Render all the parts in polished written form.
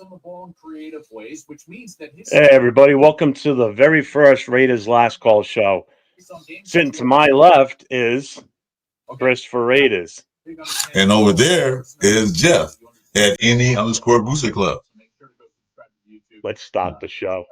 customable and creative ways, which means that his Hey, everybody, welcome to the very first Raiders Last Call show. Sitting to my left is Chris for Raiders. And over there is Jeff at any_Booster Club. Let's start the show.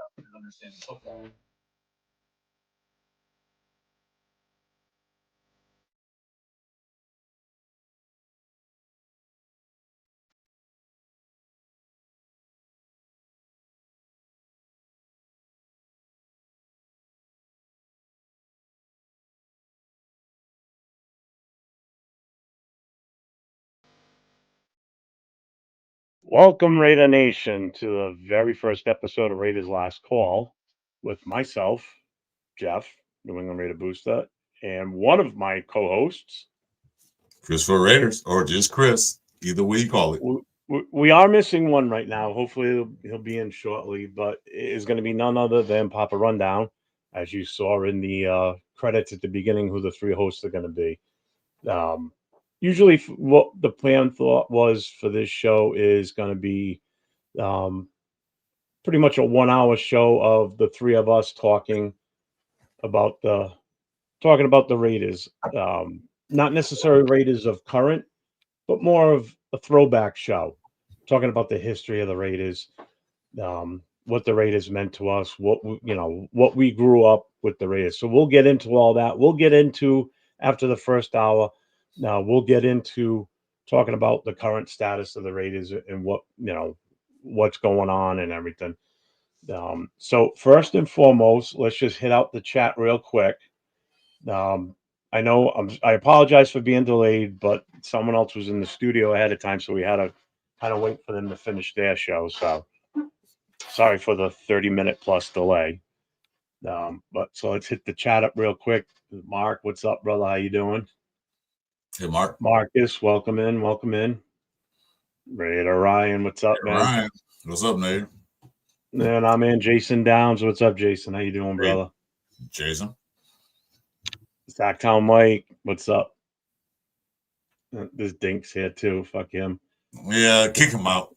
Welcome, Raider Nation, to the very first episode of Raiders Last Call with myself, Jeff, New England Raider Booster, and one of my co-hosts, Chris for Raiders, or just Chris, either way you call it. We are missing one right now. Hopefully he'll be in shortly, but it is going to be none other than Papa Rundown, as you saw in the credits at the beginning, who the three hosts are going to be. Usually what the plan thought was for this show is going to be pretty much a 1 hour show of the three of us talking about the Raiders. Not necessarily Raiders of current, but more of a throwback show, talking about the history of the Raiders, what the Raiders meant to us, what we grew up with the Raiders. So we'll get into all that. We'll get into after the first hour. Now we'll get into talking about the current status of the Raiders and what's going on and everything. So first and foremost, let's just hit out the chat real quick. I know I apologize for being delayed, but someone else was in the studio ahead of time, so we had to kind of wait for them to finish their show. So sorry for the 30-minute plus delay. But so let's hit the chat up real quick. Mark, what's up, brother? How you doing? Hey, Mark. Marcus, welcome in. Raider Ryan, what's up, man? Ryan, what's up, Nate? And I'm in. Jason Downs, what's up, Jason? How you doing, brother? Jason. Sacktown Mike, what's up? This Dink's here too. Fuck him. Yeah, kick him out.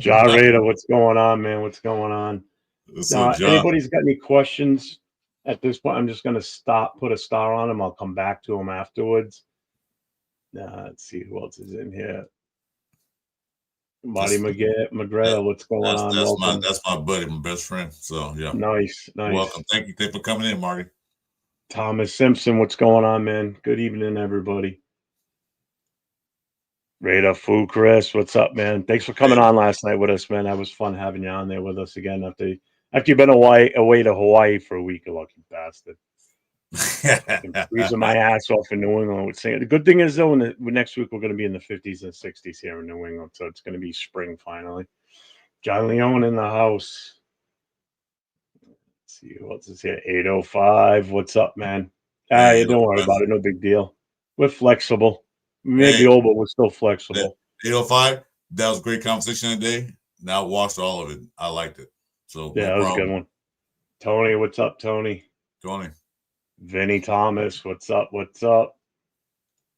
Ja Raider, what's going on, man? What's going on? Anybody's got any questions at this point? I'm just going to put a star on him. I'll come back to him afterwards. Let's see who else is in here. Marty McGregor, what's going on? That's my buddy, my best friend. So, yeah. Nice. Welcome. Thank you for coming in, Marty. Thomas Simpson, what's going on, man? Good evening, everybody. Raider Foo Chris, what's up, man? Thanks for coming on last night with us, man. That was fun having you on there with us again after you've been away to Hawaii for a week, you lucky bastard. Freezing my ass off in New England. The good thing is, though, next week we're going to be in the 50s and 60s here in New England, so it's going to be spring finally. John Leone in the house. Let's see who else is here. 805. What's up, man? Hey, don't worry about it. No big deal. We're flexible. We may be old, but we're still flexible. 805. That was a great conversation today. Now I watched all of it. I liked it. So yeah, that was a good one. Tony, what's up, Tony? Tony. Vinny Thomas, what's up? What's up?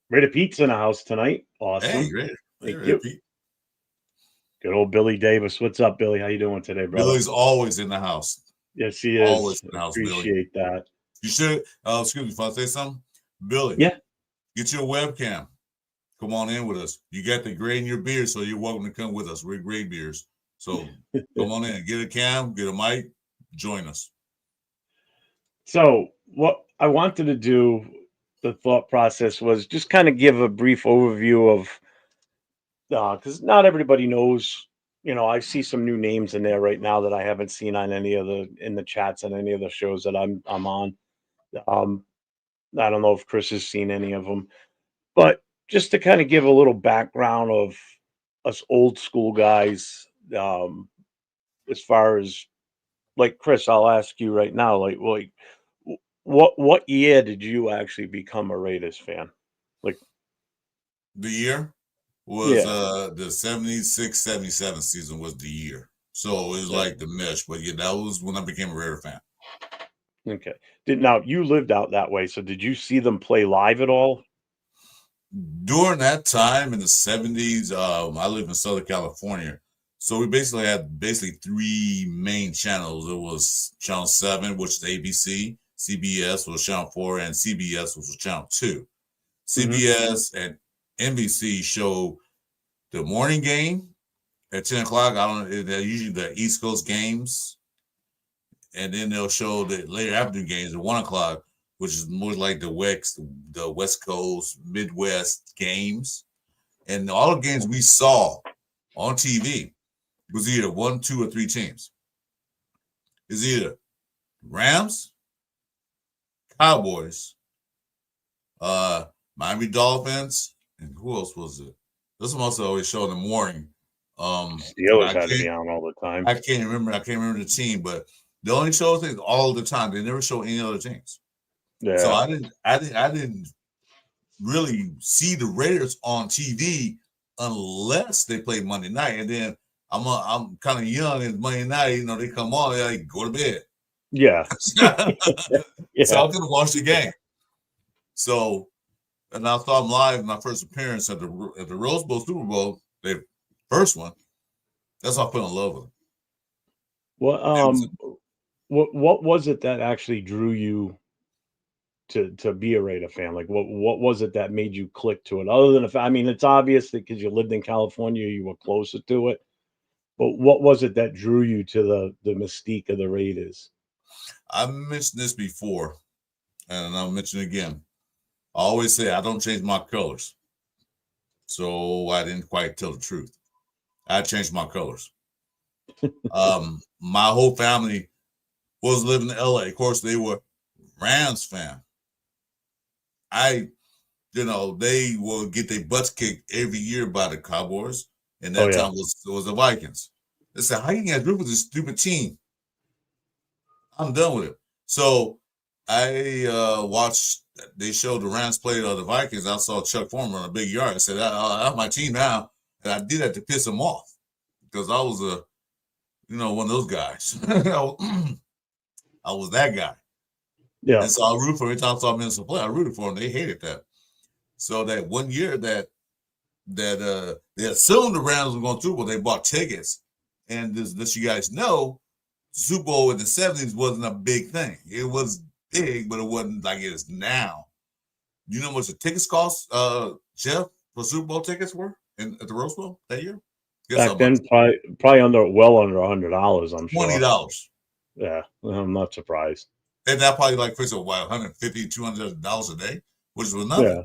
Raider Pete's in the house tonight. Awesome. Hey, great. Thank you. Pete. Good old Billy Davis. What's up, Billy? How you doing today, brother? Billy's always in the house. Yes, he is. Always in the house, Appreciate Billy. that. You should, excuse me, if I say something, Billy. Yeah. Get your webcam. Come on in with us. You got the gray in your beard, so you're welcome to come with us. We're gray beers. So come on in. Get a cam, get a mic, join us. So what I wanted to do, the thought process was just kind of give a brief overview of, because not everybody knows, I see some new names in there right now that I haven't seen on in the chats on any of the shows that I'm on. I don't know if Chris has seen any of them, but just to kind of give a little background of us old school guys, as far as like Chris, I'll ask you right now, like what year did you actually become a Raiders fan? Like the year was the 76-77 season was the year. So it was like the mesh, but yeah, that was when I became a Raider fan. Okay. Now you lived out that way, so did you see them play live at all? During that time in the 70s, I live in Southern California. So we basically had three main channels. It was Channel 7, which is ABC, CBS was Channel 4, and CBS was Channel 2. CBS and NBC show the morning game at 10 o'clock. I don't know, they're usually the East Coast games. And then they'll show the later afternoon games at 1 o'clock, which is more like the West Coast, Midwest games. And all the games we saw on TV was either 1, 2, or 3 teams. It's either Rams, Cowboys, Miami Dolphins, and who else was it? This one also always show in the morning. Steelers had to be on all the time. I can't remember the team, but they only show things all the time. They never show any other teams. Yeah. So I didn't really see the Raiders on TV unless they play Monday night. And then I'm kind of young, and Monday night, they come on, they like go to bed. Yeah. Yeah. So I'm gonna watch the game. So, and I saw them live in my first appearance at the Rose Bowl Super Bowl, the first one. That's how I fell in love with them. Well, what was it that actually drew you to be a Raider fan? Like, what was it that made you click to it? Other than I mean, it's obvious that because you lived in California, you were closer to it. But what was it that drew you to the mystique of the Raiders? I mentioned this before, and I'll mention it again. I always say I don't change my colors. So I didn't quite tell the truth. I changed my colors. My whole family was living in LA. Of course, they were Rams fan. They will get their butts kicked every year by the Cowboys, and that time was the Vikings. They said, "How you guys root for this stupid team?" I'm done with it. So I watched. They showed the Rams play the Vikings. I saw Chuck Foreman on a big yard. I said, "I have my team now," and I did that to piss him off because I was one of those guys. I was that guy. Yeah. And so I rooted for every time I saw Minnesota play. I rooted for them. They hated that. So that one year that they assumed the Rams were going to Super Bowl, they bought tickets. And this you guys know, Super Bowl in the 70s wasn't a big thing. It was big, but it wasn't like it is now. You know how much the tickets cost, Jeff, for Super Bowl tickets were at the Rose Bowl that year? Back then, probably well under $100, I'm sure. $20. Yeah, I'm not surprised. And that probably like for $150, $200 a day, which was nothing. Yeah.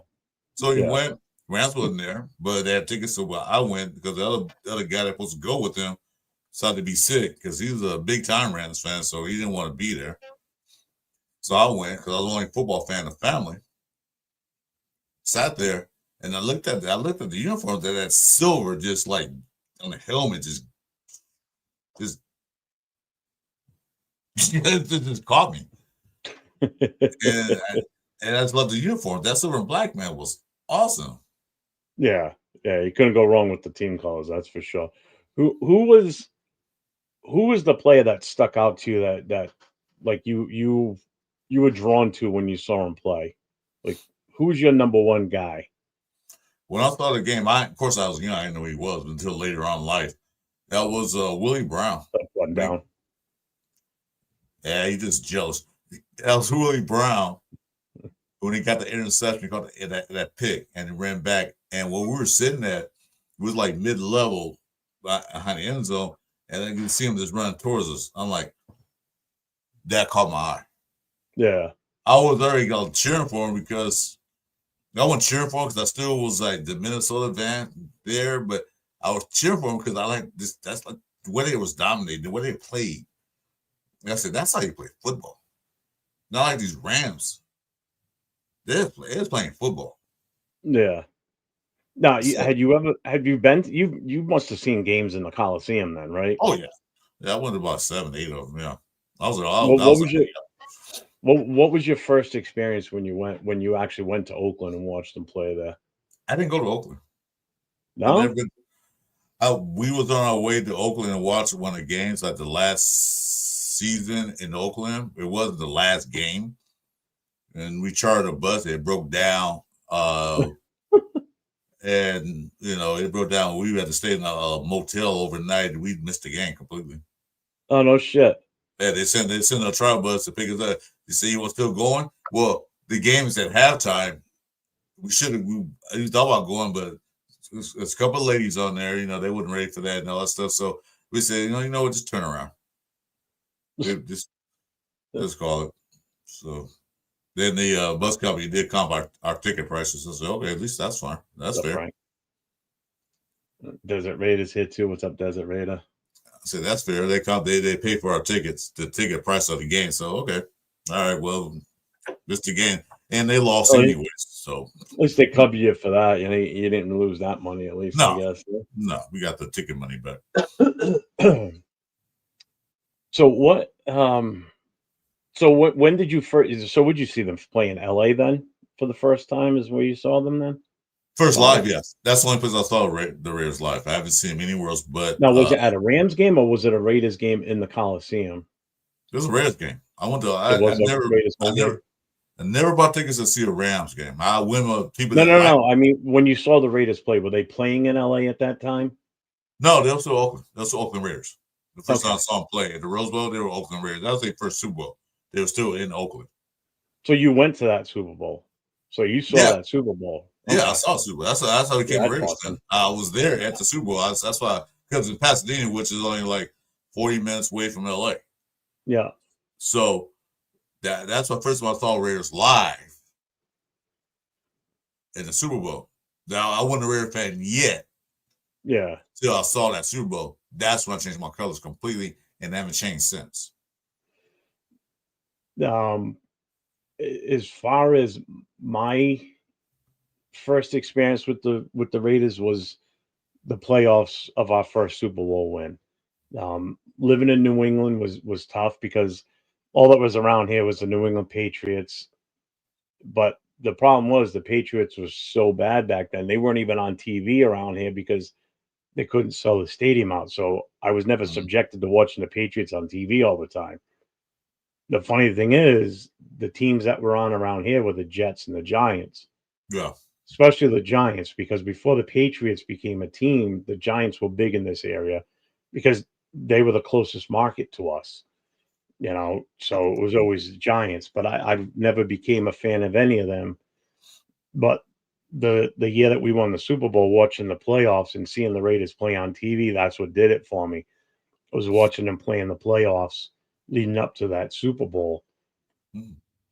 So he went. Rams wasn't there, but they had tickets. So I went because the other guy that was supposed to go with them decided to be sick because he was a big time Rams fan, so he didn't want to be there. So I went because I was the only football fan in the family. Sat there and I looked at the uniform that silver just like on the helmet just just caught me. and I just loved the uniform. That silver and black, man, was awesome. Yeah, you couldn't go wrong with the team colors, that's for sure. Who was the player that stuck out to you that like you were drawn to when you saw him play? Like, who was your number one guy? When I saw the game, of course I was young. I didn't know who he was until later on in life. That was Willie Brown. One down. Yeah, he's just jealous. That was Willie Brown when he got the interception, he got that pick, and he ran back. And when we were sitting at, it was like mid-level behind the end zone, and then you can see him just running towards us. I'm like, that caught my eye. Yeah. I was already cheering for him because I wasn't cheering for him because I still was like the Minnesota fan there, but I was cheering for him because I like this. That's like the way they was dominating, the way they played. And I said, that's how you play football. Not like these Rams. They're playing football. Yeah. Now, you must have seen games in the Coliseum then, right? Oh yeah. Yeah, I went to about 7, 8 of them. Yeah. What was your first experience when you actually went to Oakland and watched them play there? I didn't go to Oakland. No? We was on our way to Oakland and watched one of the games, like the last season in Oakland. It wasn't the last game. And we chartered a bus. It broke down. And it broke down. We had to stay in a motel overnight, and we missed the game completely. Oh no shit. Yeah, they sent a trial bus to pick us up. They say you were still going. Well, the game is at halftime. We thought about going, but there's a couple of ladies on there. They wasn't ready for that and all that stuff. So we said, you know what, just turn around. Just call it. So then the bus company did comp our ticket prices. I said, okay, at least that's fine. That's fair. Frank. Desert Raiders here too. What's up, Desert Raider? I said that's fair. They pay for our tickets, the ticket price of the game. So okay, all right, well, just the game, and they lost anyways. So at least they covered you for that. You didn't lose that money. At least I guess. No, we got the ticket money back. So what? So when did you first? So would you see them play in LA then for the first time? Is where you saw them then? First live, yes. That's the only place I saw the Raiders live. I haven't seen them anywhere else. But now, was it at a Rams game or was it a Raiders game in the Coliseum? It was a Raiders game. I went to. I never bought tickets to see a Rams game. I went with people. No. I mean, when you saw the Raiders play, were they playing in LA at that time? No, they were still Oakland. They were still Oakland Raiders. The first time I saw them play at the Rose Bowl, they were Oakland Raiders. That was their first Super Bowl. They were still in Oakland. So you went to that Super Bowl. So you saw that Super Bowl. Okay. Yeah, I saw Super Bowl. That's how we became Raiders. Awesome. I was there at the Super Bowl. That's why, because in Pasadena, which is only like 40 minutes away from LA. Yeah. So that's why first of all I saw Raiders live in the Super Bowl. Now I wasn't a Raider fan yet. Yeah. Till I saw that Super Bowl. That's when I changed my colors completely, and they haven't changed since. As far as my first experience with the Raiders was the playoffs of our first Super Bowl win. Living in New England was tough because all that was around here was the New England Patriots. But the problem was the Patriots was so bad back then. They weren't even on TV around here because they couldn't sell the stadium out. So I was never subjected to watching the Patriots on TV all the time. The funny thing is, the teams that were on around here were the Jets and the Giants. Yeah. Especially the Giants, because before the Patriots became a team, the Giants were big in this area because they were the closest market to us. So it was always the Giants, but I never became a fan of any of them. But the year that we won the Super Bowl, watching the playoffs and seeing the Raiders play on TV, that's what did it for me. I was watching them play in the playoffs leading up to that Super Bowl.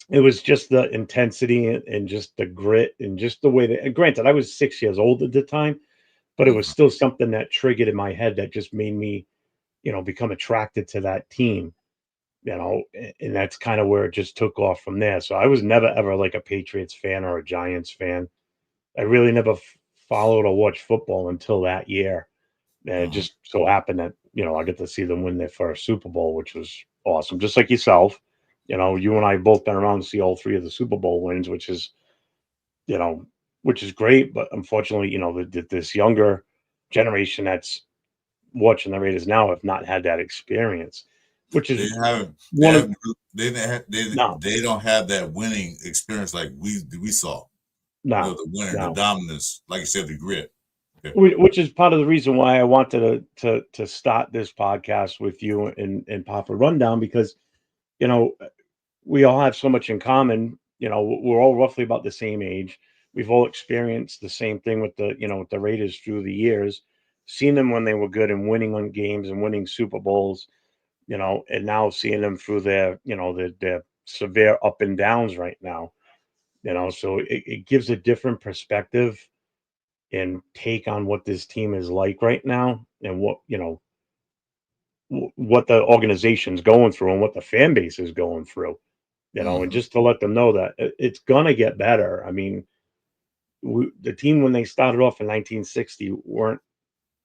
It was just the intensity and just the grit and just the way that, granted, I was 6 years old at the time, but it was still something that triggered in my head that just made me, become attracted to that team, and that's kind of where it just took off from there. So I was never, ever like a Patriots fan or a Giants fan. I really never followed or watched football until that year. And it just so happened that, I get to see them win their first Super Bowl, which was awesome. Just like yourself, you and I both been around to see all three of the Super Bowl wins, which is great. But unfortunately, this younger generation that's watching the Raiders now have not had that experience, which is they don't have that winning experience like we saw. No, the winning, the dominance, like you said, the grit. Okay. Which is part of the reason why I wanted to start this podcast with you and Papa Rundown, because we all have so much in common. We're all roughly about the same age. We've all experienced the same thing with the Raiders through the years, seen them when they were good and winning on games and winning Super Bowls, and now seeing them through their severe up and downs right now. So it gives a different perspective and take on what this team is like right now and what the organization's going through and what the fan base is going through, and just to let them know that it's gonna get better. I mean, the team when they started off in 1960 weren't,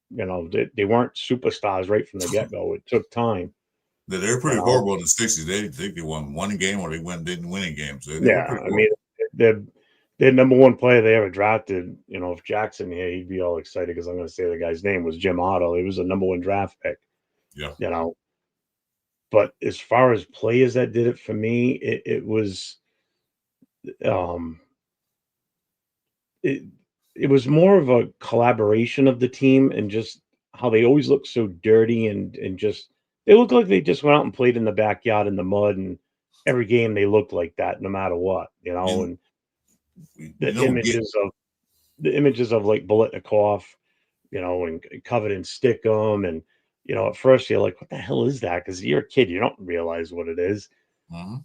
they weren't superstars right from the get-go. It took time. They were pretty horrible in the 60s. They won one game or didn't win any games. So I mean, their number one player they ever drafted, if Jackson here, he'd be all excited because I'm going to say the guy's name was Jim Otto. He was a number one draft pick. Yeah. But as far as players that did it for me, it was it was more of a collaboration of the team and just how they always look so dirty and just they look like they just went out and played in the backyard in the mud and every game they looked like that no matter what, You, and you the know, get images of like Bolitnikov, and covered in stickum and at first you're like, what the hell is that? Because you're a kid, you don't realize what it is. mhm.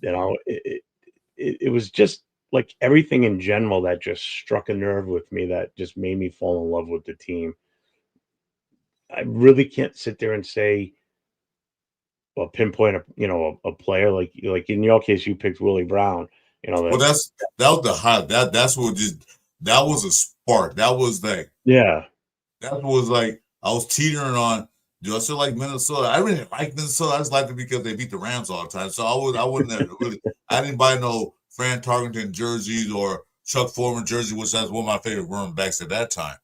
It was just like everything in general that just struck a nerve with me that just made me fall in love with the team. I really can't sit there and say or pinpoint a player like in your case you picked Willie Brown. Well, That that was the hot. That's what just that was a spark. yeah That was like I was teetering on. Do I still like Minnesota? I really like Minnesota. I just liked it because they beat the Rams all the time. So I wouldn't have really. I didn't buy no Fran Tarkenton jerseys or Chuck Foreman jersey, which was one of my favorite running backs at that time.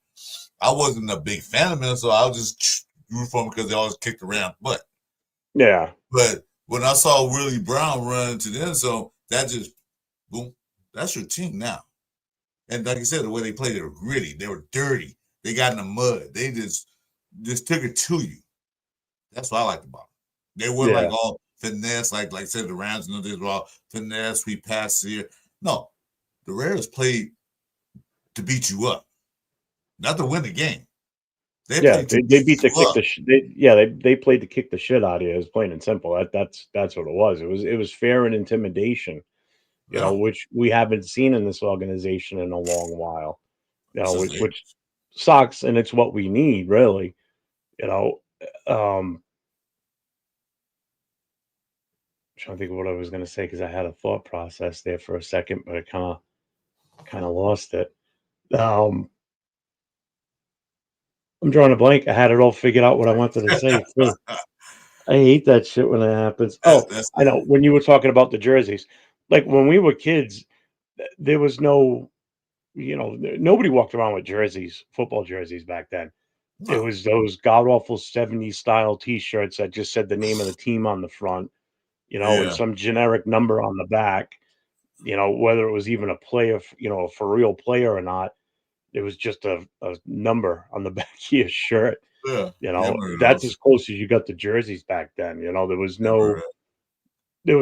I wasn't a big fan of Minnesota. I was just root for them because they always kicked the Rams butt. yeah But when I saw Willie Brown run into the end zone, that just boom. That's your team now. And like I said, the way they played, they were gritty. They were dirty. They got in the mud. They just took it to you. That's what I liked about them. They weren't like yeah all finesse, like I said, the Rams, they were all finesse, we pass here. No, the Raiders played to beat you up, not to win the game. They yeah played to they beat beat the you kick up. the they played to kick the shit out of you. It was plain and simple. That's what it was. It was fear and intimidation. Yeah, Which we haven't seen in this organization in a long while. since Which sucks, and it's what we need, really. You know, um, trying to think of what I was going to say because I had a thought process there for a second, but I kind of lost it. Um, I'm drawing a blank. I had it all figured out what I wanted to say too. I hate that shit when it happens. Oh, that's I know. When you were talking about the jerseys, like when we were kids, there was no, nobody walked around with jerseys, football jerseys back then. It no, was those god awful 70s style T-shirts that just said the name of the team on the front, and yeah, some generic number on the back. Whether it was even a player, a for real player or not, it was just a number on the back of your shirt. yeah, yeah. I remember That's those. as close as you got to jerseys back then. There was I remember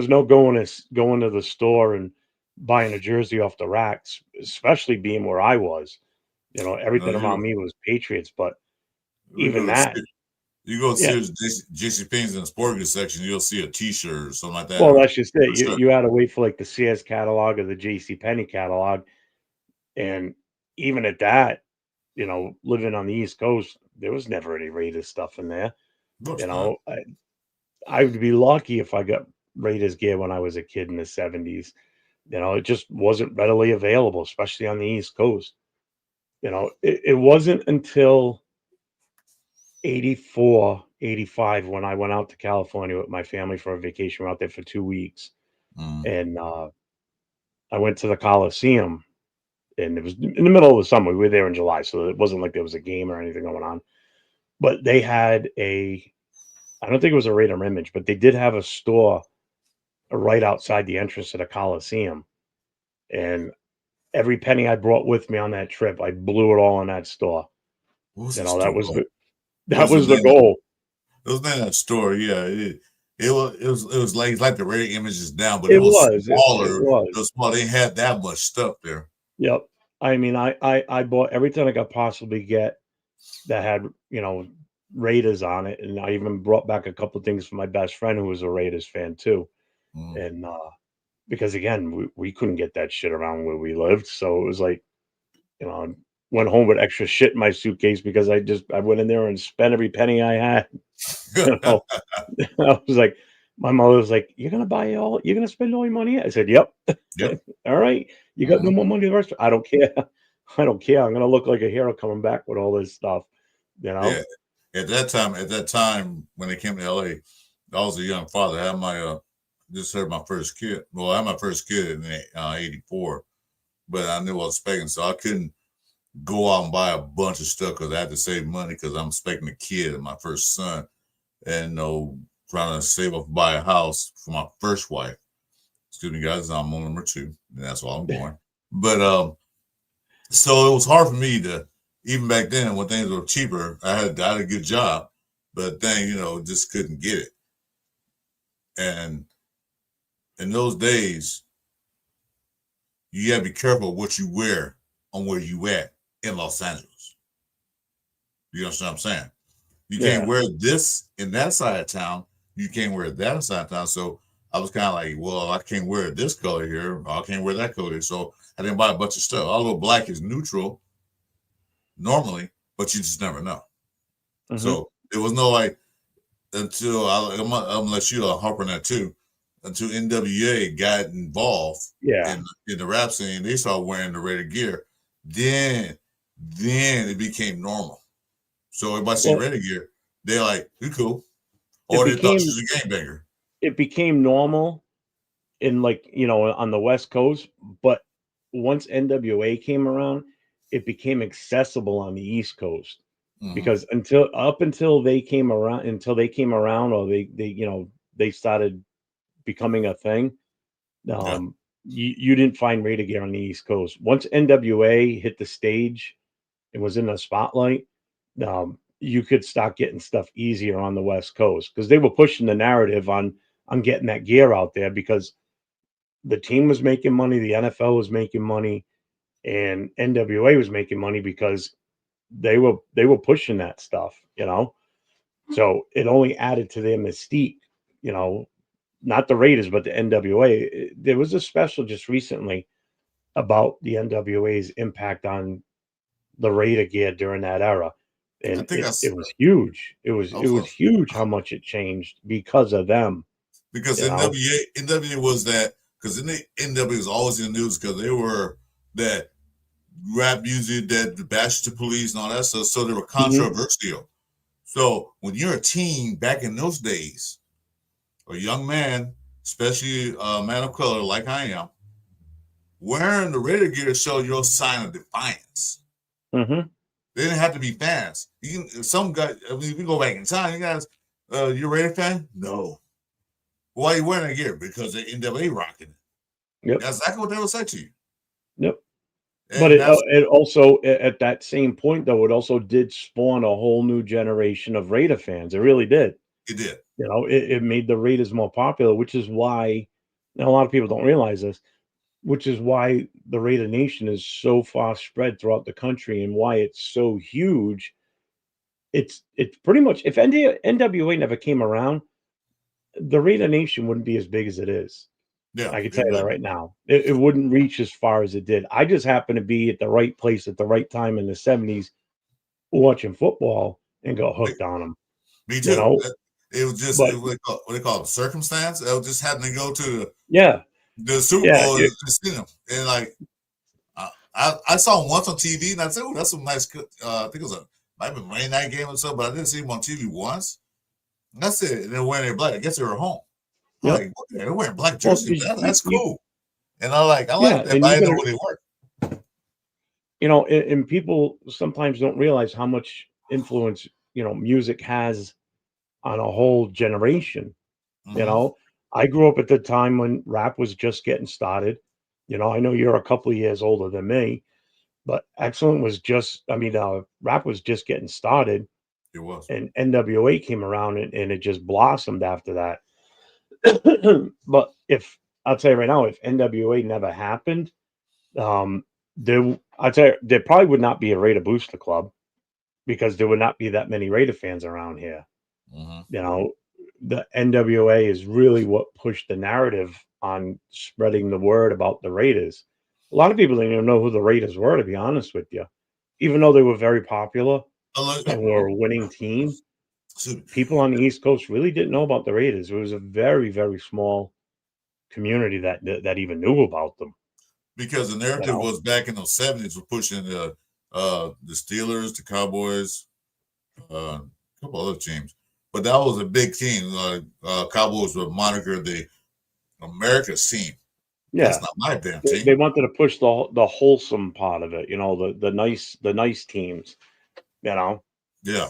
no going to the store and buying a jersey off the racks, especially being where I was. that. Everything around me was Patriots, but You even go that, you go yeah. to JC Penney's in the sport goods section, you'll see a T-shirt or something like that, Well, or that's just it. a You shirt. you had to wait for like the Sears catalog or the J.C. Penney catalog, and even at that, living on the East Coast, there was never any Raiders stuff in there. No, You it's not. know, I would be lucky if I got Raiders gear when I was a kid in the 70s. It just wasn't readily available, especially on the East Coast. It wasn't until 84, 85 when I went out to California with my family for a vacation. We were out there for 2 weeks. Mm. And I went to the Coliseum, and it was in the middle of the summer. We were there in July, so it wasn't like there was a game or anything going on. But they had I don't think it was a Raider image, but they did have a store right outside the entrance to the Coliseum. And every penny I brought with me on that trip, I blew it all in that store. What was that That store was called? What that was the was the name? goal. It was the name of that store. Yeah, it was like the rating images down, but it It was was. It smaller. It was. was small. They didn't have that much stuff there. Yep. I mean, I bought everything I could possibly get that had, Raiders on it, and I even brought back a couple of things for my best friend who was a Raiders fan too. Mm. And because again, we couldn't get that shit around where we lived, so it was like, I went home with extra shit in my suitcase because I went in there and spent every penny I had. You know, I was like, my mother was like, You're gonna spend all your money?" I said, "Yep." Yep. All right, you got no Mhm. more money the rest. I don't care. I don't care. I'm gonna look like a hero coming back with all this stuff. You know. Yeah. At that time, when they came to LA, I was a young father. I had my just had my first kid. Well, I had my first kid in '84, but I knew I was expecting, so I couldn't go out and buy a bunch of stuff because I had to save money because I'm expecting a kid and my first son, and trying to save up to buy a house for my first wife. Excuse me, guys, I'm on number two, and that's all I'm going. But So it was hard for me to, even back then when things were cheaper. I had a good job, but then just couldn't get it. And in those days, you gotta be careful what you wear on where you at in Los Angeles. You understand what I'm saying? You can't wear this in that side of town. You can't wear that side of town. So I was kind of like, well, I can't wear this color here. I can't wear that color here. So I didn't buy a bunch of stuff. Although black is neutral normally, but you just never know. Mm-hmm. So there was no like until I'm gonna let you harp on that too. Until NWA got involved in the rap scene, they started wearing the Raider gear. Then it became normal. So everybody see Raider gear, they're like, "You cool," or they thought she was a gangbanger. It became normal in on the West Coast, but once NWA came around, it became accessible on the East Coast. Mm-hmm. Because until they came around, or they started becoming a thing, you didn't find Raider gear on the East Coast. Once NWA hit the stage and was in the spotlight, you could start getting stuff easier on the West Coast, because they were pushing the narrative on getting that gear out there, because the team was making money, the NFL was making money, and NWA was making money because they were pushing that stuff, So it only added to their mystique, not the Raiders, but the NWA. There was a special just recently about the NWA's impact on the Raider gear during that era. And it was huge. It was huge how much it changed because of them. Because NWA was that, because NWA was always in the news because they were that rap music that bashed the police and all that stuff. So they were controversial. Mm-hmm. So when you're a teen back in those days, a young man, especially a man of color like I am, wearing the Raider gear showed your sign of defiance. Mm-hmm. They didn't have to be fans. Some guy, we go back in time. You guys, you a Raider fan? No. Why are you wearing that gear? Because the NWA rocking it. Yep. That's exactly what they would say to you. Yep. And but it also, at that same point, though, it also did spawn a whole new generation of Raider fans. It really did. It did. It made the Raiders more popular, which is why, a lot of people don't realize this, which is why the Raider Nation is so far spread throughout the country, and why it's so huge. It's pretty much, if NWA never came around, the Raider Nation wouldn't be as big as it is. Yeah, I can tell you that right now. It wouldn't reach as far as it did. I just happened to be at the right place at the right time in the 70s watching football and got hooked on them. Me too. It was just what they call it, circumstance. I was just happening to go to the Super Bowl and just see them. And like I saw them once on TV and I said, "Oh, that's some nice." I think it was might have been Monday night game or something, but I didn't see them on TV once. And that's it. And then wearing their black, I guess they were home. Yep. Like, they're wearing black jerseys. That's cool. And I like that, but I didn't know where they were. And people sometimes don't realize how much influence, music has on a whole generation. Mm-hmm. I grew up at the time when rap was just getting started. I know you're a couple of years older than me, but Excellent was rap was just getting started. It was. And NWA came around and it just blossomed after that. But I'll tell you right now, if NWA never happened, there probably would not be a Raider Booster Club, because there would not be that many Raider fans around here. Mm-hmm. The NWA is really what pushed the narrative on spreading the word about the Raiders. A lot of people didn't even know who the Raiders were, to be honest with you, even though they were very popular and were a winning team. People on the East Coast really didn't know about the Raiders. It was a very, very small community that even knew about them. Because the narrative was back in the 70s, we're pushing the Steelers, the Cowboys, a couple other teams. But that was a big team. Cowboys were moniker the America's team. Yeah, that's not my damn team. They wanted to push the wholesome part of it. The nice teams. Yeah.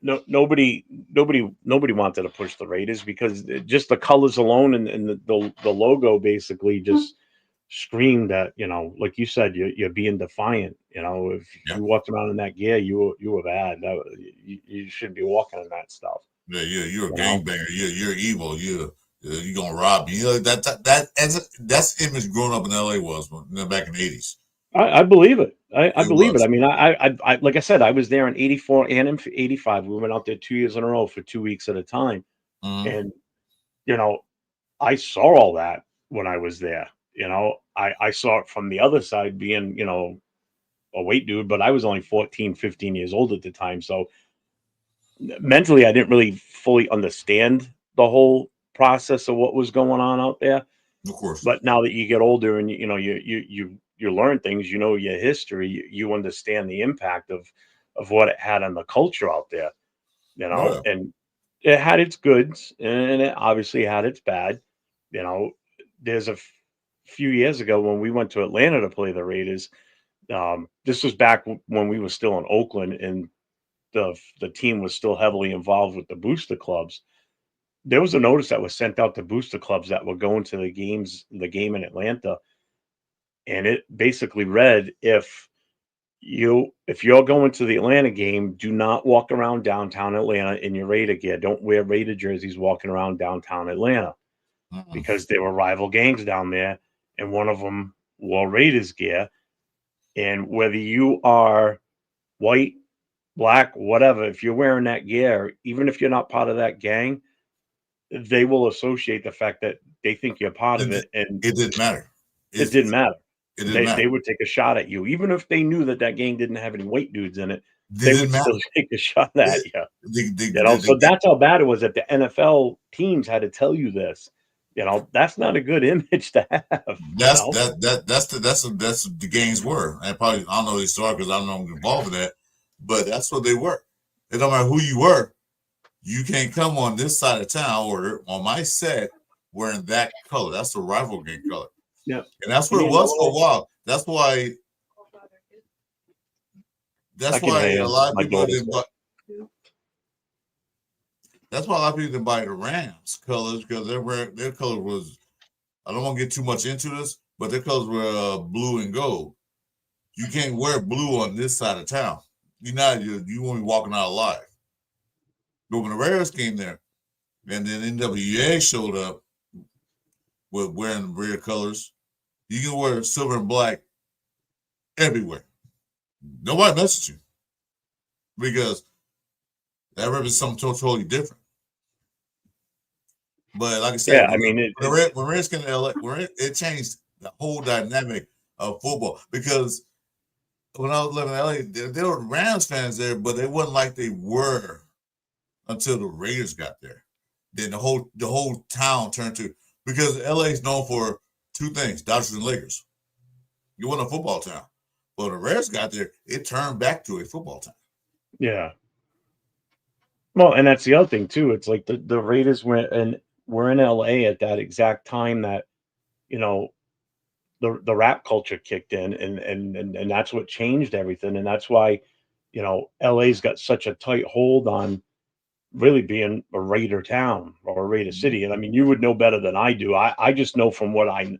No, nobody wanted to push the Raiders, because just the colors alone and the logo basically just scream that, like you said, you're being defiant. If Yeah. you walked around in that gear, you were bad. You shouldn't be walking in that stuff. Yeah, you're a You know, gangbanger. You're evil. You're gonna rob me. That's image growing up in LA was back in the 80s. I believe it. I It believe it. I was. mean, I like I said, I was there in '84 and in '85. We went out there 2 years in a row for 2 weeks at a time, Mm-hmm. and you know, I saw all that when I was there. I saw it from the other side, being a weight dude, but I was only 14, 15 years old at the time, so mentally I didn't really fully understand the whole process of what was going on out there. Of course. But now that you get older and you learn things, your history, you understand the impact of what it had on the culture out there, Oh, yeah. and it had its goods and it obviously had its bad. You know, there's few years ago when we went to Atlanta to play the Raiders. This was back when we were still in Oakland and the team was still heavily involved with the booster clubs. There was a notice that was sent out to booster clubs that were going to the game in Atlanta, and it basically read, if you're going to the Atlanta game, do not walk around downtown Atlanta in your Raider gear. Don't wear Raider jerseys walking around downtown Atlanta, Mm-mm. because there were rival gangs down there, and one of them wore Raiders gear. And whether you are white, black, whatever, if you're wearing that gear, even if you're not part of that gang, they will associate the fact that they think you're part of It, it, and it didn't matter. it didn't matter. It didn't They matter. would take a shot at you, even if they knew that gang didn't have any white dudes in it. It They didn't would still matter. take a shot at you. They, So that's how bad it was that the NFL teams had to tell you this. That's not a good image to have. that's what the games were. And probably I don't know the story because I don't know I'm involved in that, but that's what they were. It don't matter who you were. You can't come on this side of town or on my set wearing that color. That's the rival game color. Yeah, And that's give what me it was another for a one. while. That's why I that's can why hear a you. lot of My people daughter's didn't there. buy that's why a lot of people didn't buy the Rams colors because their color was I don't want to get too much into this, but their colors were blue and gold. You can't wear blue on this side of town. You won't be walking out alive. But when the Raiders came there and then NWA showed up with wearing red colors, you can wear silver and black everywhere. Nobody messes you because that represents something totally different. But like I said, Yeah, I mean, when Reds came to LA, it changed the whole dynamic of football because when I was living in LA, there were Rams fans there, but they wasn't like they were until the Raiders got there. Then the whole town turned to because LA is known for two things: Dodgers and Lakers. You want a football town. Well, the Raiders got there, it turned back to a football town. yeah. Well, and that's the other thing too. It's like the Raiders were in LA at that exact time that you know the rap culture kicked in, and that's what changed everything, and that's why LA's got such a tight hold on really being a Raider town or a Raider Mhm. city. And I mean, you would know better than I do. I just know from what I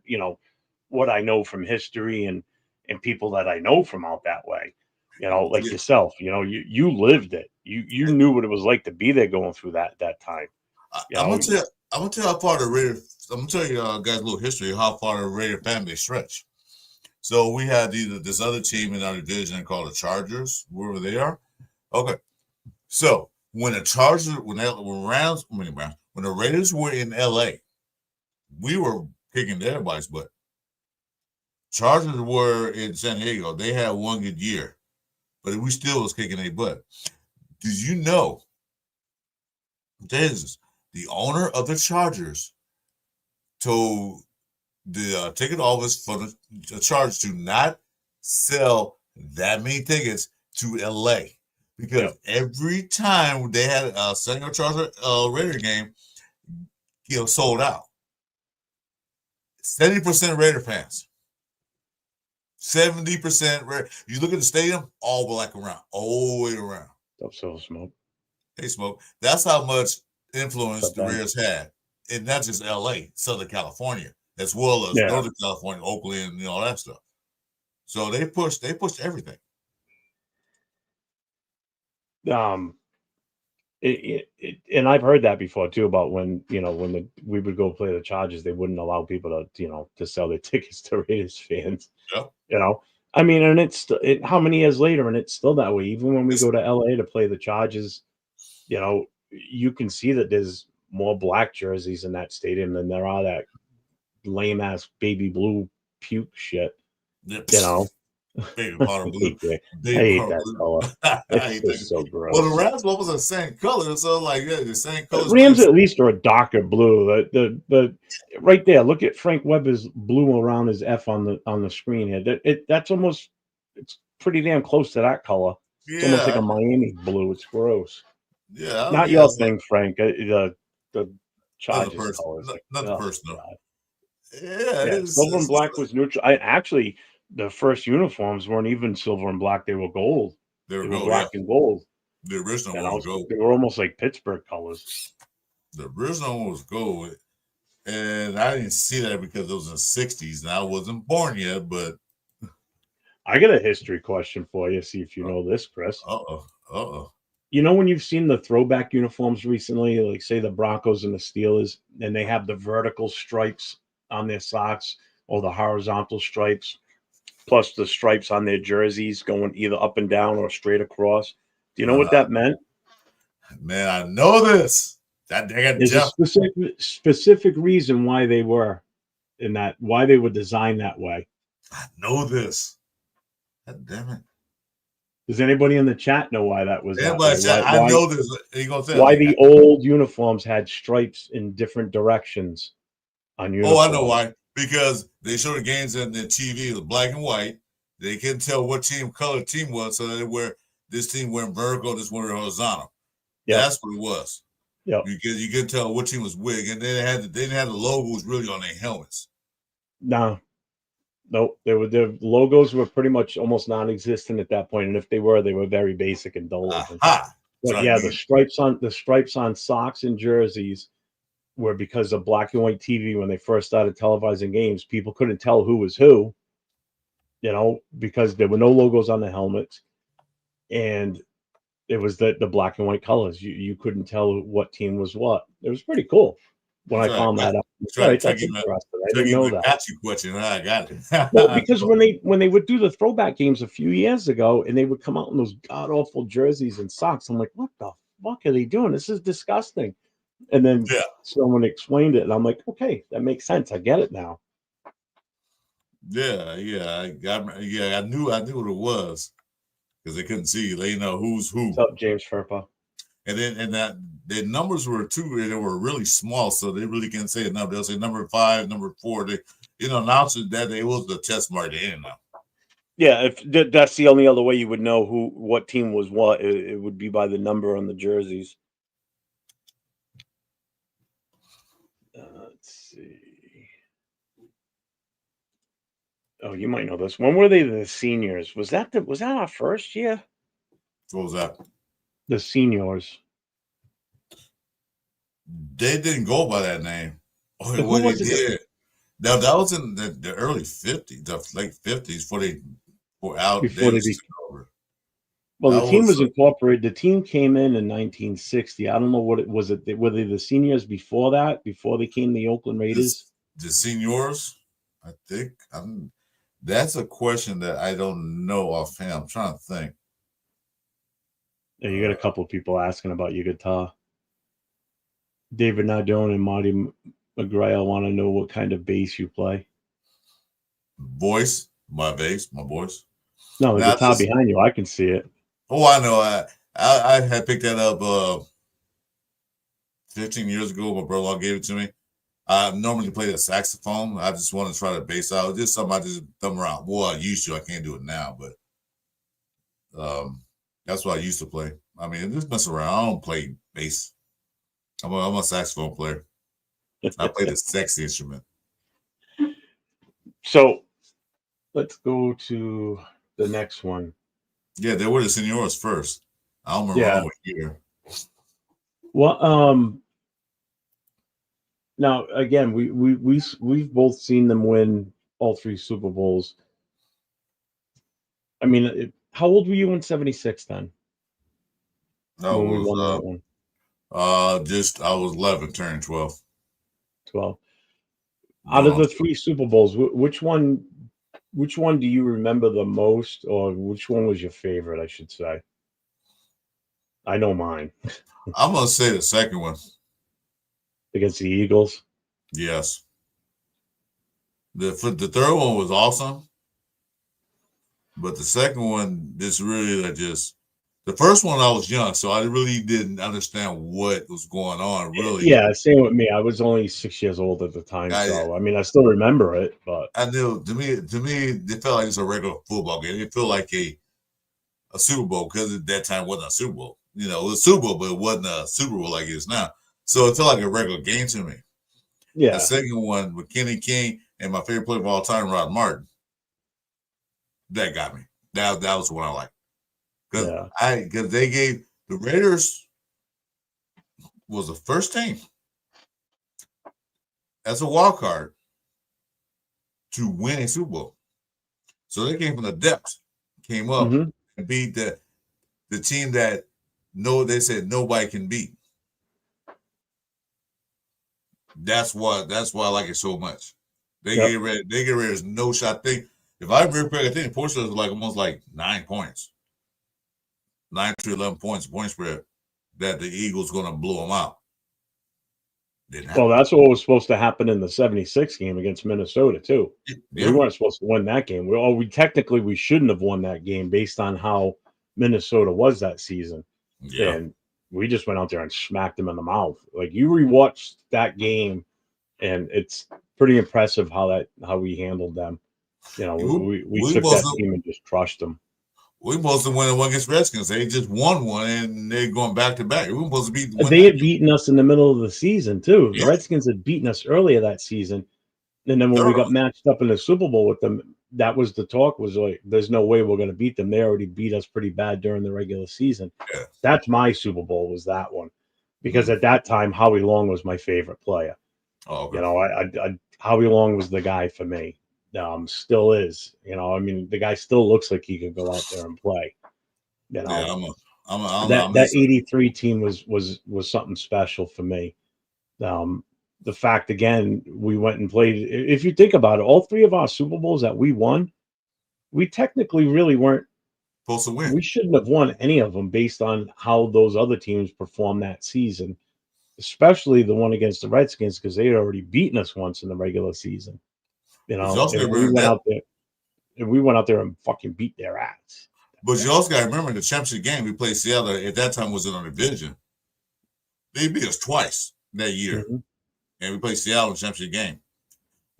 know from history and people that I know from out that way. Like Yeah. yourself. You lived it. You knew what it was like to be there going through that time. I, You I'm know, gonna tell you, I'm gonna tell you how far the Raider. I'm gonna tell you guys a little history of how far the Raider family stretch. So we had this other team in our division called the Chargers, wherever they are. Okay, so when the Chargers, when the Raiders were in LA, we were kicking everybody's butt. Chargers were in San Diego. They had one good year, but we still was kicking their butt. Did you know? This the owner of the Chargers told the ticket office for the Chargers to not sell that many tickets to LA yeah, because every time they had a San Diego Charger Raider game, sold out. 70% Raider fans. 70% Raider. You look at the stadium, all black around, all the way around. don't sell smoke. Hey, Smoke. That's how much influence Step the back. Raiders had, and not just LA, Southern California. as well as Yeah. Northern California, Oakland, and all that stuff. So they pushed everything. And I've heard that before too about when we would go play the Chargers, they wouldn't allow people to sell their tickets to Raiders fans. Yeah. I mean, and how many years later, and it's still that way. Even when we go to LA to play the Chargers, you can see that there's more black jerseys in that stadium than there are that lame ass baby blue puke shit. Baby powder blue. I hate that color. It's just so gross. Well, the Rams was the same color, so the same color. Rams at least are a darker blue. The right there. Look at Frank Weber's blue around his F on the screen here. That's almost. It's pretty damn close to that color. It's almost like a Miami blue. It's gross. Yeah, not your thing, Frank. The Chargers colors. Nothing personal. God. Yeah, silver and black was neutral. Actually, the first uniforms weren't even silver and black; they were gold. They were black and gold. The original one was gold. They were almost like Pittsburgh colors. The original one was gold, and I didn't see that because it was in the '60s, and I wasn't born yet. But I got a history question for you. See if you know this, Chris. You know when you've seen the throwback uniforms recently, like say the Broncos and the Steelers, and they have the vertical stripes on their socks or the horizontal stripes, plus the stripes on their jerseys going either up and down or straight across. Do you know what that meant? Man, I know this. There's a specific reason why they were in that, why they were designed that way. I know this. God damn it. Does anybody in the chat know why that was? I know this. Why the old uniforms had stripes in different directions on uniforms? Oh, I know why. Because they show the games on the TV, the black and white. They couldn't tell what color team was, so they wear this team wearing vertical, this one horizontal. Yep. That's what it was. Yeah, you could tell what team was wig, and they didn't have the logos really on their helmets. No, their logos were pretty much almost non-existent at that point, and if they were very basic and dull. But yeah, the stripes on socks and jerseys were because of black and white TV when they first started televising games. People couldn't tell who was who, because there were no logos on the helmets, and it was the black and white colors. You couldn't tell what team was what. It was pretty cool when I found that out. Right, that's interesting. I didn't know that. Ask you question. I got it. Well, because when they would do the throwback games a few years ago, and they would come out in those god awful jerseys and socks, I'm like, what the fuck are they doing? This is disgusting. And then someone explained it, and I'm like, okay, that makes sense. I get it now. I knew what it was because they couldn't see. They know who's who. What's up, James Furpa? And that the numbers were they were really small, so they really can't say a number. They'll say number 5, number 4. They announced that it was the test mark. They didn't know. Yeah, if that's the only other way you would know what team was what, it would be by the number on the jerseys. Let's see. Oh, you might know this. When were they the seniors? Was that our first year? What was that? The seniors. They didn't go by that name. Oh, what they did. That was in the early 50s, the late 50s, before they were out. Well, the team was incorporated. The team came in 1960. I don't know what it was. Were they the seniors before that? Before they came the Oakland Raiders? The seniors, I think. That's a question that I don't know offhand. I'm trying to think. Yeah, you got a couple of people asking about your guitar. David Nardone and Marty McGrail want to know what kind of bass you play. Voice, my bass, my voice. No, the guitar behind you, I can see it. Oh, I know. I had picked that up 15 years ago. My brother gave it to me. I normally play the saxophone. I just want to try the bass out. Just something I just thumb around. Well, I used to. I can't do it now, but that's what I used to play. I mean, just mess around. I don't play bass. I'm a saxophone player. I play the sexy instrument. So let's go to the next one. Yeah, they were the seniors first. I don't remember what year. Well, Now, again, we've both seen them win all three Super Bowls. I mean, how old were you in '76 then That when we was won that one? just I was 11, turning 12. 12. Out Going of on. the three Super Bowls, which one do you remember the most, or which one was your favorite, I should say? I know mine. I'm gonna say the second one. Against the Eagles. Yes. The third one was awesome, but the second one just really just the first one I was young, so I really didn't understand what was going on. Really, Yeah, same with me. I was only 6 years old at the time, I so I mean, I still remember it, but I knew to me it felt like it's a regular football game. It felt like a Super Bowl because at that time it wasn't a Super Bowl. You know, it was a Super Bowl, but it wasn't a Super Bowl like it is now. So it felt like a regular game to me. The yeah, second one with Kenny King and my favorite player of all time, Rod Martin, that got me. That was the one I liked. yeah. Because they gave the Raiders was the first team as a wild card to win a Super Bowl. So they came from the depths, came up Hmm. and beat the team that they said nobody can beat. That's why I like it so much. Yep. They gave Raiders no shot. If I remember correctly, I think the point was like almost like 9 points, 9 to 11 points, point spread that the Eagles going to blow them out. Didn't Well, happen. that's what was supposed to happen in the '76 game against Minnesota too. We Yeah, weren't supposed to win that game. We technically we shouldn't have won that game based on how Minnesota was that season, yeah. and we just went out there and smacked them in the mouth. Like you rewatched that game, and it's pretty impressive how we handled them. You know, We, we we took supposed that to team and just crushed them. we supposed to win one against Redskins. They just won one and they're going back to back. We were supposed to win They that had game. beaten us in the middle of the season too. The Yeah, Redskins had beaten us earlier that season, and then when we got thoroughly. matched up in the Super Bowl with them, that was the talk. Was like, there's no way we're going to beat them. They already beat us pretty bad during the regular season. Yeah. That's my Super Bowl. Was that one because Mm. at that time Howie Long was my favorite player. Oh, You okay. know, Howie Long was the guy for me. Still is. You know, I mean, the guy still looks like he could go out there and play. You Yeah, know, I'm that just '83 team was something special for me. Um, the fact again, we went and played. If you think about it, all three of our Super Bowls that we won, we technically really weren't. supposed to win. We shouldn't have won any of them based on how those other teams performed that season, especially the one against the Redskins because they had already beaten us once in the regular season. You But you know, also got to remember that. and we went out there and fucking beat their ass. But you also got to remember the championship game we played Seattle at that time was in our division. They beat us twice that year, Mhm. and we played Seattle in the championship game.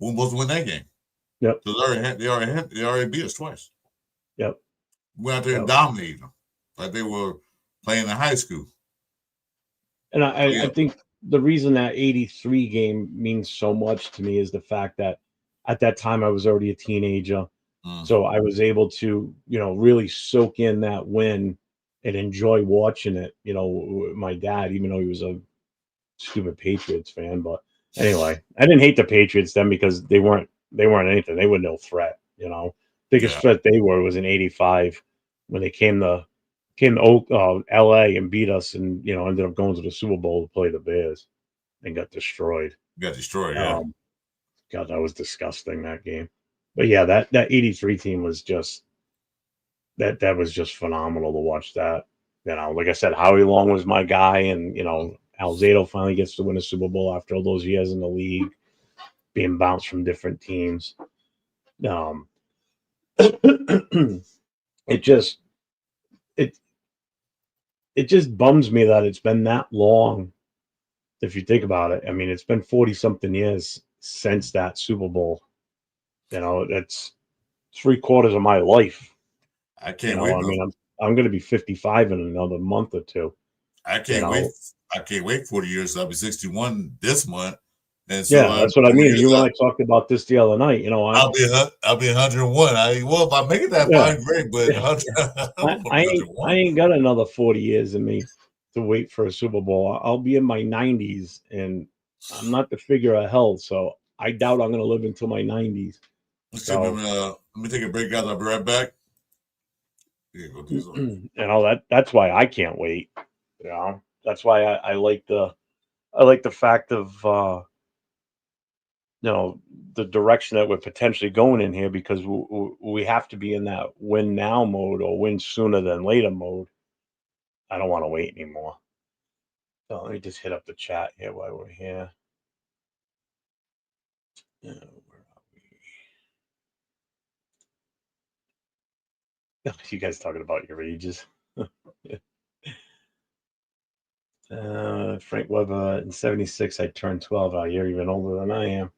We were supposed to win that game. Yep, So they already beat us twice. yep, We went out there and yep. dominated them like they were playing in high school. And So I yeah, think the reason that '83 game means so much to me is the fact that at that time I was already a teenager. mm, So I was able to, really soak in that win and enjoy watching it. My dad, even though he was a stupid Patriots fan, but anyway, I didn't hate the Patriots then because they weren't anything. They were no threat. Biggest yeah, threat they were was in '85 when they came to LA and beat us and ended up going to the Super Bowl to play the Bears and got destroyed. got destroyed. Yeah, Um, God, that was disgusting that game. But yeah, that '83 team was just that was just phenomenal to watch that. Like I said, Howie Long was my guy, and Alzado finally gets to win a Super Bowl after all those years in the league, being bounced from different teams. Um, it just it it just bums me that it's been that long. If you think about it, I mean, it's been 40 something years since that Super Bowl. That's three-quarters of my life. I can't wait I though. mean, I'm going to be 55 in another month or two. I You can't wait. know, I can't wait 40 years. I'll be 61 this month, and so yeah, I'm that's what I 40 mean. years You and up. I talked about this the other night. I'll be 101. If I make it that Yeah, far, great. But 100, I'm I, gonna I be ain't I 101. ain't got another 40 years in me to wait for a Super Bowl. I'll be in my 90s, and I'm not the figure of health, so I doubt I'm going to live until my 90s. Excuse me, let me take a break, guys. I'll be right back. Yeah, go do something. That's why I can't wait. That's why I like the fact of the direction that we're potentially going in here, because we have to be in that win now mode or win sooner than later mode. I don't want to wait anymore. So let me just hit up the chat here while we're here. Where are we? You guys talking about your ages? Frank Weber in '76. I turned 12. You're even older than I am.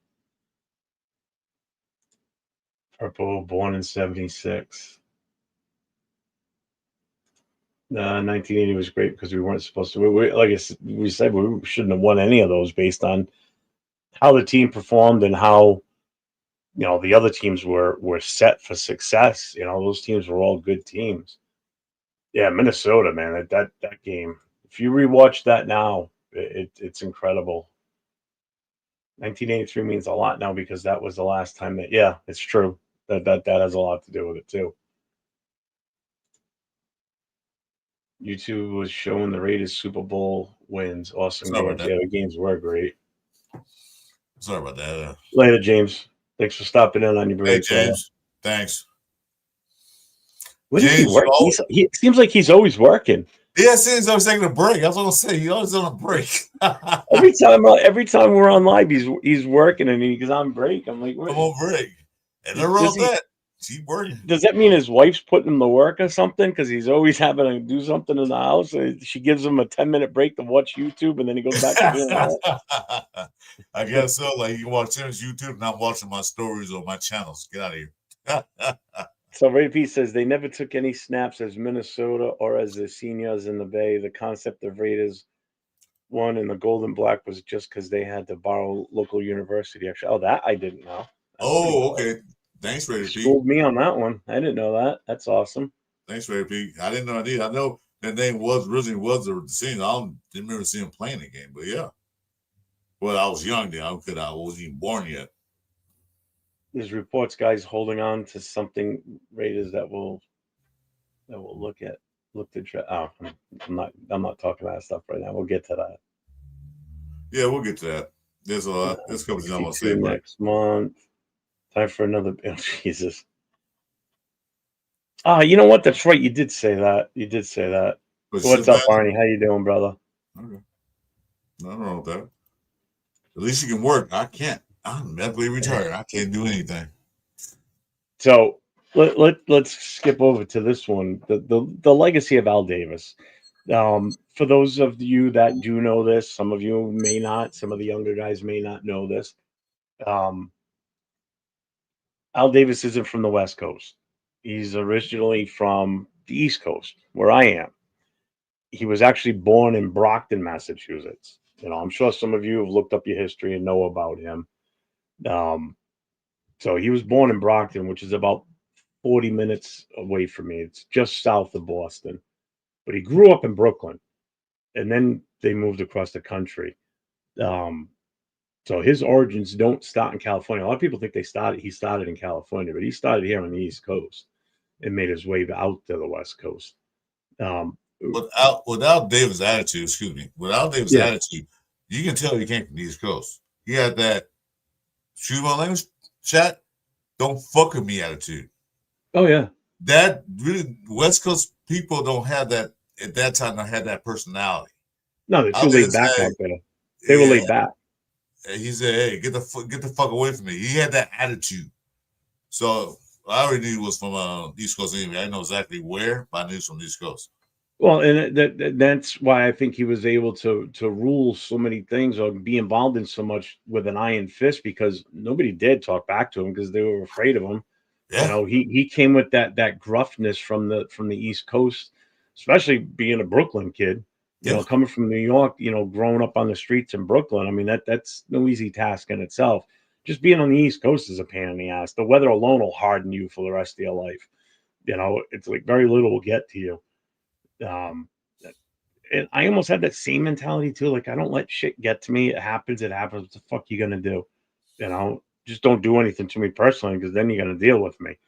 Purple, born in '76. 1980 was great because we weren't supposed to. Like we said, we shouldn't have won any of those based on how the team performed and how the other teams were set for success. Those teams were all good teams. Yeah, Minnesota, man, that game. If you rewatch that now, it's incredible. 1983 means a lot now because that was the last time that. Yeah, it's true. That has a lot to do with it too. YouTube was showing the Raiders Super Bowl wins. Awesome Sorry games. Yeah, the games were great. Sorry about that. Later, James. Thanks for stopping in on your break. Hey, James. Thanks. When does he work? He seems like he's always working. Yeah, it seems I was taking a break. That's what I'm saying. He's always on a break. every time we're on live, he's working and he goes on break. I'm like, I'm on break. And they're around that. He's working. Does that mean his wife's putting him to work or something? Because he's always having to do something in the house. She gives him a 10-minute break to watch YouTube, and then he goes back to doing that. I guess so. Like, you can watch his YouTube, not watching my stories or my channels. Get out of here. So Ray P says they never took any snaps as Minnesota or as the seniors in the Bay. The concept of Raiders won and the gold and black was just because they had to borrow local university. Actually, that I didn't know. Okay. Thanks, Ray P. Schooled me on that one. I didn't know that. That's awesome. Thanks, Ray P. I didn't know I did. I know that name was the senior. I didn't remember seeing him playing the game, but yeah. Well, I was young then. I wasn't even born yet. There's reports guys holding on to something Raiders that will look to try. Oh, I'm not talking about that stuff right now. We'll get to that. Yeah, we'll get to that. There's a lot. There's a couple things I want to say. Next month. Time for another. Oh, Jesus. You know what? That's right. You did say that. What's up, Barney? How you doing, brother? Okay. Nothing wrong with that. At least you can work. I can't. I'm medically retired. I can't do anything. So let's skip over to this one. The legacy of Al Davis. For those of you that do know this, some of you may not. Some of the younger guys may not know this. Al Davis isn't from the West Coast. He's originally from the East Coast, where I am. He was actually born in Brockton, Massachusetts. I'm sure some of you have looked up your history and know about him. So he was born in Brockton, which is about 40 minutes away from me. It's just south of Boston. But he grew up in Brooklyn, and then they moved across the country. So his origins don't start in California. A lot of people think he started in California, but he started here on the East Coast and made his way out to the West Coast. Without Davis' attitude, attitude, you can tell he came from the East Coast. He had that shoot my language chat, don't fuck with me attitude. Oh yeah. That really West Coast people don't have that at that time. Don't have that personality. No, they're too laid back out there. They were laid back. He said, "Hey, get the fuck away from me." He had that attitude. So I already knew he was from East Coast anyway. I didn't know exactly where, but I knew he was from the East Coast. Well, and that's why I think he was able to rule so many things or be involved in so much with an iron fist, because nobody dared talk back to him because they were afraid of him. Yeah. He came with that gruffness from the East Coast, especially being a Brooklyn kid. Coming from New York, growing up on the streets in Brooklyn. I mean, that's no easy task in itself. Just being on the East Coast is a pain in the ass. The weather alone will harden you for the rest of your life. It's like very little will get to you. and I almost had that same mentality too. Like I don't let shit get to me. It happens. It happens. What the fuck you gonna do? You know, just don't do anything to me personally because then you're gonna deal with me.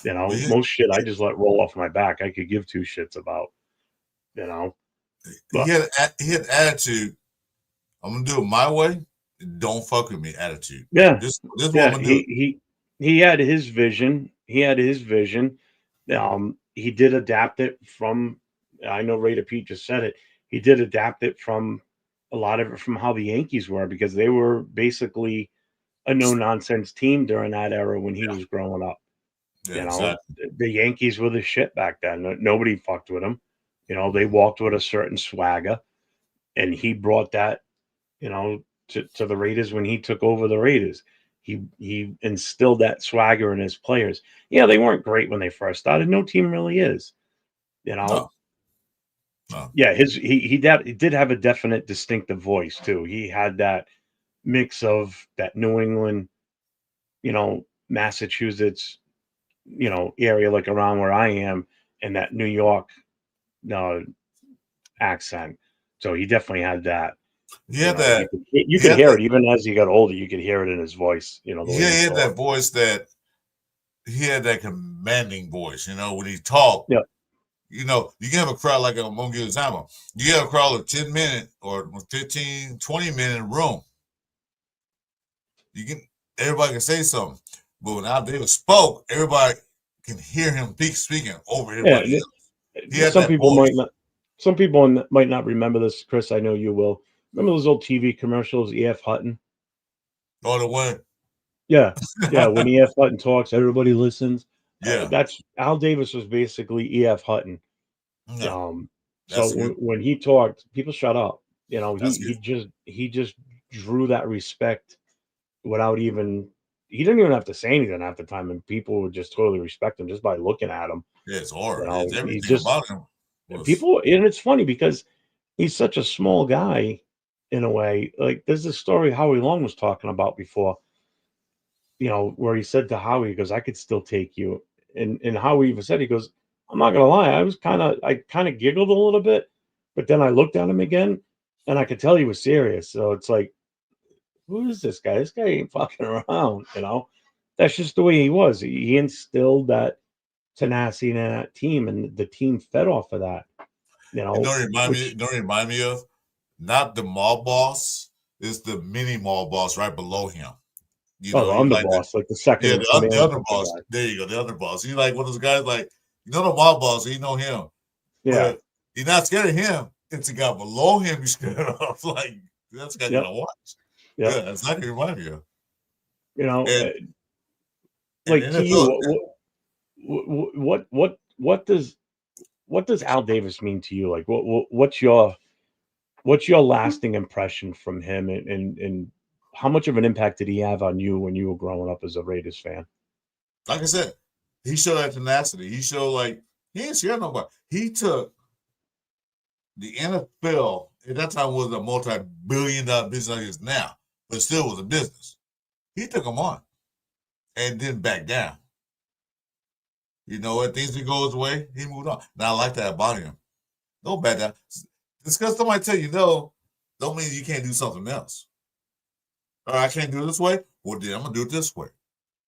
You But know, most shit I just let roll off my back. I could give two shits about. You know, but he had attitude. I'm gonna do it my way. Don't fuck with me. Attitude. yeah, This is what I'm yeah. gonna do. He had his vision. He had his vision. He did adapt it from. I know Raider Pete just said it. He did adapt it from a lot of it from how the Yankees were because they were basically a no nonsense team during that era when he was growing up. Yeah, You know, exactly. the Yankees were the shit back then. Nobody fucked with them. You know, they walked with a certain swagger, and he brought that. You know, to the Raiders when he took over the Raiders. He instilled that swagger in his players. Yeah, they weren't great when they first started. No team really is. You know, No, no. yeah, he did have a definite distinctive voice too. He had that mix of that New England, Massachusetts, area like around where I am, and that New York uh, accent. So he definitely had that. He had You that. could He had hear that. it even as he got older. You could hear it in his voice. The way he He had that talked. voice that he had that commanding voice. When he talked. Yeah, You can have a crowd like I'm gonna give an example. You have a crowd of 10 minute or 15, 20 minute room. You can everybody can say something, but when Al Davis spoke, everybody can hear him speaking over everybody yeah. else. He had that Might voice. not. Some people might not remember this, Chris. I know you will. Remember those old TV commercials, E.F. Hutton? All the way. Yeah, yeah. When E.F. Hutton talks, everybody listens. Yeah. That's Al Davis was basically E.F. Hutton. No, So that's good. when he talked, people shut up. That's He good. just drew that respect without even. He didn't even have to say anything half the time, and people would just totally respect him just by looking at him. Yeah, it's hard. It's He everything just about him was people, and it's funny because he's such a small guy in a way. Like there's this story Howie Long was talking about before, where he said to Howie, he goes, I could still take you. And Howie even said, he goes, I'm not gonna lie, I kind of giggled a little bit, but then I looked at him again and I could tell he was serious. So it's like, who is this guy? This guy ain't fucking around. That's just the way he was. He instilled that tenacity in that team, and the team fed off of that, which remind me of? Not the mall boss, it's the mini mall boss right below him. oh, the He's like underboss, like the second yeah, in the command other type of boss. guy. There you go, the other boss. He's like one of those guys like the mob boss, you know him. Yeah. But you're not scared of him. It's the guy below him you're scared of. Like that's the guy you Yep. gotta watch. Yep. Yeah, that's exactly remind me of. You know, And and like the to you, NFL, what does Al Davis mean to you? Like, what's your lasting impression from him, and how much of an impact did he have on you when you were growing up as a Raiders fan? like I said, he showed that tenacity. He showed like he ain't scared of nobody. He took the NFL at that time was a multi-billion-dollar business like it is now, but still was a business. He took them on and didn't back down. When things didn't go his way, he moved on. Now I like that about him. No back down. Just because somebody tell you no, don't mean you can't do something else. Or I can't do it this way. Well, then I'm gonna do it this way.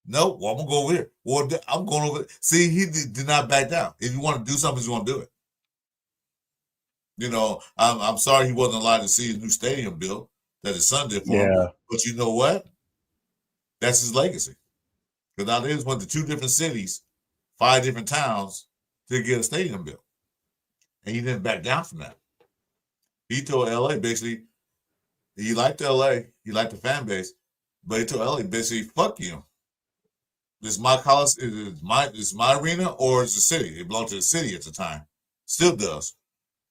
No, well, I'm gonna go over here. Well, I'm going over. See, he did not back down. If you want to do something, he's gonna do it. I'm sorry he wasn't allowed to see his new stadium built that his son did for him. Yeah. But you know what? That's his legacy. Because now they just went to 2 different cities, 5 different towns to get a stadium built. And he didn't back down from that. He told LA basically, he liked LA, he liked the fan base, but he told LA basically, fuck you. This is my college, it's my arena, or it's the city. It belonged to the city at the time. Still does.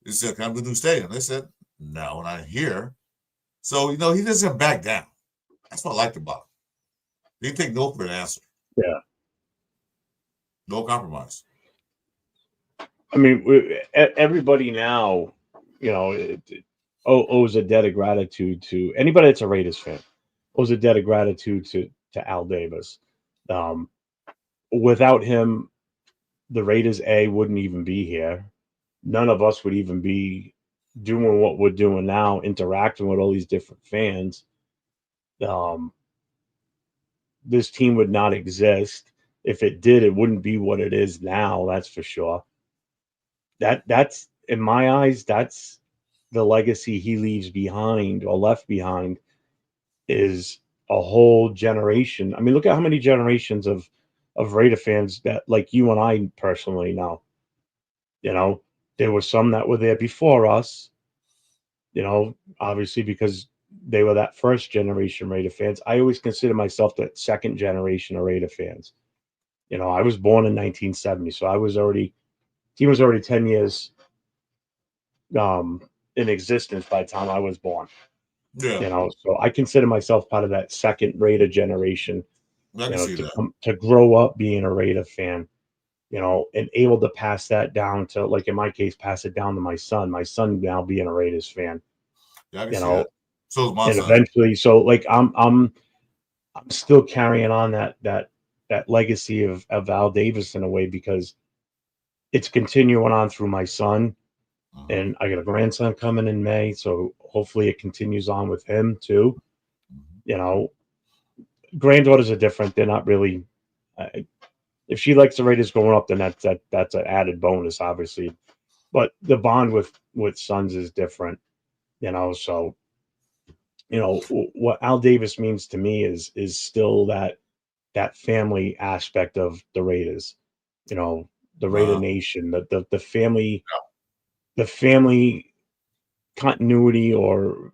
He said, come to the new stadium. They said, no, not here. So, he doesn't back down. That's what I liked about him. He didn't take no for an answer. Yeah. No compromise. I mean, everybody now, owes a debt of gratitude to anybody that's a Raiders fan. Owes a debt of gratitude to Al Davis. Um, Without him, the Raiders wouldn't even be here. None of us would even be doing what we're doing now, interacting with all these different fans, um, this team would not exist. If it did, it wouldn't be what it is now. That's for sure. That's in my eyes, that's the legacy he leaves behind or left behind is a whole generation. I mean, look at how many generations of Raider fans that like you and I personally know. You know, there were some that were there before us, obviously because they were that first generation Raider fans. I always consider myself the second generation of Raider fans. I was born in 1970, so team was already 10 years um, in existence by the time I was born. Yeah, So I consider myself part of that second Raider generation. I can see To that. come to grow up being a Raider fan, and able to pass that down to, like in my case, pass it down to my son. My son now being a Raiders fan, Yeah, I can you see know, that. So is my and son. eventually, so like I'm still carrying on that legacy of Al Davis in a way because it's continuing on through my son, Uh-huh. and I got a grandson coming in May, so hopefully it continues on with him too. Mhm. You know, granddaughters are different; they're not really. Uh, if she likes the Raiders growing up, then that's an added bonus, obviously. But the bond with sons is different, So what Al Davis means to me is still that family aspect of the Raiders. You know, the Raider Uh-huh. Nation, the family continuity, or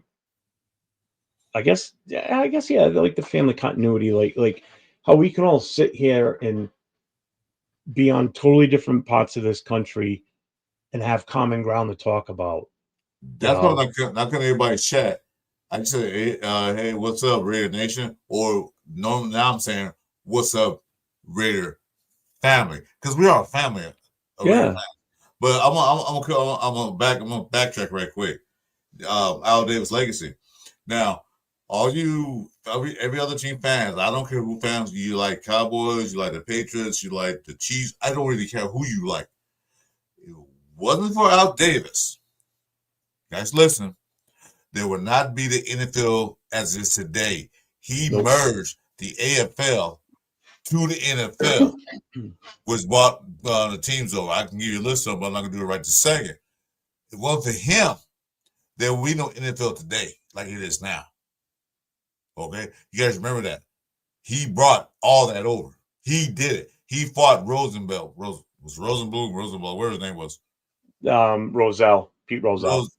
I guess yeah, like the family continuity, like how we can all sit here and be on totally different parts of this country and have common ground to talk about. You That's why know, not gonna everybody chat. I can say, hey, what's up, Raider Nation? Or no, now I'm saying, what's up, Raider family? Because we are a family of Raider yeah, fans. But I'm gonna backtrack right quick. Al Davis legacy. Now, all you every other team fans, I don't care who fans you like, Cowboys, you like the Patriots, you like the Chiefs. I don't really care who you like. It wasn't for Al Davis. Guys, listen. There will not be the NFL as is today. He nope. merged the AFL to the NFL, which brought the teams over. I can give you a list of them, but I'm not going to do it right this second. It wasn't for him, there will be no NFL today like it is now. Okay? You guys remember that. He brought all that over. He did it. He fought Rosenbell. Was Rosenbell, whatever his name was. Pete Rozelle. Rose,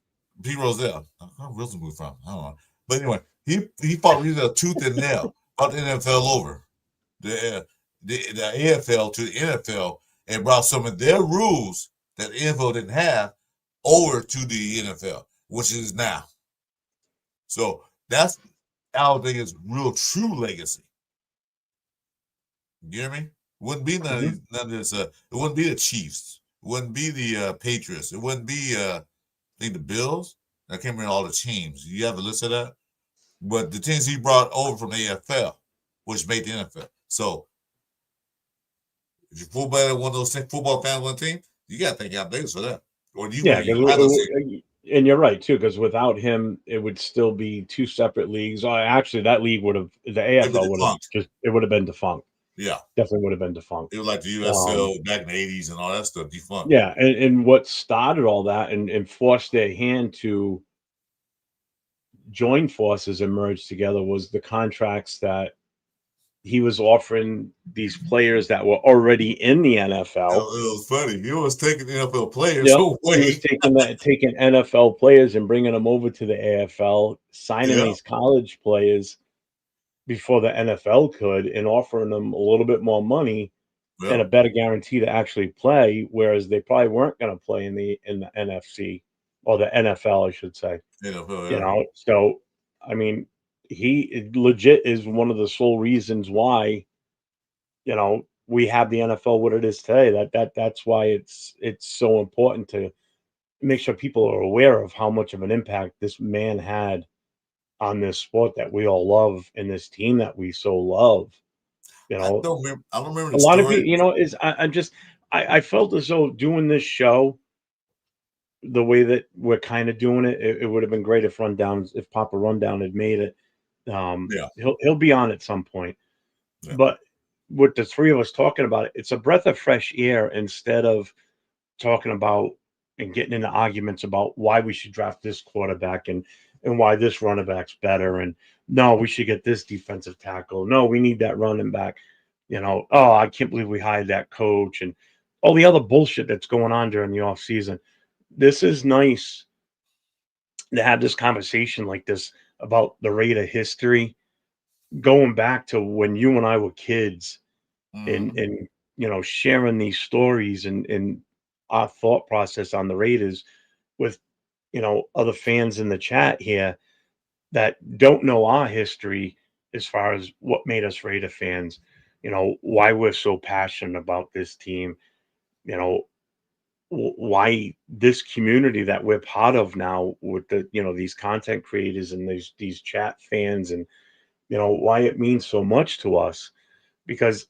Pete Rozelle. Where's Rosenbell from? I don't know. But anyway, he fought Rozelle tooth and nail, brought the NFL over. The AFL to the NFL and brought some of their rules that the NFL didn't have over to the NFL, which is now. So that's Alabama's real true legacy. You hear me? It wouldn't be Hmm. none of this. It wouldn't be the Chiefs. It wouldn't be the Patriots. It wouldn't be I think the Bills. I can't remember all the teams. You have a list of that? But the teams he brought over from the AFL, which made the NFL. So if you're football one of those football fans on one team, you got to thank Al Davis for that. Or you Yeah, can either say, and you're right too, because without him, it would still be two separate leagues. Actually, that league the it was AFL would have defunct. it would have been defunct. Yeah. Definitely would have been defunct. It was like the Um, USL back in the 80s and all that stuff defunct. yeah, and what started all that and forced their hand to join forces and merge together was the contracts that he was offering these players that were already in the NFL. It was funny. He was taking NFL players Yep. He was away. taking NFL players and bringing them over to the AFL, signing Yeah. these college players before the NFL could, and offering them a little bit more money and Yeah. a better guarantee to actually play, whereas they probably weren't going to play in the NFC or the NFL, I should say. NFL, yeah. So I mean, he legit is one of the sole reasons why we have the NFL what it is today. That's why it's so important to make sure people are aware of how much of an impact this man had on this sport that we all love and this team that we so love. You know, I don't remember a the lot of story. people, is I felt as though doing this show, the way that we're kind of doing it, it would have been great if Papa Rundown had made it. Yeah. He'll be on at some point. Yeah. But with the three of us talking about it, it's a breath of fresh air instead of talking about and getting into arguments about why we should draft this quarterback and why this running back's better, and no, we should get this defensive tackle. No, we need that running back. Oh, I can't believe we hired that coach and all the other bullshit that's going on during the off season. This is nice to have this conversation like this about the Raider history going back to when you and I were kids Mhm. and sharing these stories and our thought process on the Raiders with other fans in the chat here that don't know our history as far as what made us Raider fans, why we're so passionate about this team, you know, why this community that we're part of now with these content creators and these chat fans, and why it means so much to us, because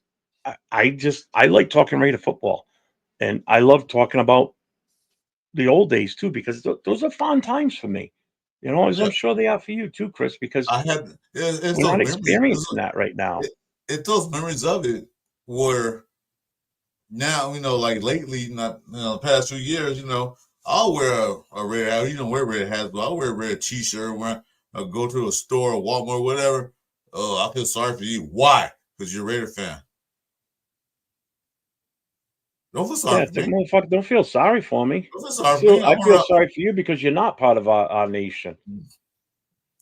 I like talking Raider football, and I love talking about the old days too, because those are fun times for me, as Yeah. I'm sure they are for you too, Chris, because I had it's we're those not memories. experiencing that right now. It's those memories of it where now, like lately, not the past 2 years, I'll wear a red hat. You don't wear red hats, but I'll wear a red T-shirt. When I go to a store, Walmart, whatever. Oh, I feel sorry for you. Why? Because you're a Raider fan. Don't feel Yeah, sorry for it's like, me. motherfucker, don't feel sorry for me. Don't feel sorry for me. I feel sorry for you because you're not part of our nation.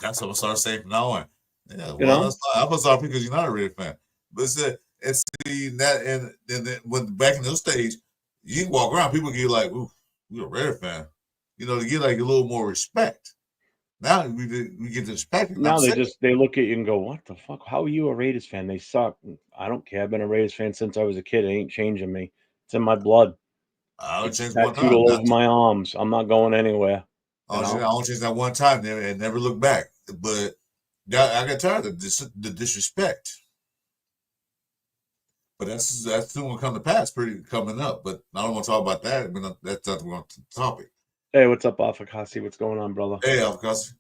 That's what I'm start saying from now on. Yeah, You well, know? that's not, I feel sorry because you're not a Raider fan. But it's see that, and then when back in those days, you can walk around, people get like, "Ooh, you're a Raider fan," to get like a little more respect. Now we get the respect, and I'm Now sick. they look at you and go, "What the fuck? How are you a Raiders fan? They suck." I don't care. I've been a Raiders fan since I was a kid. It ain't changing me. It's in my blood. I only It's changed one tattooed time. all over Not to, my arms. I'm not going anywhere. I only changed that one time, and never look back. But I got tired of the disrespect. But that's soon gonna come to pass, pretty coming up. But I don't want to talk about that. But that's not the topic. Hey, what's up, Afakasi? What's going on, brother? Hey, because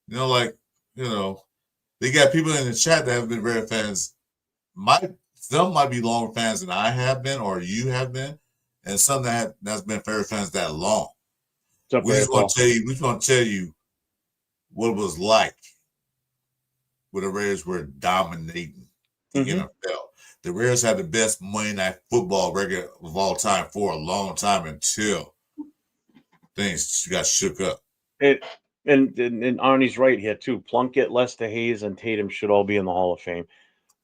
like you know, they got people in the chat that have been Raider fans. Some might be longer fans than I have been or you have been, and some that's been Raider fans that long. What's up, We just want Paul? to tell you. We just want to tell you what it was like when the Raiders were dominating the NFL. The Raiders had the best Monday Night Football record of all time for a long time until things got shook up. And Arnie's right here too. Plunkett, Lester Hayes, and Tatum should all be in the Hall of Fame.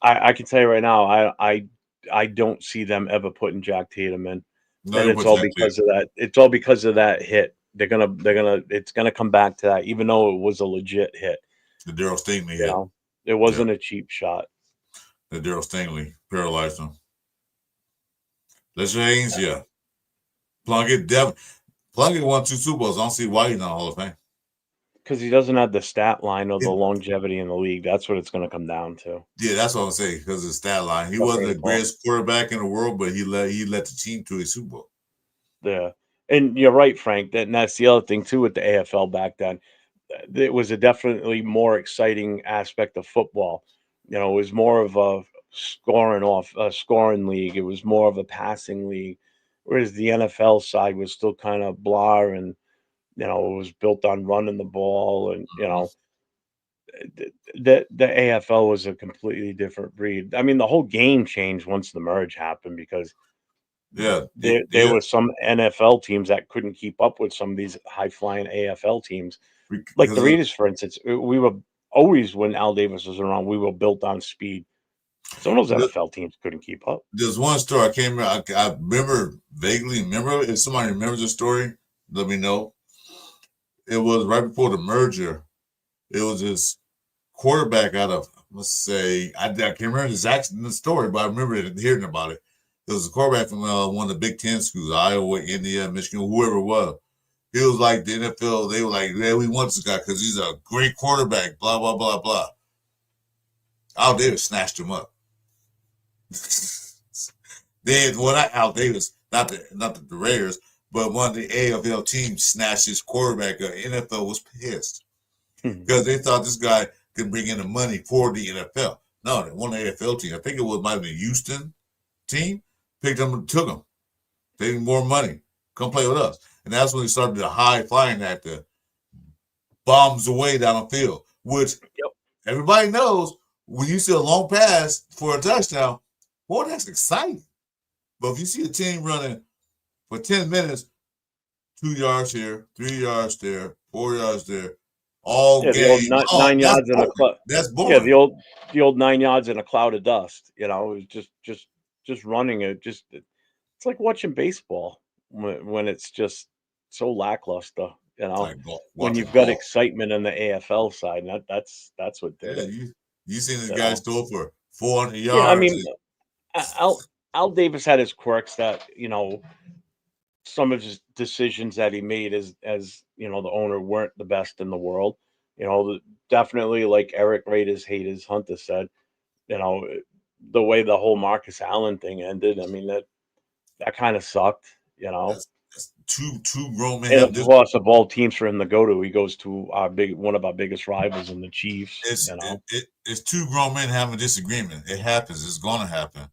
I can tell you right now, I don't see them ever putting Jack Tatum in, No, and you it's put all Jack because Tatum. of that. It's all because of that hit. It's gonna come back to that, even though it was a legit hit. The Daryl Stingley You hit. know, it wasn't a cheap shot. The Daryl Stingley paralyzed him. Lester Hayes, yeah. Plunkett won 2 Super Bowls. I don't see why he's not in the Hall of Fame. Because he doesn't have the stat line or the longevity in the league. That's what it's going to come down to. Yeah, that's what I'm saying. Because of the stat line, he wasn't the greatest quarterback in the world, but he led the team to a Super Bowl. Yeah, and you're right, Frank. And that's the other thing too with the AFL back then. It was a definitely more exciting aspect of football. It was more of a scoring league. It was more of a passing league, whereas the NFL side was still kind of blah, and it was built on running the ball, and the AFL was a completely different breed. I mean, the whole game changed once the merge happened because there were some NFL teams that couldn't keep up with some of these high flying AFL teams. Like the Raiders, for instance, we were always, when Al Davis was around, we were built on speed. Some of those NFL teams couldn't keep up. There's one story I can't remember. I remember vaguely. Remember, if somebody remembers the story, let me know. It was right before the merger. It was this quarterback out of, let's say, I can't remember exactly the story, but I remember hearing about it. It was a quarterback from one of the Big Ten schools, Iowa, India, Michigan, whoever it was. He was like the NFL. They were like, "Yeah, we want this guy because he's a great quarterback." Blah blah blah blah. Al Davis snatched him up. Then Al Davis, not the Raiders, but one of the AFL teams snatched his quarterback up. NFL was pissed Hmm. because they thought this guy could bring in the money for the NFL. No, one AFL team, I think it might have been Houston team, picked him and took him. They need more money. Come play with us. And that's when he started the high flying act, the bombs away down the field, which everybody knows when you see a long pass for a touchdown, boy, that's exciting. But if you see a team running for 10 minutes, 2 yards here, 3 yards there, 4 yards there, all the old game long, 9 yards in a cloud. That's Yeah, boring. the old 9 yards in a cloud of dust. You know, it was just running it. It's like watching baseball when it's just so lackluster. You know, Like when watching you've got golf. excitement on the AFL side, and that's what did Yeah, it. you seen this You guy know? throw for 400 Yeah, I mean, yards. Al Davis had his quirks that some of his decisions that he made as the owner weren't the best in the world. Definitely like Eric Raiders haters Hunter said, you know, the way the whole Marcus Allen thing ended. I mean that kind of sucked. That's two grown men And have of this. course, of all teams for him to go to, he goes to one of our biggest rivals in the Chiefs. It's two grown men having a disagreement. It happens. It's gonna happen.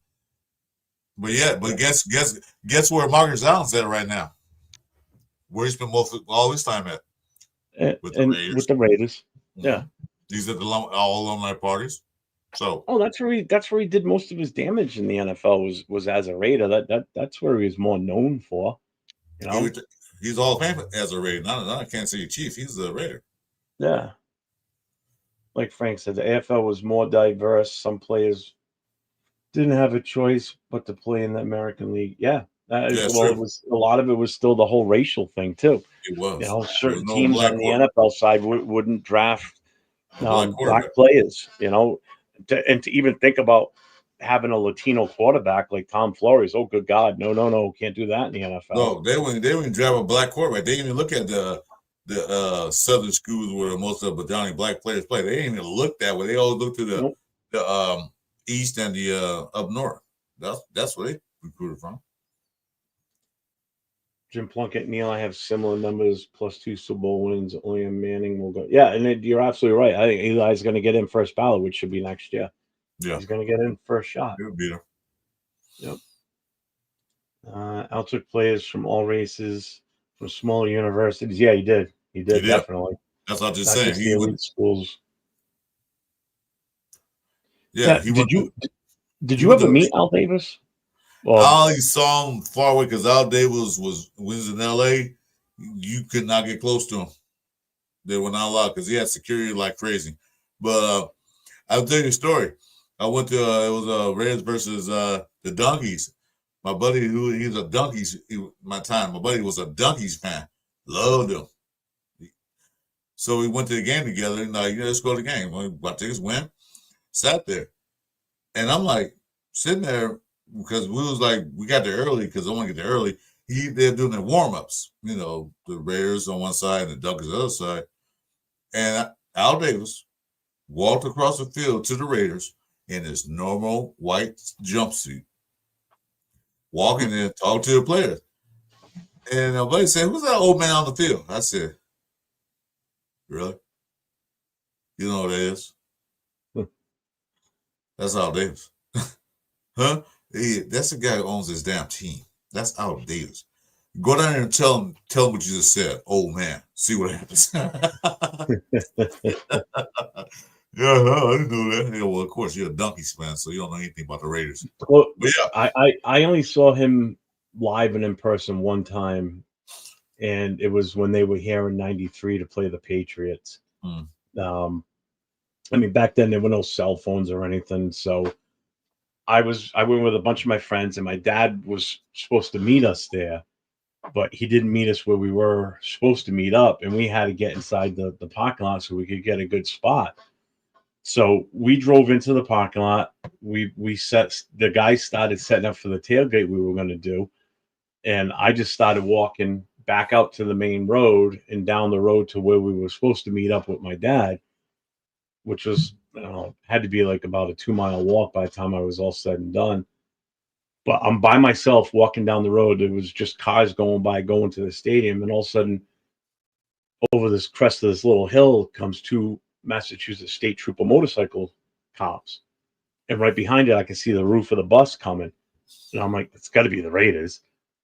But guess where Marcus Allen's at right now? Where he spent all his time at with the And Raiders. with the Raiders, Mm-hmm. yeah. These are all alumni parties. So that's where he did most of his damage in the NFL was as a Raider. That's where he was more known for. he's all famous as a Raider. Not a Kansas City Chief. He's a Raider. Yeah. Like Frank said, the AFL was more diverse. Some players didn't have a choice but to play in the American League. Yeah. It was a lot of it was still the whole racial thing too. It was. Certain teams on the NFL side wouldn't draft black players. And to even think about having a Latino quarterback like Tom Flores. Oh, good God, no, can't do that in the NFL. No, they wouldn't draft a black quarterback. They didn't even look at the southern schools where most of the majority black players play. They didn't even look that way. They all look to the east and the up north. That's where they recruited from. Jim Plunkett, Neil, I have similar numbers, +2 Super Bowl wins. Only a Manning will go. Yeah, and you're absolutely right. I think Eli's going to get in first ballot, which should be next year. Yeah, he's going to get in first shot. He'll beat him. Yep. Al took players from all races, from smaller universities. Yeah, he did. He did. Definitely. That's what I'm just saying. He went schools. Yeah. Did you ever meet Al Davis? Well, I only saw him far away because Al Davis was in LA. You could not get close to him. They were not allowed because he had security like crazy. But I'll tell you a story. I went to it was Reds versus the Donkeys. My buddy, he's a Donkeys. My buddy was a Donkeys fan. Loved him. So we went to the game together. And let's go to the game. My tickets went. Sat there, and I'm like sitting there because we got there early because I want to get there early. They're doing their warm ups. The Raiders on one side and the Donkeys on the other side. And Al Davis walked across the field to the Raiders in his normal white jumpsuit, walking in, talking to the players. And my buddy said, "Who's that old man on the field?" I said, "Really? You know who that is? That's Al Davis." Huh? That's the guy who owns his damn team. That's Al Davis. Go down there and tell him what you just said, old man. See what happens. Yeah, I didn't know that. Yeah, well, of course, you're a Donkeys fan, so you don't know anything about the Raiders. Well, but yeah, I only saw him live and in person one time, and it was when they were here in '93 to play the Patriots. I mean, back then there were no cell phones or anything, so I went with a bunch of my friends, and my dad was supposed to meet us there, but he didn't meet us where we were supposed to meet up, and we had to get inside the parking lot so we could get a good spot. So we drove into the parking lot. The guys started setting up for the tailgate we were going to do, and I just started walking back out to the main road and down the road to where we were supposed to meet up with my dad, which was had to be like about a 2-mile walk by the time I was all said and done. But I'm by myself walking down the road. There was just cars going by, going to the stadium, and all of a sudden, over this crest of this little hill comes two Massachusetts State Trooper motorcycle cops, and right behind it, I can see the roof of the bus coming, and I'm like, it's got to be the Raiders.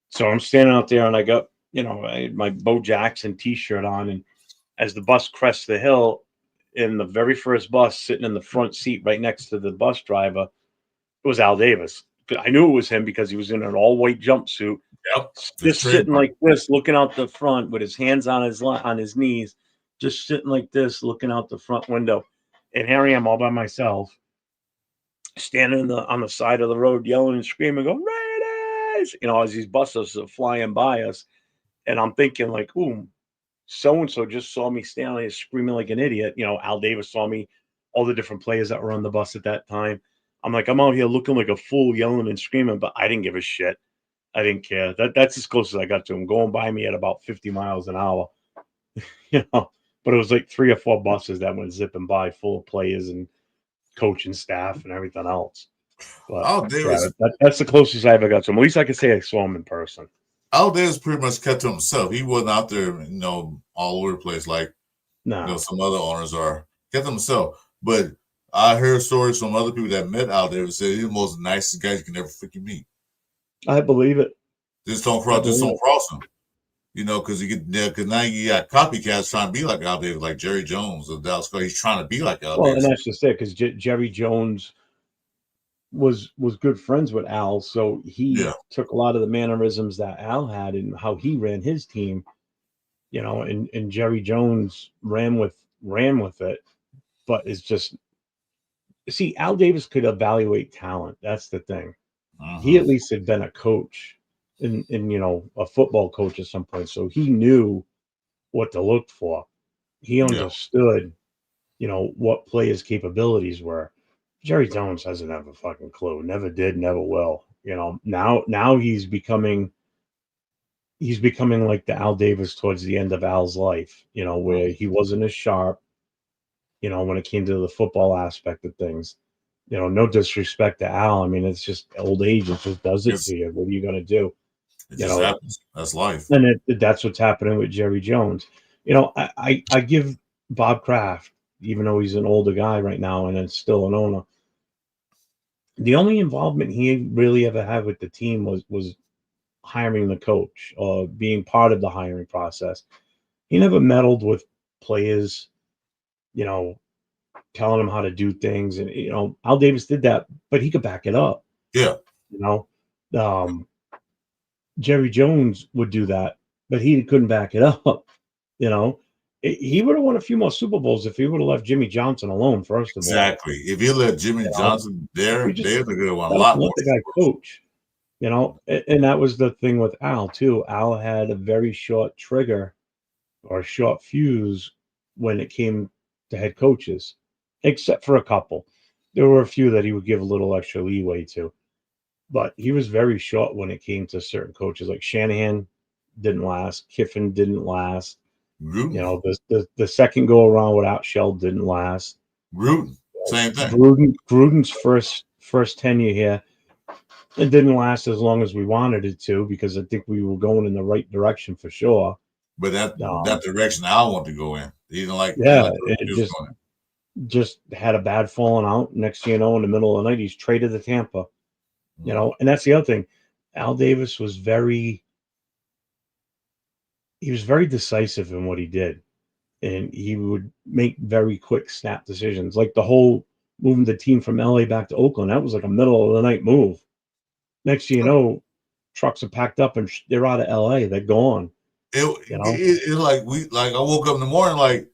So I'm standing out there, and I got I had my Bo Jackson T-shirt on, and as the bus crests the hill, in the very first bus, sitting in the front seat right next to the bus driver, it was Al Davis. I knew it was him because he was in an all-white jumpsuit, Yep. just sitting like this, looking out the front with his hands on his knees, just sitting like this, looking out the front window. And here I am all by myself, standing on the side of the road, yelling and screaming, "Go Raiders!" As these buses are flying by us. And I'm thinking like, ooh, so-and-so just saw me standing there screaming like an idiot. Al Davis saw me, all the different players that were on the bus at that time. I'm like, I'm out here looking like a fool, yelling and screaming, but I didn't give a shit. I didn't care. That's as close as I got to him, going by me at about 50 miles an hour. But it was like 3 or 4 buses that went zipping by, full of players and coaching staff and everything else. But that's the closest I ever got to him. At least I could say I saw him in person. Al Davis pretty much kept to himself. He wasn't out there, all over the place like some other owners are. Kept to himself. But I heard stories from other people that met Al Davis say he's the most nicest guy you can ever freaking meet. I believe it. Just don't cross him. Because now you got copycats trying to be like Al Davis, like Jerry Jones of Dallas. He's trying to be like Al Davis. And that's just it, because Jerry Jones was good friends with Al, so he took a lot of the mannerisms that Al had and how he ran his team, and Jerry Jones ran with it, but it's just, see, Al Davis could evaluate talent. That's the thing. He at least had been a coach in a football coach at some point, so he knew what to look for. He understood, what players' capabilities were. Jerry Jones doesn't have a fucking clue. Never did, never will. Now he's becoming like the Al Davis towards the end of Al's life, where he wasn't as sharp, when it came to the football aspect of things. No disrespect to Al. I mean, it's just old age. It just does it to you. What are you going to do? It just happens. That's life. And that's what's happening with Jerry Jones. I give Bob Kraft, even though he's an older guy right now and it's still an owner, the only involvement he really ever had with the team was hiring the coach or being part of the hiring process. He never meddled with players, telling them how to do things. And, Al Davis did that, but he could back it up. Yeah. Jerry Jones would do that, but he couldn't back it up. He would have won a few more Super Bowls if he would have left Jimmy Johnson alone, first of all. Exactly. If you let Jimmy Johnson there, they're going to win a lot more. Let the guy coach, and that was the thing with Al, too. Al had a very short trigger or short fuse when it came to head coaches, except for a couple. There were a few that he would give a little extra leeway to. But he was very short when it came to certain coaches. Like Shanahan didn't last. Kiffin didn't last. Gruden. The second go around without Shell didn't last. Gruden, same thing. Gruden's first tenure here, it didn't last as long as we wanted it to, because I think we were going in the right direction for sure. But that direction I want to go in. He didn't like. It just had a bad falling out. Next thing you know, in the middle of the night, he's traded to Tampa. And that's the other thing. Al Davis was very decisive in what he did. And he would make very quick snap decisions. Like the whole moving the team from LA back to Oakland, that was like a middle of the night move. Next thing you know, trucks are packed up and they're out of LA. They're gone. It's like I woke up in the morning, like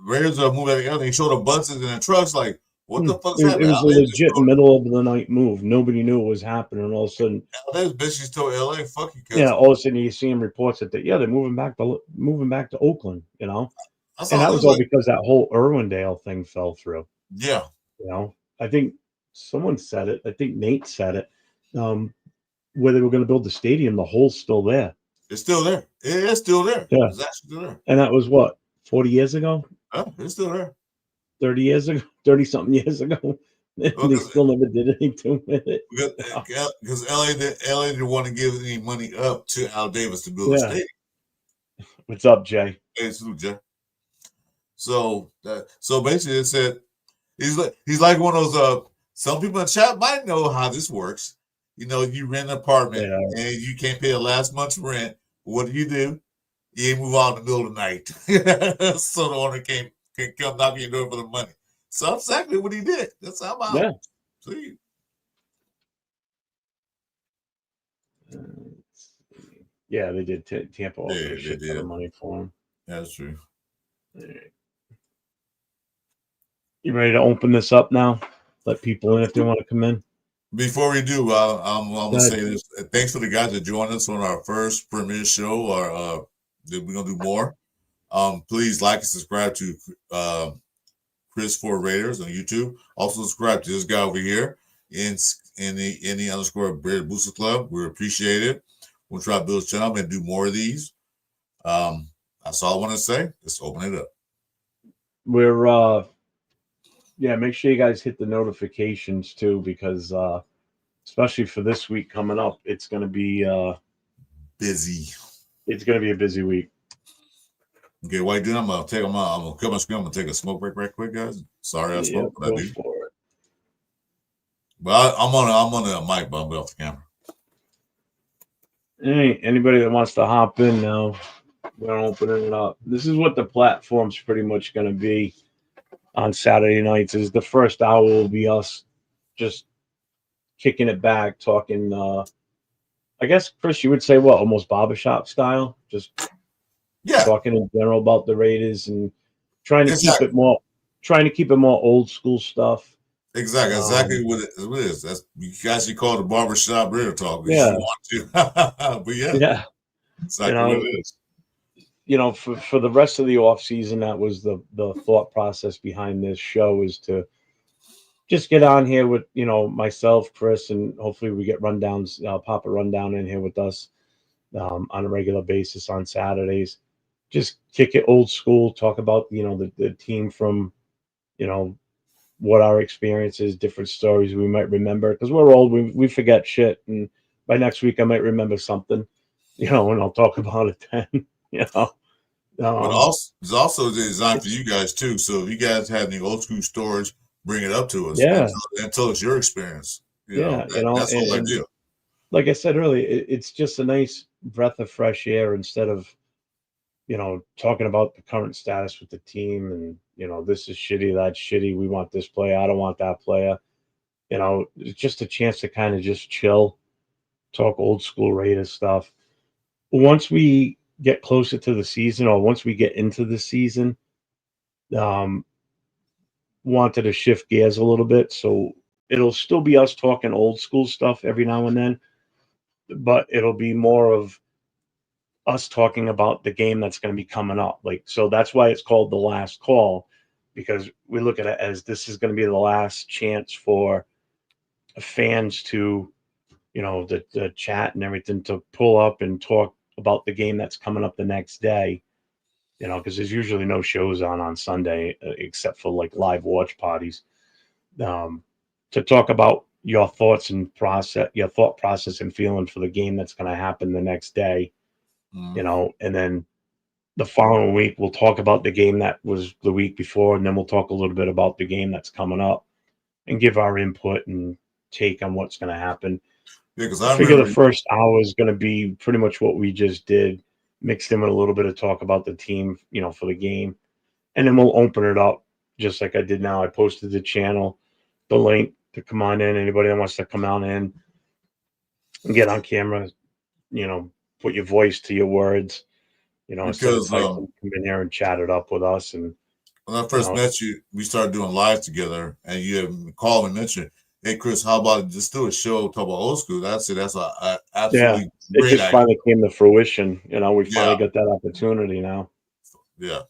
Raiders are moving together. They showed the buses and the trucks, like, what the fuck's happening? It was a legit middle of the night move. Nobody knew what was happening. And all of a sudden, LA's basically told LA, fuck you, kids. All of a sudden you see him reports that they're moving back to Oakland, and that was all because that whole Irwindale thing fell through. Yeah. I think someone said it. I think Nate said it. Where they were going to build the stadium, the hole's still there. It's still there. It's still there. Yeah. It's actually still there. And that was what, 40 years ago? Oh, it's still there. 30 years ago, 30 something years ago, They still never did anything with it. Because LA didn't want to give any money up to Al Davis to build a Yeah. stadium. What's up, Jay? Hey, salute, Jay. So basically, it said he's like one of those. Some people in the chat might know how this works. You know, you rent an apartment and you can't pay the last month's rent. What do? You move out in the middle of the night, so the owner can come knock on your door for the money. So that's exactly what he did. That's how I'm out. Yeah. See. Yeah, they did. Tampa offered Yeah, a shit ton of money for him. That's true. Right. You ready to open this up now? Let people in if they want to come in. Before we do, I'm gonna say this. Thanks for the guys that joined us on our first premiere show. Or we're gonna do more. Please like and subscribe to Chris Ford Raiders on YouTube. Also subscribe to this guy over here in the underscore Beard Booster Club. We appreciate it. We'll try to build a channel and do more of these. That's all I want to say. Let's open it up. We're make sure you guys hit the notifications too, because especially for this week coming up, it's gonna be busy. It's gonna be a busy week. Okay, while you doing, I'm gonna cut my screen. I'm gonna take a smoke break right quick, guys. Sorry I spoke, but I do. For it. But I'm on the mic, but I'm off the camera. Hey, anybody that wants to hop in now, we're opening it up. This is what the platform's pretty much going to be on Saturday nights. Is the first hour will be us just kicking it back, talking. I guess Chris, you would say what, almost barbershop style, just talking in general about the Raiders and trying to keep it more old school stuff. Exactly what it is. That's you guys should call it the barbershop Raider talk if Yeah. you want to. But yeah. Exactly what it is. You know, for the rest of the off season, that was the thought process behind this show, is to just get on here with, you know, myself, Chris, and hopefully we get rundowns, pop a rundown in here with us on a regular basis on Saturdays. Just kick it old school, talk about, you know, the team from, you know, what our experiences, different stories we might remember, because we're old, we forget shit, and by next week I might remember something, you know, and I'll talk about it then, you know. But it's also designed for you guys too. So if you guys have any old school stories, bring it up to us. Yeah. And tell us your experience. You know, that's the whole idea. Like I said earlier, it's just a nice breath of fresh air instead of, you know, talking about the current status with the team and, you know, this is shitty, that's shitty, we want this player, I don't want that player. You know, it's just a chance to kind of just chill, talk old school Raiders stuff. Once we get closer to the season, or once we get into the season, wanted to shift gears a little bit. So it'll still be us talking old school stuff every now and then, but it'll be more of us talking about the game that's going to be coming up. Like, so that's why it's called The Last Call, because we look at it as this is going to be the last chance for fans to, you know, the chat and everything, to pull up and talk about the game that's coming up the next day, you know, because there's usually no shows on Sunday except for like live watch parties, to talk about your thoughts and your thought process and feeling for the game that's going to happen the next day, you know, and then the following week we'll talk about the game that was the week before, and then we'll talk a little bit about the game that's coming up and give our input and take on what's going to happen. Yeah, because I figure the first hour is going to be pretty much what we just did, mixed in with a little bit of talk about the team, you know, for the game. And then we'll open it up just like I did now. I posted the channel, the link to come on in. Anybody that wants to come on in and get on camera, you know, put your voice to your words, you know, instead of typing, come in here and chat it up with us. And when I first met you, we started doing live together, and you had called and mentioned, "Hey, Chris, how about just do a show talk about old school?" That's a absolutely great it just finally came to fruition. You know, we finally got that opportunity now. Yeah.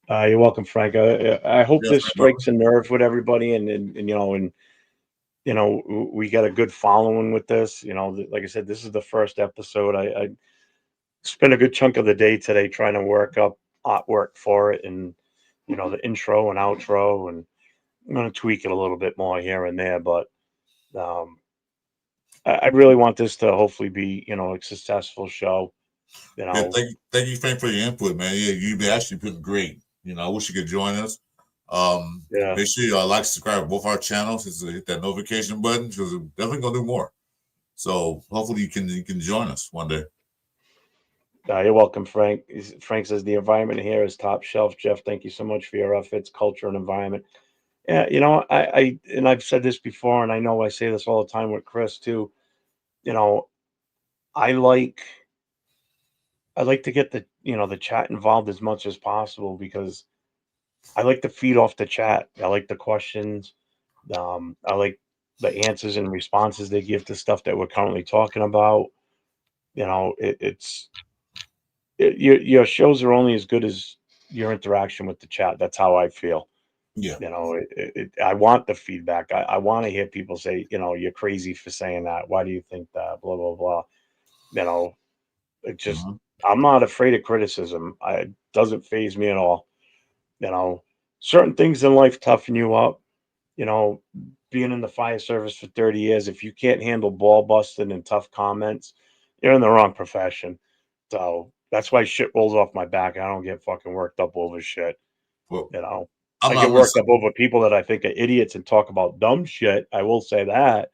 You're welcome, Frank. I hope this strikes a nerve with everybody, and you know, we got a good following with this. You know, like I said, this is the first episode. I spent a good chunk of the day today trying to work up artwork for it, and, you know, the intro and outro, and I'm going to tweak it a little bit more here and there, but um, I really want this to hopefully be, a successful show. Yeah, thank you, Frank, for your input, man. Yeah, you've been actually been great. I wish you could join us. Yeah. Make sure you like, subscribe to both our channels. Hit that notification button because we're definitely gonna do more. So hopefully you can join us one day. You're welcome, Frank. Frank says the environment here is top shelf. Jeff, thank you so much for your efforts, culture, and environment. Yeah, and I've said this before, and I know I say this all the time with Chris too. You know, I like I like to get the chat involved as much as possible because I like to feed off the chat. I like the questions. I like the answers and responses they give to stuff that we're currently talking about. Your shows are only as good as your interaction with the chat. That's how I feel. Yeah. I want the feedback. I want to hear people say, you're crazy for saying that. Why do you think that? Blah blah blah. You know, it just Mhm. I'm not afraid of criticism. It doesn't phase me at all. You know, certain things in life toughen you up. You know, being in the fire service for 30 years, if you can't handle ball busting and tough comments, you're in the wrong profession. So that's why shit rolls off my back. I don't get fucking worked up over shit. Well, You know, I'm I not get gonna worked say, up over people that I think are idiots and talk about dumb shit. I will say that.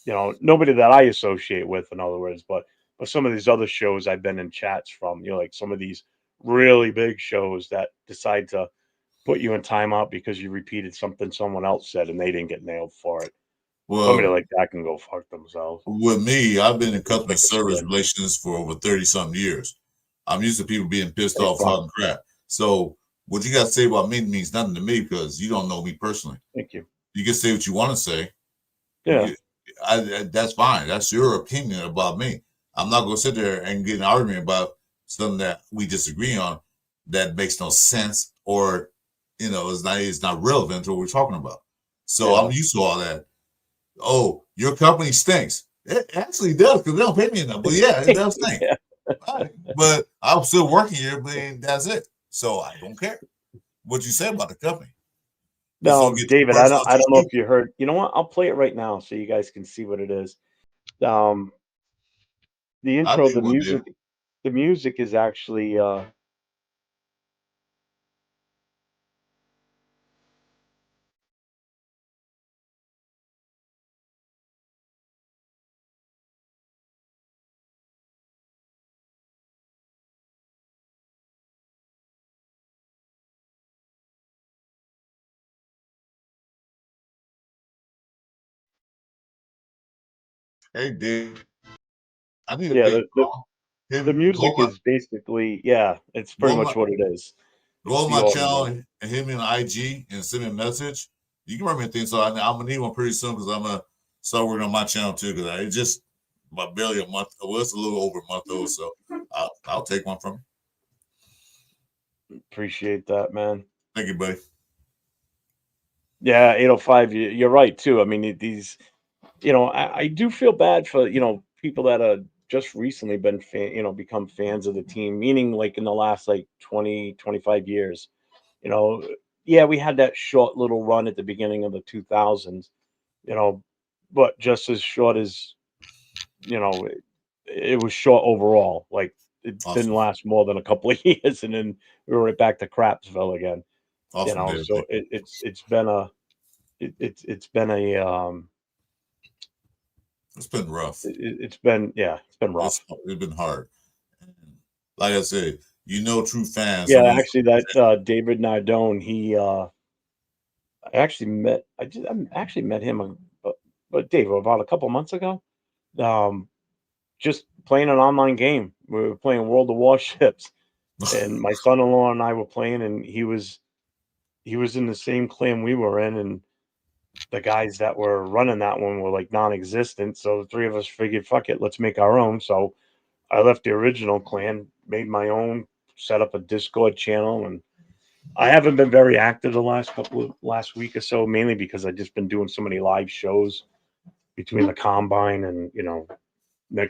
Nobody that I associate with, in other words, but some of these other shows I've been in chats from, like some of these really big shows that decide to put you in timeout because you repeated something someone else said and they didn't get nailed for it. Somebody well, like that can go fuck themselves. with me, I've been in It's customer thick as service skin. relations for over 30 something years. I'm used to people being pissed Hey, off Frank, talking crap. So what you got to say about me means nothing to me because you don't know me personally. thank you. You can say what you want to say. Yeah. That's fine. That's your opinion about me. I'm not going to sit there and get an argument about something that we disagree on that makes no sense or it's not relevant to what we're talking about. So I'm Yeah. used to all that. Oh, your company stinks. It actually does because they don't pay me enough. But yeah, it does stink. Yeah. All right. But I'm still working here, but that's it. So I don't care what you say about the company. Just Now, don't get too David, I personal, don't I too don't know if stupid. you heard. You know what? I'll play it right now so you guys can see what it is. Um the I intro, did one day. the music is actually Hey, Dave, I need to yeah, make the, a the call. the Him, music is basically, yeah, it's go pretty on my much what it is. go It's on the my channel audio. and hit me on IG and send me a message. You can write me a thing. So I'm gonna need one pretty soon because I'm gonna start working on my channel too. Because it's just about barely a month. Well, it's a little over a month old. So I'll take one from you. Appreciate that, man. Thank you, buddy. Yeah, 805, you're right too. I mean, these, I do feel bad for, people that are just recently become fans of the team, meaning like in the last like 20, 25 years. You know, yeah, we had that short little run at the beginning of the 2000s, you know, but just as short as, it was short overall. Like it didn't Awesome, last more than a couple of years, and then we were right back to Crapsville again. awesome, Dave. So it's been a It's been rough. it's been, yeah, it's been It's rough. it's been hard. Like I said, true fans. Yeah, Someone actually, that David Nardone, I actually met him, but Dave, about a couple months ago. Um, just playing an online game. We were playing World of Warships, and my son-in-law and I were playing, and he was in the same clan we were in, and the guys that were running that one were like non-existent. So the three of us figured, fuck it, let's make our own. So I left the original clan, made my own, set up a Discord channel, and I haven't been very active the last week or so, mainly because I've just been doing so many live shows between the combine and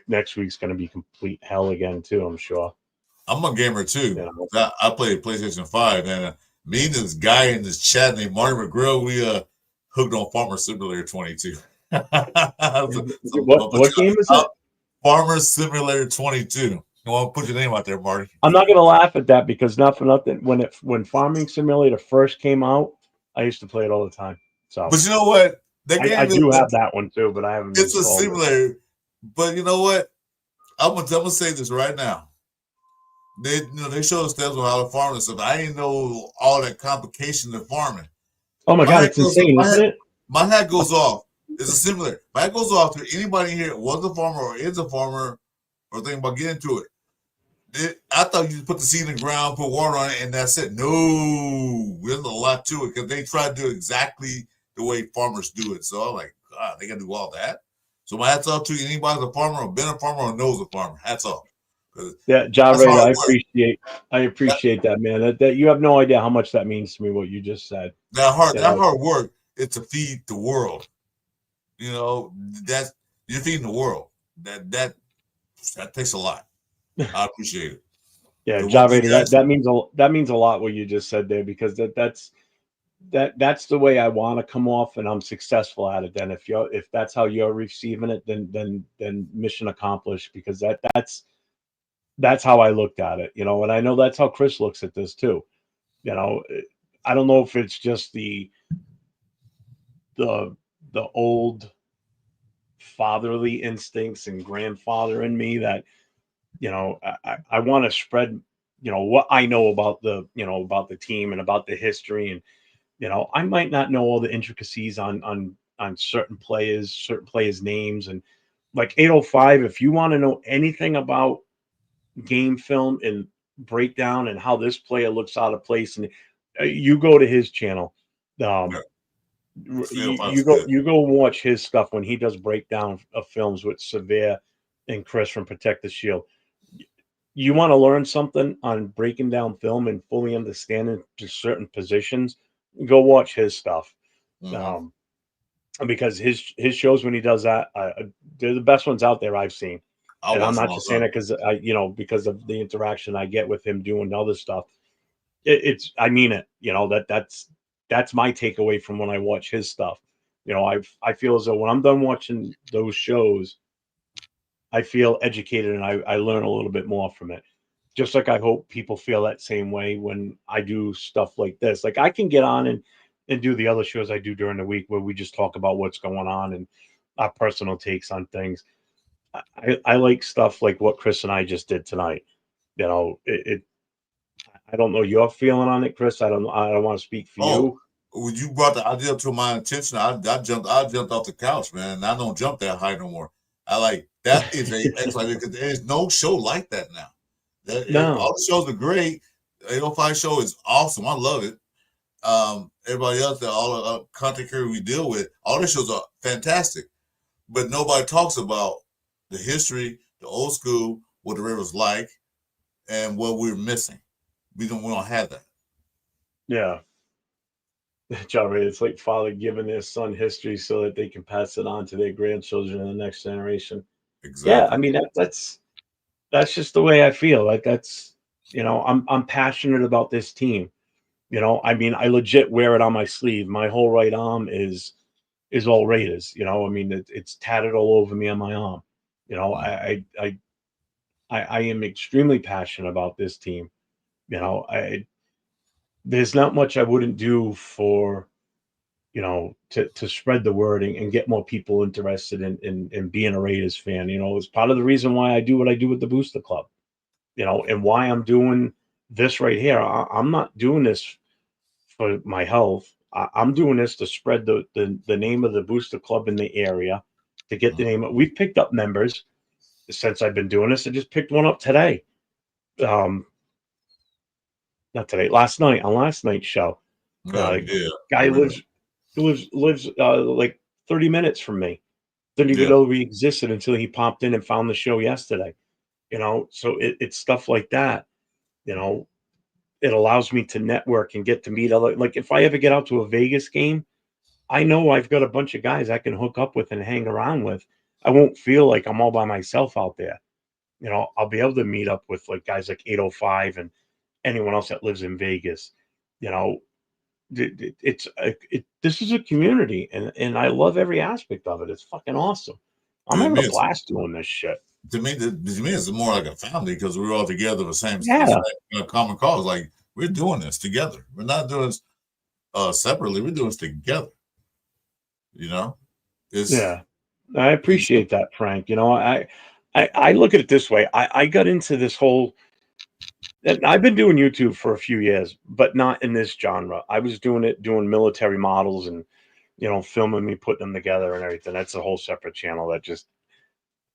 next week's going to be complete hell again too. I'm sure. I'm a gamer too. You know, I play PlayStation 5, and Me and this guy in this chat named Marty McGrill, we hooked on Farmer Simulator 22. What game is it? Farmer Simulator 22. You want to put your name out there, Marty? I'm not gonna laugh at that because not for nothing. When Farming Simulator first came out, I used to play it all the time. So, but you know what? That game I do have that one too, but I haven't. It's a simulator. But you know what? I'm gonna say this right now. They show the steps on how to farm and stuff. I didn't know all that complication of farming. Oh my God, it's insane, isn't it? My hat goes off. It's a simulator. My hat goes off to anybody here that was a farmer or is a farmer or thinking about getting into it. I thought you just put the seed in the ground, put water on it, and that's it. No, there's a lot to it because they try to do it exactly the way farmers do it. So I'm like, God, they got to do all that. So my hats off to anybody that's a farmer or been a farmer or knows a farmer. Hats off. Yeah, Javed, I appreciate that, man. That you have no idea how much that means to me. What you just said. That hard work is to feed the world. You know, that's you're feeding the world. That takes a lot. I appreciate it. Yeah, Javed, that means a lot what you just said there because that's the way I want to come off, and I'm successful at it. Then if that's how you're receiving it, then mission accomplished because that's how I looked at it, and I know that's how Chris looks at this too. I don't know if it's just the old fatherly instincts and grandfather in me that I want to spread what I know about the team and about the history, and I might not know all the intricacies on certain players names, and like 805, if you want to know anything about game film and breakdown and how this player looks out of place, and you go to his channel. You go watch his stuff when he does breakdown of films with Severe and Chris from Protect the Shield. You want to learn something on breaking down film and fully understanding just certain positions, go watch his stuff. Because his shows when he does that, they're the best ones out there I've seen. And I'm not just saying that because because of the interaction I get with him doing other stuff. I mean it. That's my takeaway from when I watch his stuff. I feel as though when I'm done watching those shows, I feel educated and I learn a little bit more from it. Just like I hope people feel that same way when I do stuff like this. Like I can get on and do the other shows I do during the week where we just talk about what's going on and our personal takes on things. I like stuff like what Chris and I just did tonight. I don't know your feeling on it, Chris. I don't want to speak for you. When you brought the idea to my attention, I jumped off the couch, man. I don't jump that high no more. I like that is because there's no show like that now. All the shows are great. 805 show is awesome. I love it. Everybody else, all the content creators we deal with, all the shows are fantastic. But nobody talks about the history, the old school, what the river's like, and what we're missing. We don't have that. Yeah. John, it's like father giving their son history so that they can pass it on to their grandchildren and the next generation. Exactly. Yeah, I mean that's just the way I feel. Like that's I'm passionate about this team. I mean, I legit wear it on my sleeve. My whole right arm is all Raiders. I mean, it's tatted all over me on my arm. I am extremely passionate about this team. There's not much I wouldn't do for, to spread the word and get more people interested in being a Raiders fan. It's part of the reason why I do what I do with the Booster Club, and why I'm doing this right here. I'm not doing this for my health. I'm doing this to spread the name of the Booster Club in the area, to get the name. We've picked up members since I've been doing this. I just picked one up today. Not today, last night on last night's show. Guy lives like 30 minutes from me. Didn't even know we existed until he popped in and found the show yesterday. So it's stuff like that. It allows me to network and get to meet other. Like if I ever get out to a Vegas game, I know I've got a bunch of guys I can hook up with and hang around with. I won't feel like I'm all by myself out there. I'll be able to meet up with like guys like 805 and anyone else that lives in Vegas. You know, this is a community, and I love every aspect of it. It's fucking awesome. I'm To having me, a blast doing this shit. to me, it's more like a family because we're all together the same, Yeah, common cause. Like we're doing this together. We're not doing this separately. We're doing this together. You know, it's yeah. I appreciate that, Frank. You know, I look at it this way. I got into this whole. And I've been doing YouTube for a few years, but not in this genre. I was doing military models and filming me putting them together and everything. That's a whole separate channel that just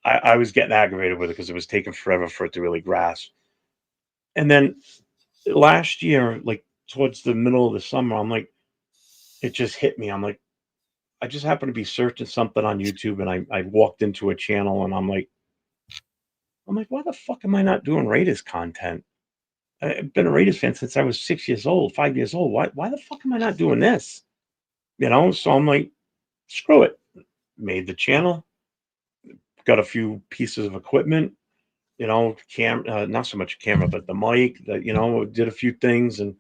I was getting aggravated with it because it was taking forever for it to really grasp. And then last year, like towards the middle of the summer, I'm like, it just hit me. I'm like, I just happened to be searching something on YouTube and I walked into a channel and I'm like, why the fuck am I not doing Raiders content? I've been a Raiders fan since I was 6 years old, 5 years old. Why the fuck am I not doing this? So I'm like, screw it. Made the channel, got a few pieces of equipment, not so much camera, but the mic, did a few things and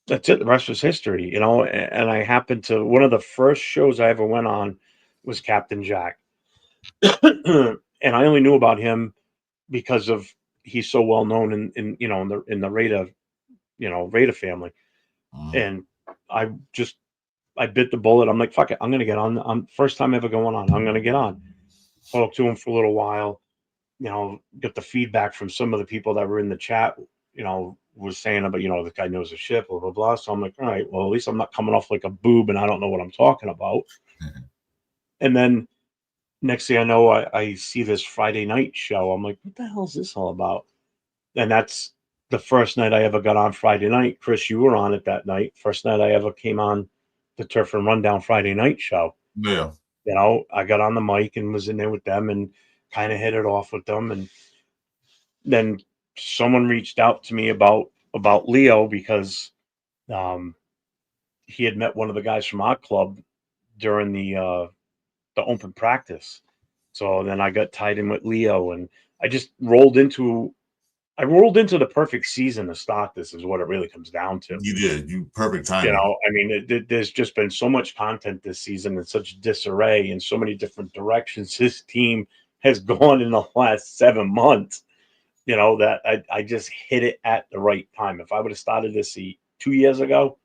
that's it. The rest was history, and I happened to, one of the first shows I ever went on was Captain Jack. And I only knew about him because of, he's so well known in the Raider family. And I bit the bullet. I'm like, fuck it. I'm going to get on. I'm first time ever going on. I'm going to get on. Talk to him for a little while, get the feedback from some of the people that were in the chat, was saying about, the guy knows his shit, blah, blah, blah. So I'm like, all right, well, at least I'm not coming off like a boob and I don't know what I'm talking about. And then next thing I know, I see this Friday night show. I'm like, what the hell is this all about? And that's the first night I ever got on Friday night. Chris, you were on it that night. First night I ever came on the Turf and Rundown Friday night show. yeah. I got on the mic and was in there with them and kind of hit it off with them. And then someone reached out to me about Leo because he had met one of the guys from our club during the open practice. So then I got tied in with Leo, and I just rolled into the perfect season to start. This is what it really comes down to. You did. You perfect timing. I mean, there's just been so much content this season in such disarray in so many different directions this team has gone in the last 7 months. That I just hit it at the right time. If I would have started this 2 years ago,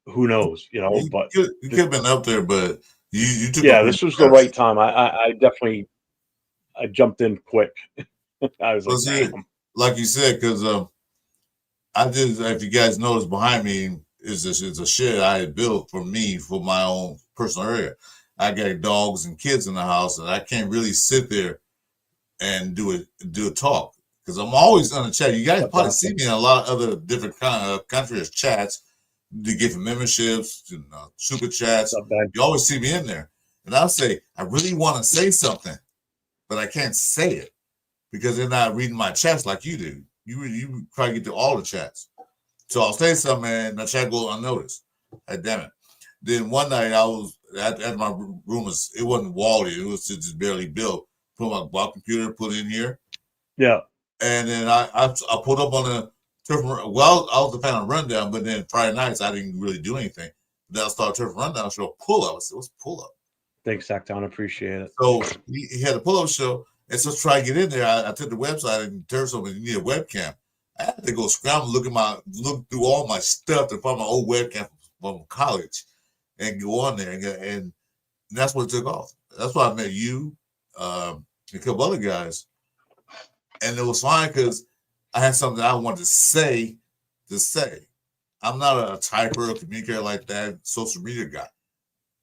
who knows? But you could have been up there, but you took. Yeah, this was the right time. I definitely jumped in quick. I was like, damn. Like you said, because I did. If you guys notice, behind me is a shed I had built for me for my own personal area. I got dogs and kids in the house, and I can't really sit there and do a talk because I'm always on the chat. You guys probably see me in a lot of other different countries chats to give memberships, super chats. You always see me in there, and I'll say I really want to say something, but I can't say it because they're not reading my chats like you do. You probably get to all the chats, so I'll say something and the chat goes unnoticed. Damn it! Then one night I was at my room. It wasn't walled. It was just barely built. Put my computer, put it in here. Yeah. And then I pulled up on the turf. Well, I was the fan of Rundown, but then Friday nights I didn't really do anything. Then I started Turf Rundown show, pull up. I said, what's pull up? Thanks, Sacktown. Appreciate it. So he had a pull up show. And so try to get in there. I took the website and turned something. You need a webcam. I had to go scramble, look through all my stuff to find my old webcam from college and go on there. And that's what it took off. That's why I met you. A couple other guys, and it was fine because I had something I wanted to say. I'm not a typer or communicator like that, social media guy.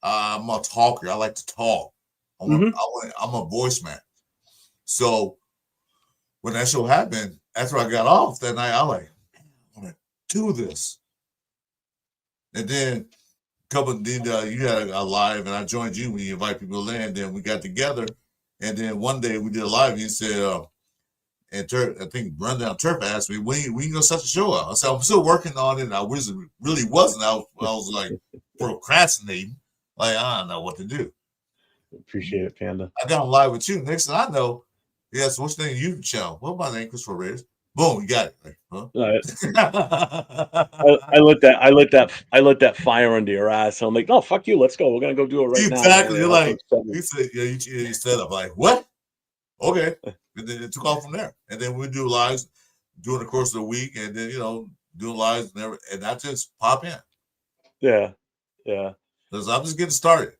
I'm a talker. I like to talk. I'm a voice man. So when that show happened, after I got off that night, I like, I want to do this. And then you had a live, and I joined you when you invite people in. Then we got together. And then one day we did a live, and he said, and I think Rundown Turf asked me, when you gonna set the show out? I said, I'm still working on it. And I really wasn't. I was like procrastinating. Like, I don't know what to do. Appreciate it, Panda. I got on live with you. Next thing I know, yes, what's the name of your channel? What my name, Christopher Reyes? Boom, you got it. Like, huh? I lit that fire under your ass. So I'm like, no, fuck you. Let's go. We're gonna go do it right now. Exactly. You're I'll like, take 7. he said, yeah, you set up. Like, what? Okay. And then it took off from there. And then we do lives during the course of the week, and then doing lives and I just pop in. Yeah. Because I'm just getting started.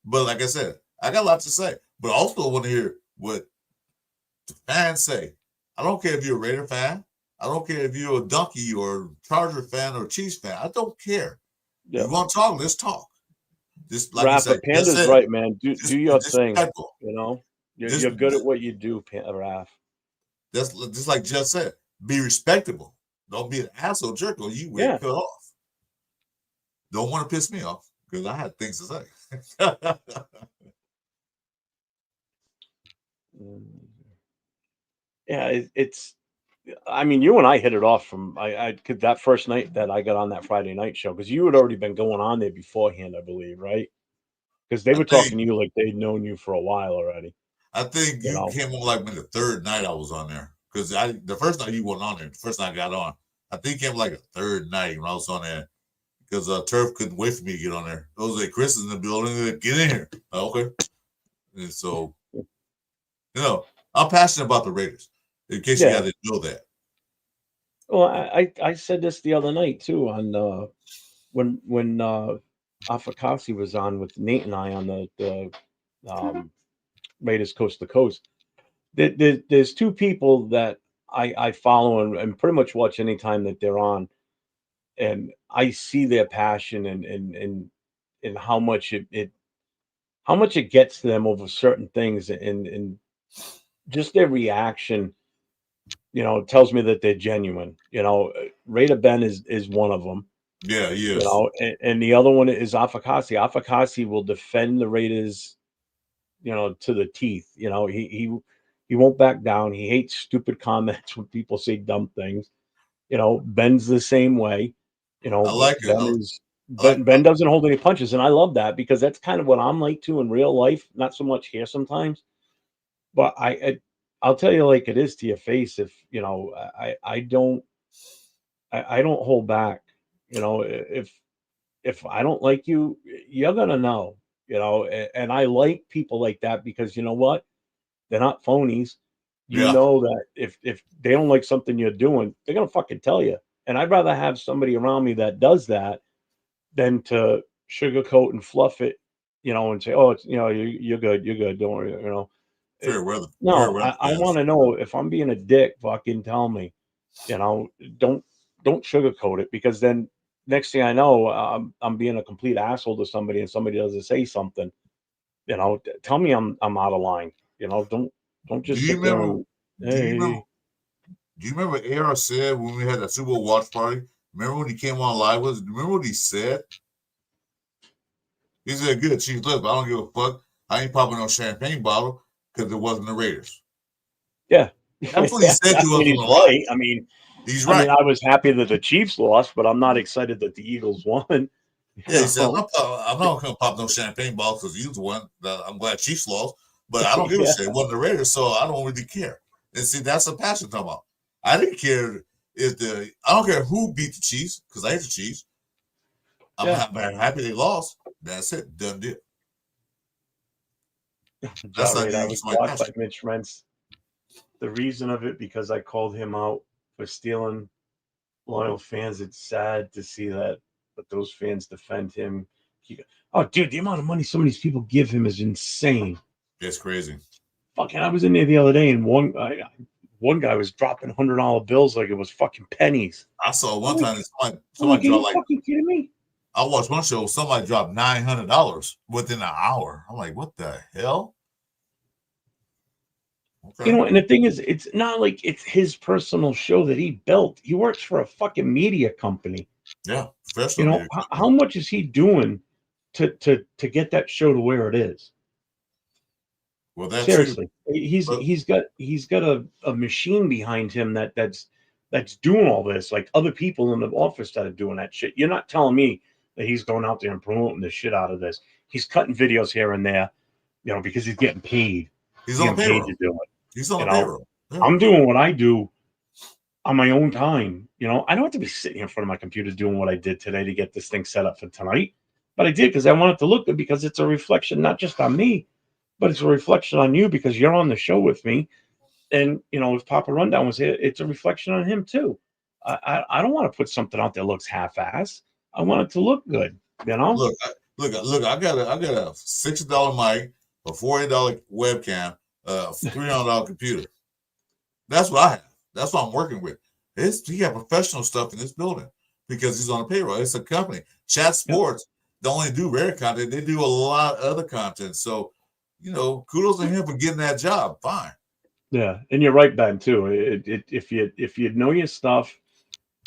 But like I said, I got a lot to say. But also want to hear what the fans say. I don't care if you're a Raider fan. I don't care if you're a Donkey or Charger fan or Chiefs fan. I don't care. Yeah. You want to talk? Let's talk. Just like Rafa, you said, Panda's right, man. Do your thing. Disrespectful. You're good at what you do, Raf. That's just like Jeff said. Be respectable. Don't be an asshole jerk or you will cut off. Don't want to piss me off because I had things to say. Yeah, it's. I mean, you and I hit it off from that first night that I got on that Friday night show because you had already been going on there beforehand, I believe, right? Because they were talking to you like they'd known you for a while already. I think you came on like the third night I was on there because the first night you weren't on there. The first night I got on, I think it came like a third night when I was on there because Turf couldn't wait for me to get on there. I was like, Chris is in the building. Get in here. Okay. And so, I'm passionate about the Raiders. In case you got to know that. Well, I said this the other night too on when Afakasi was on with Nate and I on the Raiders Coast to Coast. There's 2 people that I follow and pretty much watch anytime that they're on, and I see their passion and how much it gets to them over certain things and just their reaction. Tells me that they're genuine. Raider Ben is one of them. Yeah, he is. And the other one is Afakasi. Afakasi will defend the Raiders, to the teeth. He won't back down. He hates stupid comments when people say dumb things. Ben's the same way. I like it. Ben doesn't hold any punches, and I love that because that's kind of what I'm like too in real life. Not so much here sometimes, but I'll tell you like it is to your face. If I don't hold back. If I don't like you, you're gonna know. And I like people like that because you know what? They're not phonies. You know that if they don't like something you're doing, they're gonna fucking tell you. And I'd rather have somebody around me that does that than to sugarcoat and fluff it, and say, "Oh, it's you're good, don't worry." Fair weather. No, I want to know if I'm being a dick. Fucking tell me. Don't sugarcoat it because then next thing I know, I'm being a complete asshole to somebody, and somebody doesn't say something. Tell me I'm out of line. Don't just sit there and hey. Do you remember AR said when we had that Super Bowl watch party? Remember when he came on live with us? Remember what he said? He said, "Good, Chief, look, I don't give a fuck. I ain't popping no champagne bottle because it wasn't the Raiders." Yeah. That's what he said to us on the right. I mean, he's right. I was happy that the Chiefs lost, but I'm not excited that the Eagles won. Yeah, he said, I'm not going to pop no champagne bottles because the Eagles won. I'm glad Chiefs lost, but I don't give a shit. It wasn't the Raiders, so I don't really care. And see, that's the passion I'm talking about. I didn't care I don't care who beat the Chiefs because I hate the Chiefs. I'm happy they lost. That's it. Done deal. That's right. I was blocked by Mitch Rentz. The reason of it because I called him out for stealing loyal fans. It's sad to see that, but those fans defend him. Dude, the amount of money some of these people give him is insane. It's crazy. Fucking, I was in there the other day, and one guy was dropping $100 bills like it was fucking pennies. I saw one time somebody dropped like. Fucking kidding me? I watched one show. Somebody dropped $900 within an hour. I'm like, what the hell? Okay. And the thing is, it's not like it's his personal show that he built. He works for a fucking media company. Yeah, professional. How much is he doing to get that show to where it is? Well, that's seriously. He's got a machine behind him that's doing all this. Like other people in the office that are doing that shit. You're not telling me that he's going out there and promoting the shit out of this. He's cutting videos here and there, because he's getting paid. He's on payroll. To do it. He's on payroll. Yeah. I'm doing what I do. on my own time. You know, I don't have to be sitting in front of my computer doing what I did today to get this thing set up for tonight. But I did because I want it to look good, because it's a reflection not just on me, but it's a reflection on you, because you're on the show with me. And you know, if Papa Rundown was here, it's a reflection on him too. I don't want to put something out that looks half-ass. I want it to look good. You know. Look. I got a $60 mic, a $40 webcam, $300 computer. That's what I have. That's what I'm working with. He got professional stuff in this building because he's on a payroll. It's a company. Chat Sports don't only do rare content; they do a lot of other content. So, you know, kudos to him for getting that job. Fine. Yeah, and you're right, Ben. Too. If you know your stuff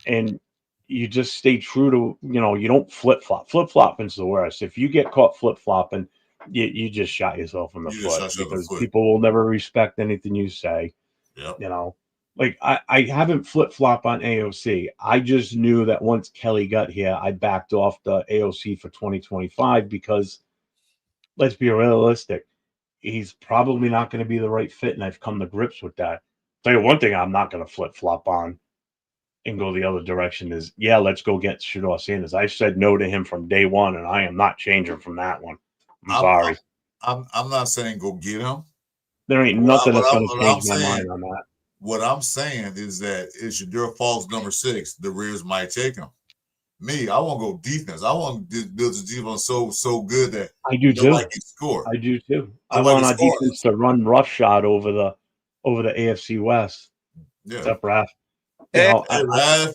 and you just stay true to, you know, you don't flip flop. Flip flopping is the worst. If you get caught flip flopping, you just shot yourself in the You just foot, shot yourself in the because foot. people will never respect anything you say. Yep. You know, like I haven't flip flop on AOC. I just knew that once Kelly got here, I backed off the AOC for 2025, because let's be realistic, he's probably not going to be the right fit, and I've come to grips with that. Tell you one thing, I'm not going to flip flop on and go the other direction is, yeah, let's go get Shador Sanders. I said no to him from day one, and I am not changing from that one. I'm sorry. I'm not saying go get him. There ain't nothing that's going to change my saying, mind on that. What I'm saying is that if Shador falls number 6, the Raiders might take him. Me, I want to go defense. I want to build the defense so good that I do too. nobody can score. I do too. I want our defense to run roughshod over the AFC West. Yeah. What's up, Raph? You Hey, know, Raph.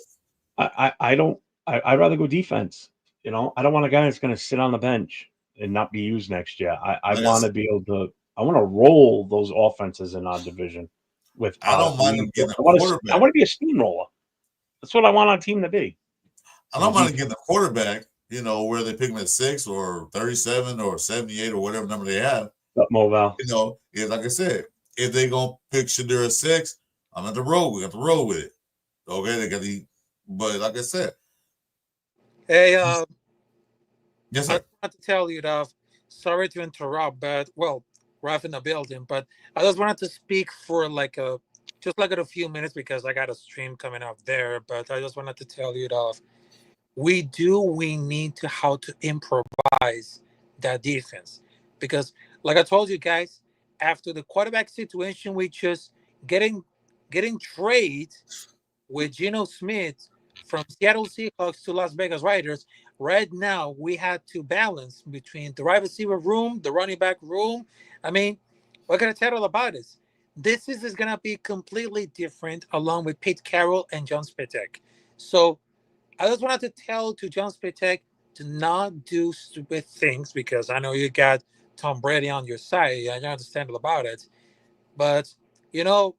I don't. I'd rather go defense. You know, I don't want a guy that's going to sit on the bench and not be used next year. I want to be able to. I want to roll those offenses in our division with. I don't mind them getting a quarterback. I want to be a steamroller. That's what I want our team to be. I don't mind getting a quarterback. You know, where they pick him at 6 or 37 or 78 or whatever number they have. Mobile. You know, like I said, if they gonna pick Shador at 6, I'm at the road. We got to roll with it. Okay, they got the. But like I said, hey, yes, I sir. want to tell you that. Sorry to interrupt, but well, Ralph in the building, but I just wanted to speak for just like a few minutes because I got a stream coming up there. But I just wanted to tell you that we need to how to improvise that defense, because like I told you guys, after the quarterback situation, we just getting trade with Geno Smith from Seattle Seahawks to Las Vegas Raiders. Right now, we had to balance between the wide receiver room, the running back room. I mean, what can I tell you about this? This is going to be completely different along with Pete Carroll and John Spitek. So I just wanted to tell to John Spitek to not do stupid things, because I know you got Tom Brady on your side. I understand about it. But, you know,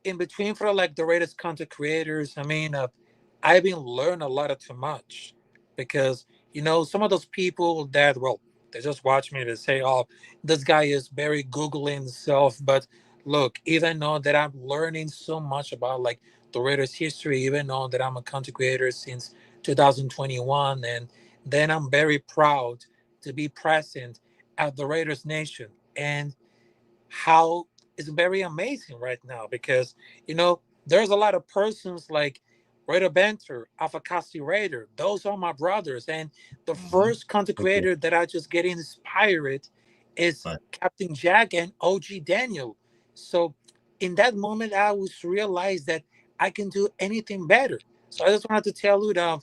in between for like the greatest content creators, I mean, I've been learning a lot of too much, because some of those people that, well, they just watch me to say, oh, this guy is very googling himself. But look, even though that I'm learning so much about like the Raiders history, even though that I'm a content creator since 2021, and then I'm very proud to be present at the Raiders Nation. And how it's very amazing right now, because there's a lot of persons like Raider Banter, Afakasi Raider. Those are my brothers, and the first content creator that I just get inspired is Captain Jack and OG Daniel. So in that moment, I was realized that I can do anything better. So I just wanted to tell you that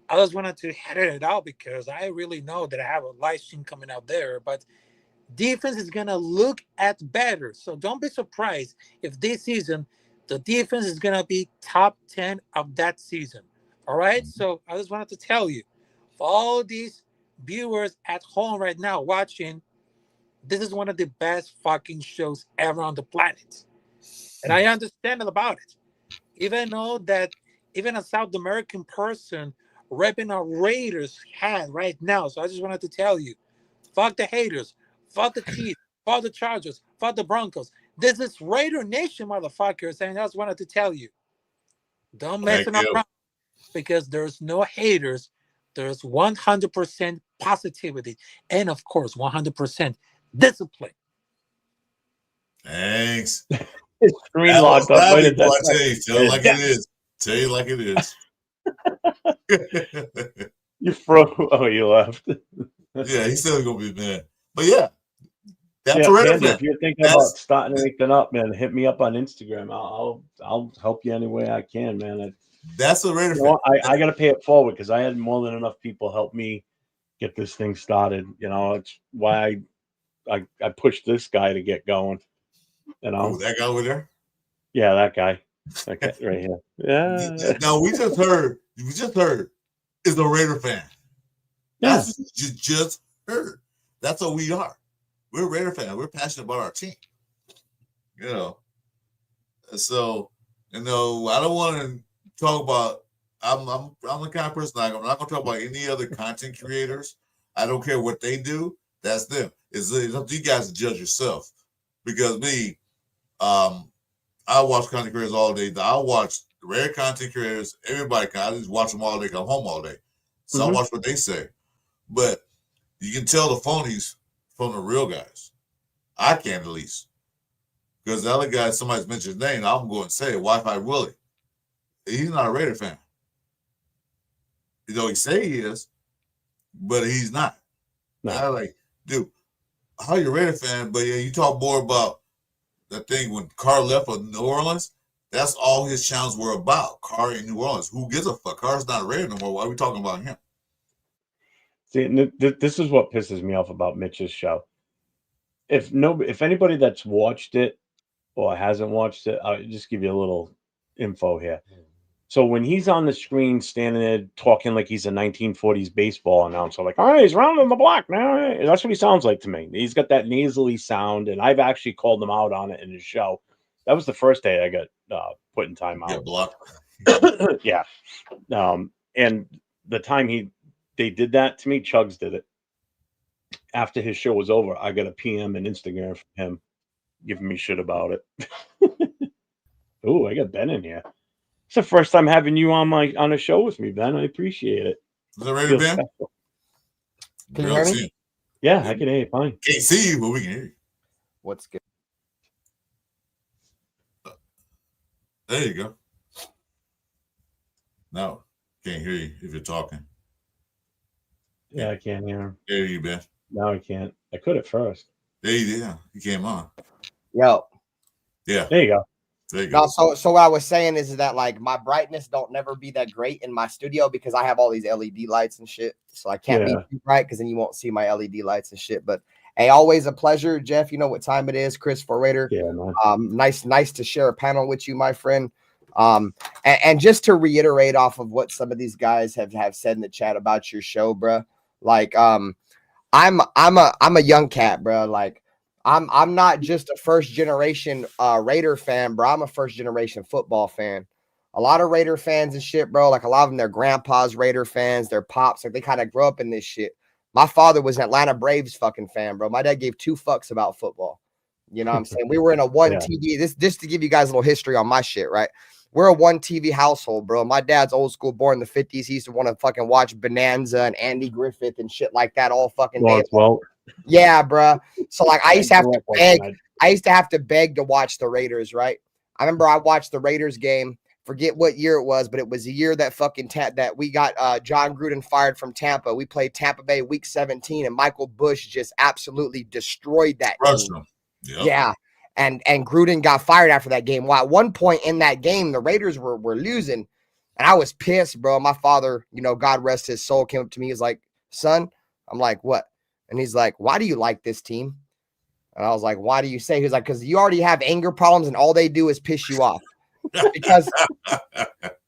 I just wanted to head it out, because I really know that I have a live stream coming out there, but defense is going to look at better. So don't be surprised if this season the defense is going to be top 10 of that season. All right. So I just wanted to tell you, for all these viewers at home right now watching, this is one of the best fucking shows ever on the planet. And I understand about it. Even though that even a South American person repping a Raiders hat right now. So I just wanted to tell you, fuck the haters. Fuck the Chiefs. Fuck the Chargers. Fuck the Broncos. This is Raider Nation, motherfuckers. And I just wanted to tell you, don't mess around, because there's no haters. There's 100% positivity. And of course, 100% discipline. Thanks. His screen That was locked up right savvy, at boy. I that tell time. you, tell it like it is. Tell you like it is. You froze. Oh, you left. Yeah, he's still gonna be mad. But yeah, that's Yeah, a Raider Panda, fan. if you're thinking about That's starting anything up, man, hit me up on Instagram. I'll help you any way I can, man. that's a Raider You know fan. what? I got to pay it forward because I had more than enough people help me get this thing started. You know, it's why I pushed this guy to get going. You Oh, know, that guy over there. yeah, that guy right here. Yeah, Now we just heard is a Raider fan. yeah. That's what you just heard. That's what we are. We're Raider fans. We're passionate about our team. You know. So, I don't want to talk about. I'm the kind of person I'm not going to talk about any other content creators. I don't care what they do. That's them. It's up to you guys to judge yourself. Because me, I watch content creators all day. I watch rare content creators. Everybody, I just watch them all day. Come home all day. So I watch what they say. But you can tell the phonies from the real guys. I can at least. Because the other guy, somebody's mentioned his name, I'm going to say Wi-Fi Willie. He's not a Raider fan. You know, he say he is, but he's not. No. I like, dude, how you a Raider fan? But yeah, you talk more about the thing when Carr left for New Orleans. That's all his channels were about. Carr in New Orleans. Who gives a fuck? Carr's not a Raider no more. Why are we talking about him? See, this is what pisses me off about Mitch's show. If anybody that's watched it or hasn't watched it, I'll just give you a little info here. So when he's on the screen standing there talking like he's a 1940s baseball announcer, like, all right, he's rounding the block now. That's what he sounds like to me. He's got that nasally sound, and I've actually called him out on it in his show. That was the first day I got put in timeout. Get blocked. Yeah. And the time they did that to me, Chugs did it. After his show was over, I got a PM and Instagram from him giving me shit about it. Oh, I got Ben in here. It's the first time having you on a show with me, Ben. I appreciate it. Is that Raider fan? Can you hear me? Yeah, I can hear you fine. Can't see you, but we can hear you. What's good? There you go. No, can't hear you if you're talking. Yeah, I can't hear him. There you Ben. No, I can't. I could at first. There you He came on. Yo. Yeah. There you go. There you go. No, so what I was saying is that like my brightness don't never be that great in my studio because I have all these LED lights and shit. So I can't be too bright because then you won't see my LED lights and shit. But hey, always a pleasure, Jeff. You know what time it is, Chris for Raider. Yeah, man. Nice to share a panel with you, my friend. And just to reiterate off of what some of these guys have said in the chat about your show, bro. Like, I'm a young cat, bro. Like, I'm not just a first generation Raider fan, bro. I'm a first generation football fan. A lot of Raider fans and shit, bro. Like a lot of them, their grandpas Raider fans, their pops, like they kind of grew up in this shit. My father was an Atlanta Braves fucking fan, bro. My dad gave 2 fucks about football. You know what I'm saying? We were in a one TV. This to give you guys a little history on my shit, right? We're a 1 TV household, bro. My dad's old school, born in the 50s. He used to want to fucking watch Bonanza and Andy Griffith and shit like that all fucking day. Well, yeah, bro. So like I used to have to beg. I used to have to beg to watch the Raiders, right? I remember I watched the Raiders game. Forget what year it was, but it was the year that fucking that we got John Gruden fired from Tampa. We played Tampa Bay week 17, and Michael Bush just absolutely destroyed that team. Yep. Yeah. And Gruden got fired after that game. Well, at one point in that game, the Raiders were losing, and I was pissed, bro. My father, you know, God rest his soul, came up to me. He's like, son, I'm like, what? And he's like, why do you like this team? And I was like, why do you say? He's like, because you already have anger problems, and all they do is piss you off. Because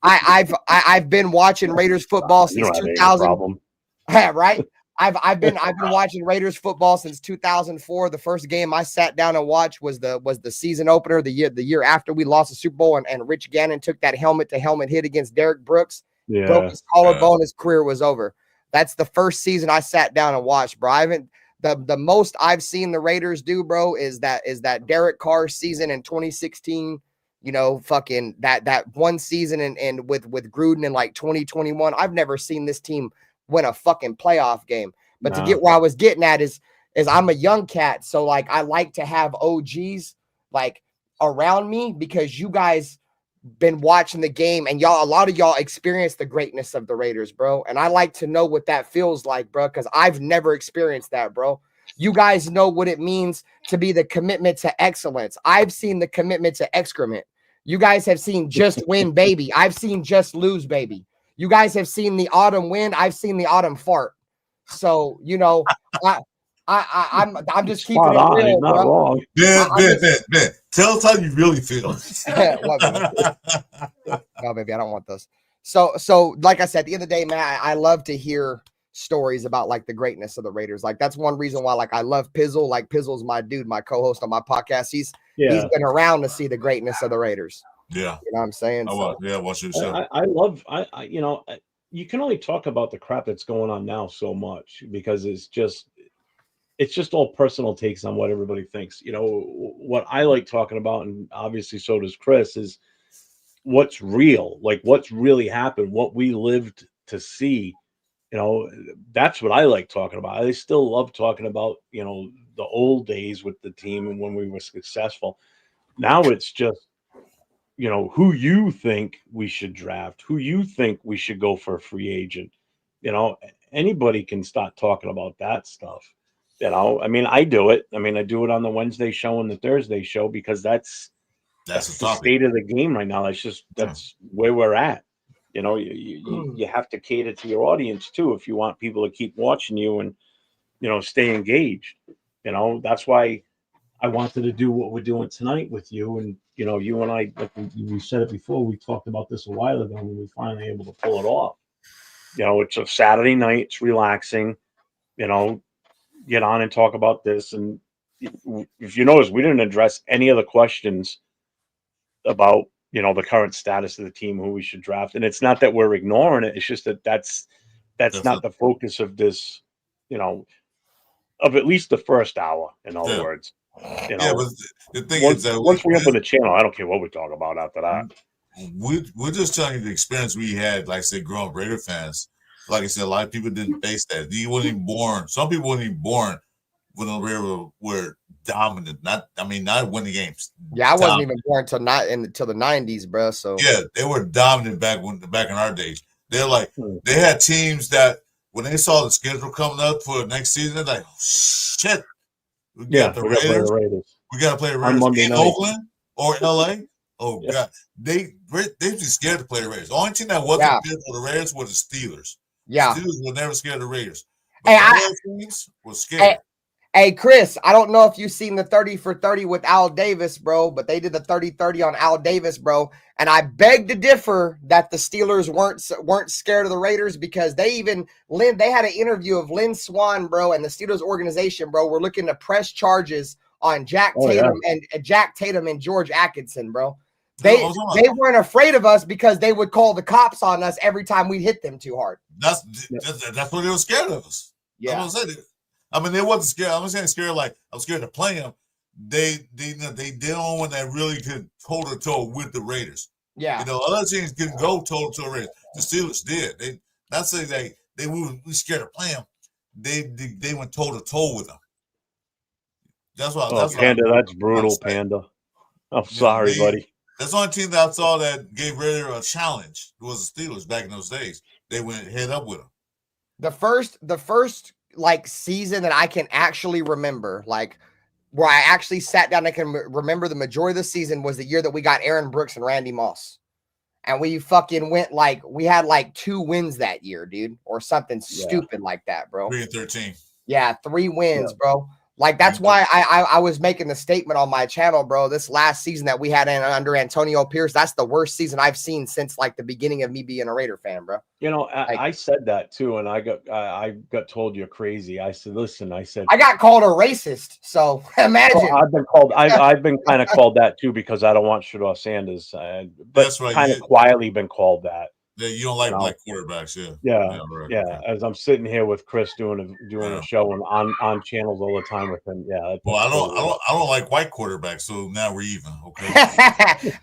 I've been watching Raiders football since 2000. Right? I've been watching Raiders football since 2004. The first game I sat down and watched was the season opener, the year after we lost the Super Bowl, and Rich Gannon took that helmet to helmet hit against Derek Brooks, broke his collarbone, his career was over. That's the first season I sat down and watched, bro. I haven't the most I've seen the Raiders do, bro, is that Derek Carr season in 2016. You know, fucking that one season and with Gruden in like 2021. I've never seen this team win a fucking playoff game. But to get where I was getting at is I'm a young cat, so like I like to have OGs. Like around me because you guys been watching the game and a lot of y'all experienced the greatness of the Raiders, bro. And I like to know what that feels like, bro, because I've never experienced that, bro. You guys know what it means to be the commitment to excellence. I've seen the commitment to excrement. You guys have seen just win, baby. I've seen just lose, baby. You guys have seen the autumn wind. I've seen the autumn fart. So, I'm just keeping it real, He's not bro. wrong. Ben. Tell us how you really feel. What, no, baby, I don't want those. So like I said, at the end of the day, man, I love to hear stories about like the greatness of the Raiders. Like that's one reason why like I love Pizzle. Like Pizzle's my dude, my co-host on my podcast. He's been around to see the greatness of the Raiders. Yeah, you know what I'm saying. Watch your show. I love you can only talk about the crap that's going on now so much because it's just all personal takes on what everybody thinks. What I like talking about, and obviously so does Chris, is what's real, like what's really happened, what we lived to see. That's what I like talking about. I still love talking about, the old days with the team and when we were successful. Now it's just, who you think we should draft, who you think we should go for a free agent. Anybody can start talking about that stuff. I mean, I do it. I mean, I do it on the Wednesday show and the Thursday show because that's the state of the game right now. That's where we're at. You have to cater to your audience too if you want people to keep watching you and stay engaged. That's why I wanted to do what we're doing tonight with you. And you and I, like we said it before, we talked about this a while ago when we finally able to pull it off. It's a Saturday night, it's relaxing, get on and talk about this. And if you notice, we didn't address any of the questions about the current status of the team, who we should draft. And it's not that we're ignoring it, it's just that's not the focus of this, of at least the first hour, in other words. But the thing once, is that once we open the channel, I don't care what we talk about after that. We're just telling you the experience we had, like I said, growing up Raider fans. Like I said, a lot of people didn't face that. You wasn't even born. Some people weren't even born when the Raiders were dominant. Not winning games. Yeah, I wasn't even born until the 90s, bro. So yeah, they were dominant back in our days. They're like they had teams that when they saw the schedule coming up for the next season, they're like, oh, shit. We got the Raiders. We got to play the Raiders in Oakland or LA. Oh God, they be scared to play the Raiders. The only team that wasn't scared of the Raiders were the Steelers. Yeah, the Steelers were never scared of the Raiders. But the teams were scared. Hey, Chris, I don't know if you've seen the 30 for 30 with Al Davis, bro, but they did the 30-30 on Al Davis, bro. And I beg to differ that the Steelers weren't scared of the Raiders because they had an interview of Lynn Swann, bro, and the Steelers organization, bro, were looking to press charges on Jack Tatum and George Atkinson, bro. They weren't afraid of us because they would call the cops on us every time we hit them too hard. That's what they were scared of us. Yeah. I mean, they wasn't scared. I'm saying scared like I was scared to play them. They don't want that really could toe to toe with the Raiders. Yeah. Other teams couldn't go toe to toe Raiders. The Steelers did. They not saying we were scared to play them. They went toe to toe with them. That's why. Panda, that's brutal, Panda. I'm sorry, buddy. That's the only team that I saw that gave Raider a challenge. It was the Steelers back in those days. They went head up with them. The first like season that I can actually remember, like where I actually sat down and can remember the majority of the season was the year that we got Aaron Brooks and Randy Moss. And we fucking went we had 2 wins that year, dude, or something stupid like that, bro. 3-13. Yeah, 3 wins, bro. Like, that's why I was making the statement on my channel, bro. This last season that we had under Antonio Pierce, that's the worst season I've seen since the beginning of me being a Raider fan, bro. I said that too, and I got told you're crazy. I said, listen, I got called a racist, so imagine. I've been kind of called that too because I don't want Shedeur Sanders, but that's right. Kind of quietly been called that. Yeah, you don't like black quarterbacks, As I'm sitting here with Chris doing a show and on channels all the time with him. Yeah. Well, I don't like white quarterbacks, so now we're even. Okay.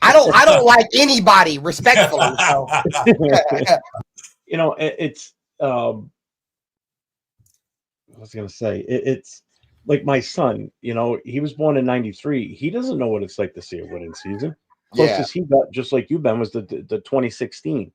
I don't like anybody respectfully. So. It's I was gonna say it's like my son, he was born in '93. He doesn't know what it's like to see a winning season. Closest he got, just like you, Ben, was the 2016.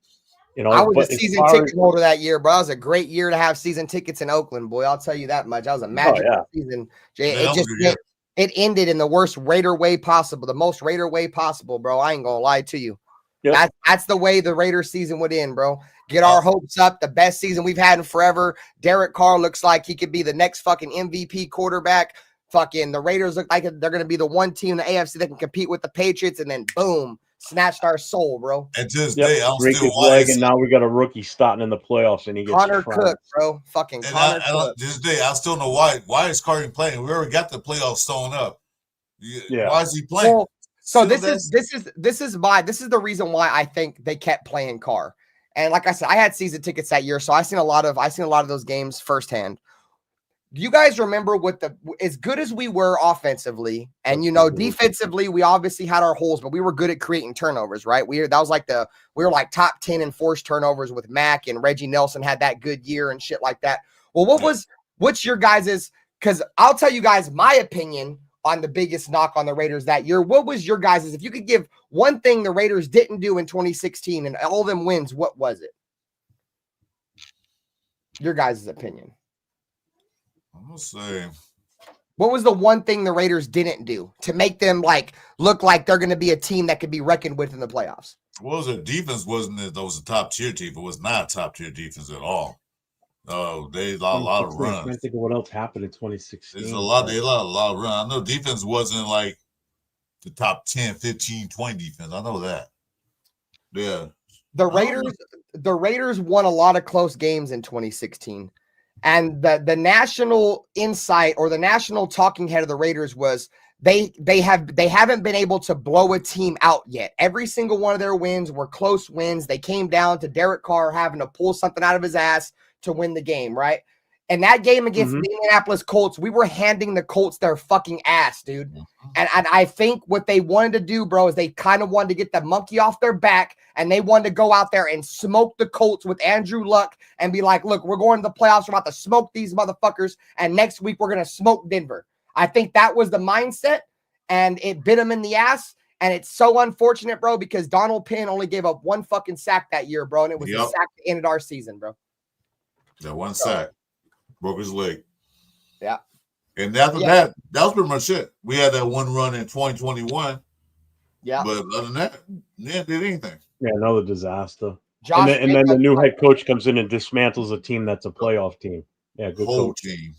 I was but a as season far ticket as, holder that year, bro. It was a great year to have season tickets in Oakland, boy. I'll tell you that much. That was a magical season. It ended in the worst Raider way possible, the most Raider way possible, bro. I ain't gonna lie to you. Yep. That's the way the Raiders season would end, bro. Get our hopes up. The best season we've had in forever. Derek Carr looks like he could be the next fucking MVP quarterback. Fucking the Raiders look like they're going to be the one team in the AFC that can compete with the Patriots, and then boom, snatched our soul, bro. And to this day, I'm break still his leg, and now we got a rookie starting in the playoffs, and he gets Connor Cook, bro. Fucking Connor Cook. To this day, I still know why is Carter playing. We already got the playoffs sewn up. Yeah. Why is he playing? Well, so this is the reason why I think they kept playing Carr. And like I said, I had season tickets that year, so I seen a lot of those games firsthand. Do you guys remember as good as we were offensively, and defensively, we obviously had our holes, but we were good at creating turnovers, right? We were like top 10 in forced turnovers with Mac, and Reggie Nelson had that good year and shit like that. Well, what's your guys's? Because I'll tell you guys my opinion on the biggest knock on the Raiders that year. What was your guys's? If you could give one thing the Raiders didn't do in 2016 and all them wins, what was it? Your guys' opinion. I'm gonna say, what was the one thing the Raiders didn't do to make them look like they're going to be a team that could be reckoned with in the playoffs? Well, their defense wasn't that was a top tier team. It was not a top tier defense at all. They allowed a lot of runs. I'm trying to think of what else happened in 2016. There's a lot of runs. I know defense wasn't like the top 10, 15, 20 defense. I know that. Yeah. The Raiders won a lot of close games in 2016. And the national insight or the national talking head of the Raiders was they haven't been able to blow a team out yet. Every single one of their wins were close wins. They came down to Derek Carr having to pull something out of his ass to win the game, right? And that game against the Indianapolis Colts, we were handing the Colts their fucking ass, dude. And I think what they wanted to do, bro, is they kind of wanted to get the monkey off their back, and they wanted to go out there and smoke the Colts with Andrew Luck and be like, look, we're going to the playoffs. We're about to smoke these motherfuckers, and next week we're going to smoke Denver. I think that was the mindset, and it bit them in the ass. And it's so unfortunate, bro, because Donald Penn only gave up one fucking sack that year, bro, and it was the sack that ended our season, bro. That one sack. Broke his leg. Yeah. And after that was pretty much it. We had that one run in 2021. Yeah. But other than that, did anything. Yeah, another disaster. And then the new head coach comes in and dismantles a team that's a playoff team. Yeah, good whole coach. Team.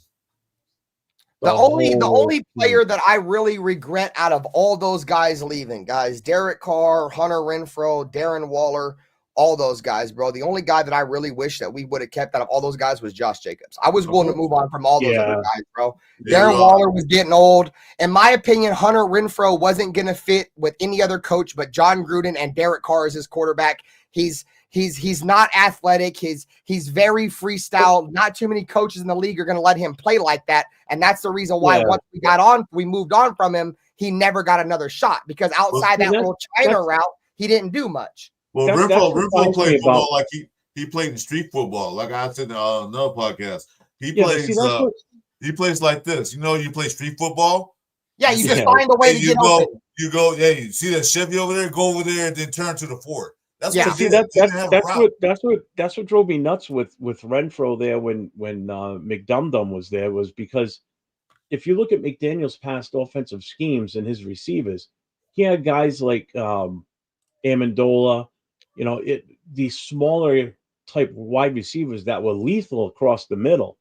The only player that I really regret out of all those guys leaving, guys, Derek Carr, Hunter Renfrow, Darren Waller, all those guys, bro. The only guy that I really wish that we would have kept out of all those guys was Josh Jacobs. I was willing to move on from all those other guys, bro. Darren Waller was getting old. In my opinion, Hunter Renfrow wasn't going to fit with any other coach but John Gruden, and Derek Carr is his quarterback. He's not athletic. He's very freestyle. Not too many coaches in the league are going to let him play like that. And that's the reason why once we moved on from him, he never got another shot, because outside that little China route, he didn't do much. Well, Renfrow played football like he played in street football. Like I said in another podcast, he plays like this. You play street football. Yeah, you just find a way to get open. You go, you see that Chevy over there? Go over there and then turn to the Ford. That's what drove me nuts with Renfrow there when McDumdum was there, was because if you look at McDaniel's past offensive schemes and his receivers, he had guys like Amendola, these smaller type wide receivers that were lethal across the middle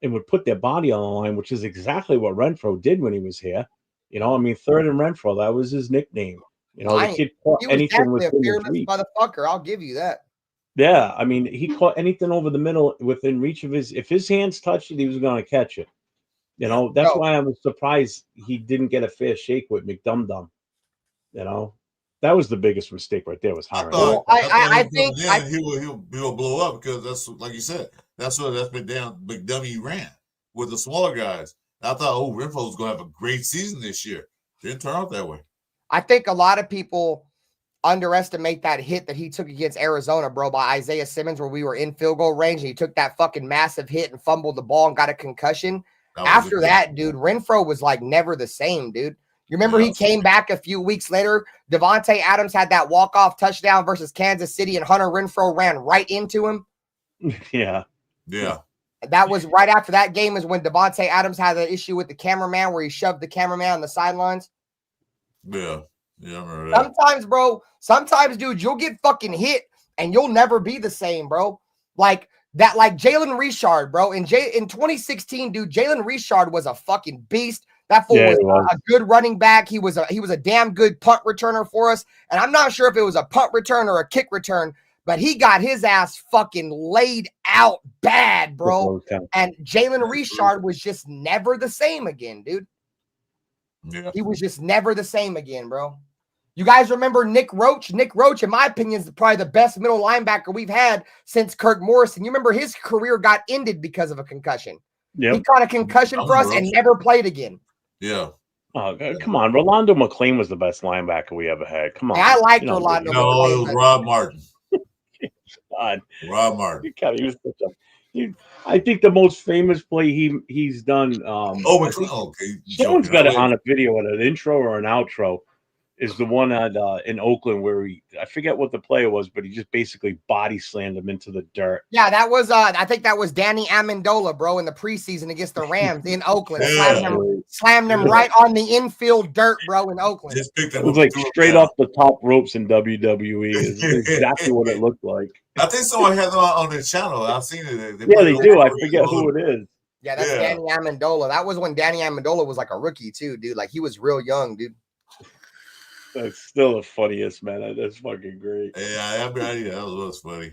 and would put their body on the line, which is exactly what Renfrow did when he was here. Third and Renfrow, that was his nickname. The kid caught anything within the reach. Motherfucker, I'll give you that. Yeah, he caught anything over the middle within reach of if his hands touched it, he was going to catch it. That's why I was surprised he didn't get a fair shake with McDumdum. That was the biggest mistake right there, was hiring. I think he will blow up, because that's, like you said, that's McDummy ran with the smaller guys. I thought, Renfrow was going to have a great season this year. Didn't turn out that way. I think a lot of people underestimate that hit that he took against Arizona, bro, by Isaiah Simmons, where we were in field goal range and he took that fucking massive hit and fumbled the ball and got a concussion. After that, dude, Renfro was like never the same, dude. You remember he came back a few weeks later? Devontae Adams had that walk-off touchdown versus Kansas City, and Hunter Renfro ran right into him. Yeah. Yeah. That was right after that game is when Devontae Adams had the issue with the cameraman where he shoved the cameraman on the sidelines. Yeah. Yeah, I remember that. Sometimes, dude, you'll get fucking hit and you'll never be the same, bro. Like Jalen Richard, bro. In 2016, dude, Jalen Richard was a fucking beast. That fool was a good running back. He was a damn good punt returner for us. And I'm not sure if it was a punt return or a kick return, but he got his ass fucking laid out bad, bro. And Jalen Richard was just never the same again, dude. Yeah. He was just never the same again, bro. You guys remember Nick Roach? Nick Roach, in my opinion, is probably the best middle linebacker we've had since Kirk Morrison. You remember his career got ended because of a concussion. Yep. He caught a concussion for us and never played again. Yeah. Oh, come on. Rolando McClain was the best linebacker we ever had. Come on. Yeah, I liked Rolando McClain. No, it was Rob Martin. God. Rob Martin. I think the most famous play he's done. McClain. Okay. Someone's got it on a video, an intro or an outro. Is the one at in Oakland where I forget what the play was, but he just basically body slammed him into the dirt. Yeah, that was I think that was Danny Amendola, bro, in the preseason against the Rams in Oakland. Slammed him right on the infield dirt, bro, in Oakland. It was like straight off the top ropes in WWE. Is exactly what it looked like. I think someone has it on their channel. I've seen it. They do. I forget who it is. Yeah, that's Danny Amendola. That was when Danny Amendola was like a rookie too, dude. Like he was real young, dude. That's still the funniest, man. That's fucking great. Yeah, that was funny.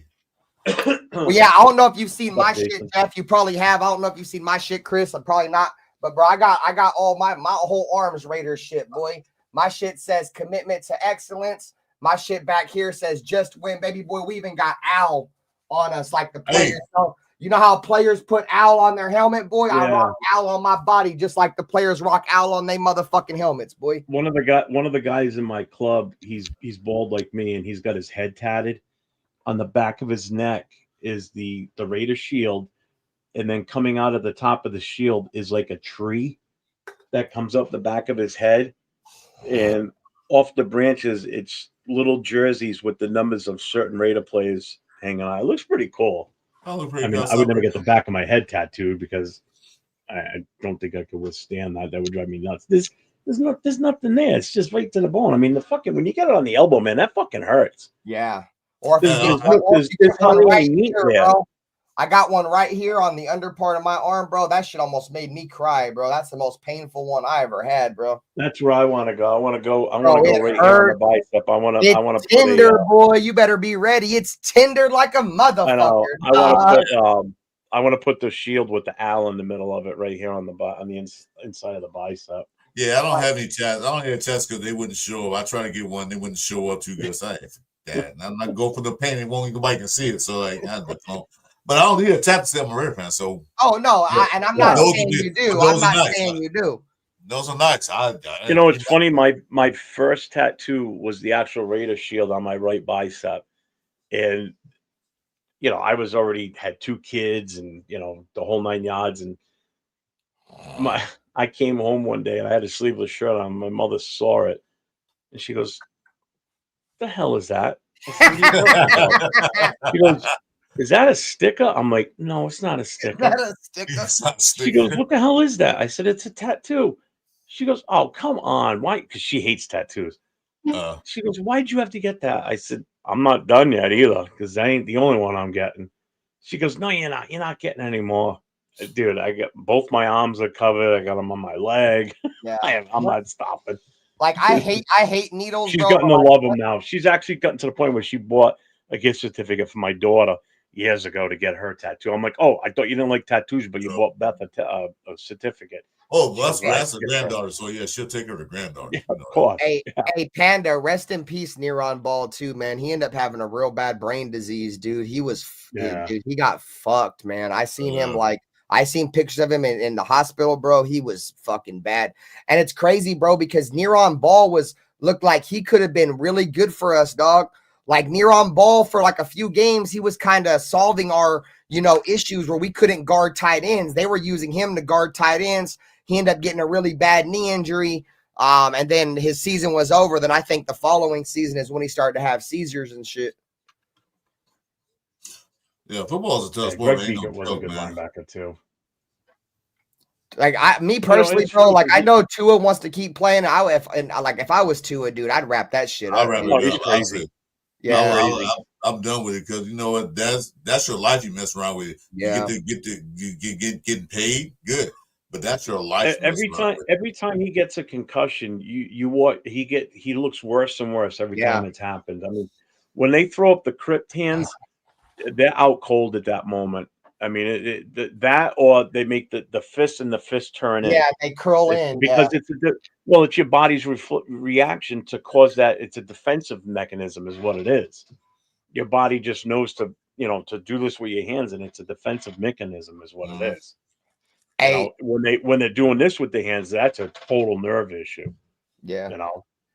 Well, yeah, I don't know if you've seen my shit, Jeff. You probably have. I don't know if you've seen my shit, Chris. I'm probably not. But bro, I got all my whole Arms Raiders shit, boy. My shit says commitment to excellence. My shit back here says just win, baby boy. We even got Owl on us, like the players. So, you know how players put Owl on their helmet, boy? Yeah. I rock Owl on my body, just like the players rock Owl on their motherfucking helmets, boy. One of the guys in my club, he's bald like me, and he's got his head tatted. On the back of his neck is the Raider shield, and then coming out of the top of the shield is like a tree that comes up the back of his head, and off the branches, it's little jerseys with the numbers of certain Raider players hanging on. It looks pretty cool. I mean, I would never get the back of my head tattooed because I don't think I could withstand that. That would drive me nuts. There's nothing there. It's just right to the bone. I mean, when you get it on the elbow, man, that fucking hurts. Yeah. Or if there's right here, bro. I got one right here on the under part of my arm, bro. That shit almost made me cry, bro. That's the most painful one I ever had, bro. That's where I want to go. I want to go right here on the bicep. I want to tender, boy. You better be ready. It's tender like a motherfucker. I know. I want to put the shield with the owl in the middle of it right here on the inside of the bicep. Yeah, I don't have any tats. I don't have tats because they wouldn't show up. I tried to get one, they wouldn't show up too good. So I that. And I'm not go for the pain. It won't even nobody can see it. So like, but I don't need a tap to say I'm a Raider fan. So no, I'm not saying you do. I'm not saying you do. Those are nice. It's funny. My first tattoo was the actual Raider shield on my right bicep, and I was already had 2 kids, and the whole 9 yards. And I came home one day and I had a sleeveless shirt on. My mother saw it, and she goes, "The hell is that?" She goes, "Is that a sticker?" I'm like, "No, it's not a sticker." She goes, "What the hell is that?" I said, "It's a tattoo." She goes, "Oh, come on. Why?" Because she hates tattoos. She goes, "Why'd you have to get that?" I said, "I'm not done yet either, because that ain't the only one I'm getting." She goes, "No, you're not. You're not getting any more." Dude, I got both my arms are covered. I got them on my leg. Yeah, I'm not stopping. Like I hate needles. She's gotten to love them now. She's actually gotten to the point where she bought a gift certificate for my daughter years ago to get her tattoo. I'm like, "Oh, I thought you didn't like tattoos, but you bought Beth a certificate." Oh, well, that's a granddaughter. So yeah, she'll take her to granddaughter. Yeah, of course. Hey, Panda, rest in peace, Neron Ball too, man. He ended up having a real bad brain disease, dude. He was, dude, he got fucked, man. I seen him I seen pictures of him in the hospital, bro. He was fucking bad. And it's crazy, bro, because Neron Ball looked like he could have been really good for us, dog. Like Neron Ball for like a few games, he was kind of solving our, issues where we couldn't guard tight ends. They were using him to guard tight ends. He ended up getting a really bad knee injury. And then his season was over. Then I think the following season is when he started to have seizures and shit. Yeah, football is a tough Yeah, sport. Greg Ain't no Biekert was a joke, good man. linebacker too. Like me personally, it's bro. funny Like I 'cause know Tua wants to keep playing. If I was Tua, dude, I'd wrap that shit I'll up. wrap Dude. it Oh, he's up. crazy. Yeah, I'm done with it because you know what? That's your life. You mess around with it. yeah. You get getting paid. Good, but that's your life. You mess around with. Every time he gets a concussion, he looks worse and worse every Yeah. time it's happened. I mean, when they throw up the crypt hands, they're out cold at that moment. I mean, that or they make the fist and the fist turn in. Yeah, they curl in. Because it's your body's reaction to cause that. It's a defensive mechanism, is what it is. Your body just knows to do this with your hands, and it's a defensive mechanism, is what it is. Hey, When they're doing this with the hands, that's a total nerve issue. yeah.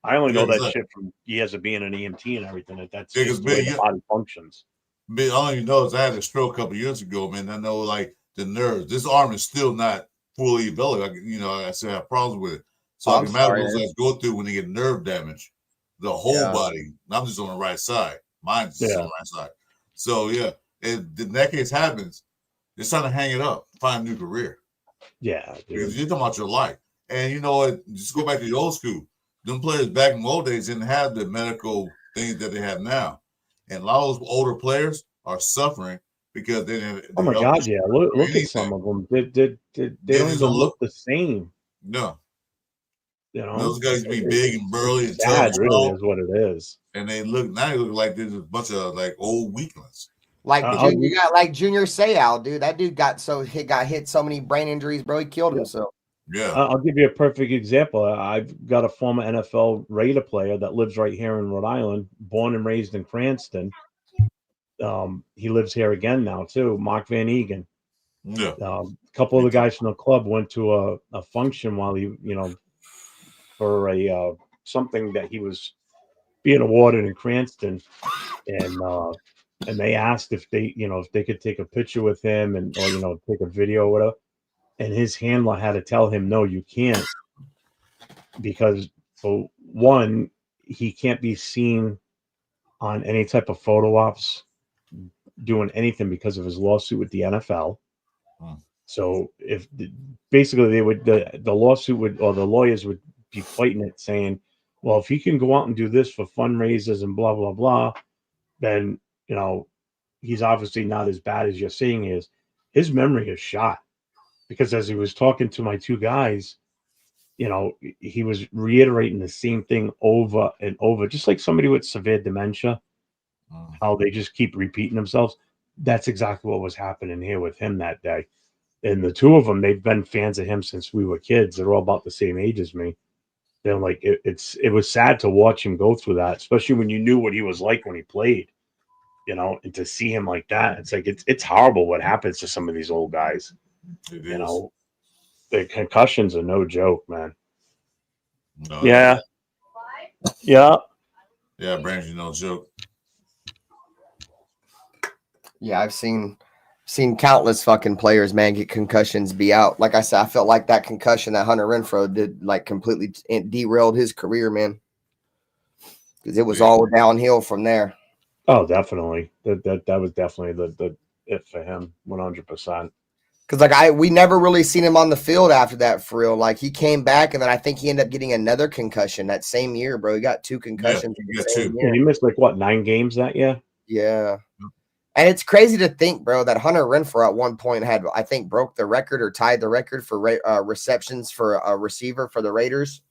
I only know Yeah, that exactly. shit from years of being an EMT and everything. That's Yeah, just 'cause the way Bill, the body functions. But all you know is I had a stroke a couple years ago, man. I know like the nerves. This arm is still not fully developed. I still have problems with it. So I I'm can imagine sorry, those man. guys go through when they get nerve damage. The whole Yeah. body. I'm just on the right side. Mine's just on Yeah. the right side. So yeah, if that case happens, it's time to hang it up, find a new career. Yeah, Because dude. you're talking about your life. And you know what? Just go back to the old school. Them players back in the old days didn't have the medical things that they have now. And a lot of those older players are suffering because they didn't. Oh my God, yeah. Look at some of them. They don't even look the same. No. You know, Those guys be big and burly and it's tough sad, and really, strong, is what it is. and they look like there's a bunch of like old weaklings. Like you got like Junior Seau, dude. That dude got hit so many brain injuries, bro. He killed himself. Yeah. I'll give you a perfect example. I've got a former NFL Raider player that lives right here in Rhode Island, born and raised in Cranston. He lives here again now too. Mark Van Egan. Yeah. A couple of the guys from the club went to a function while he, for a something that he was being awarded in Cranston, and they asked if they could take a picture with him or take a video or whatever. And his handler had to tell him, no, you can't, because for one, he can't be seen on any type of photo ops doing anything because of his lawsuit with the NFL. So basically the lawsuit would, or the lawyers would be fighting it, saying, well, if he can go out and do this for fundraisers and blah blah blah, then he's obviously not as bad as you're saying he is. His memory is shot, because as he was talking to my two guys, he was reiterating the same thing over and over, just like somebody with severe dementia, how they just keep repeating themselves. That's exactly what was happening here with him that day. And the two of them, they've been fans of him since we were kids. They're all about the same age as me. They're like, it was sad to watch him go through that, especially when you knew what he was like when he played, and to see him like that. It's like, it's horrible what happens to some of these old guys. It is. The concussions are no joke, man. No, yeah. Yeah. Yeah, Brandon, no joke. Yeah, I've seen countless fucking players, man, get concussions, be out. Like I said, I felt like that concussion that Hunter Renfrow did, like, completely derailed his career, man, because it was all downhill from there. Oh, definitely. That was definitely the it for him, 100%. Because we never really seen him on the field after that, for real. Like, he came back, and then I think he ended up getting another concussion that same year, bro. He got 2 concussions. Yeah, he got 2. Yeah, he missed 9 games that year. Yeah. And it's crazy to think, bro, that Hunter Renfrow at one point had, I think, broke the record or tied the record for receptions for a receiver for the Raiders.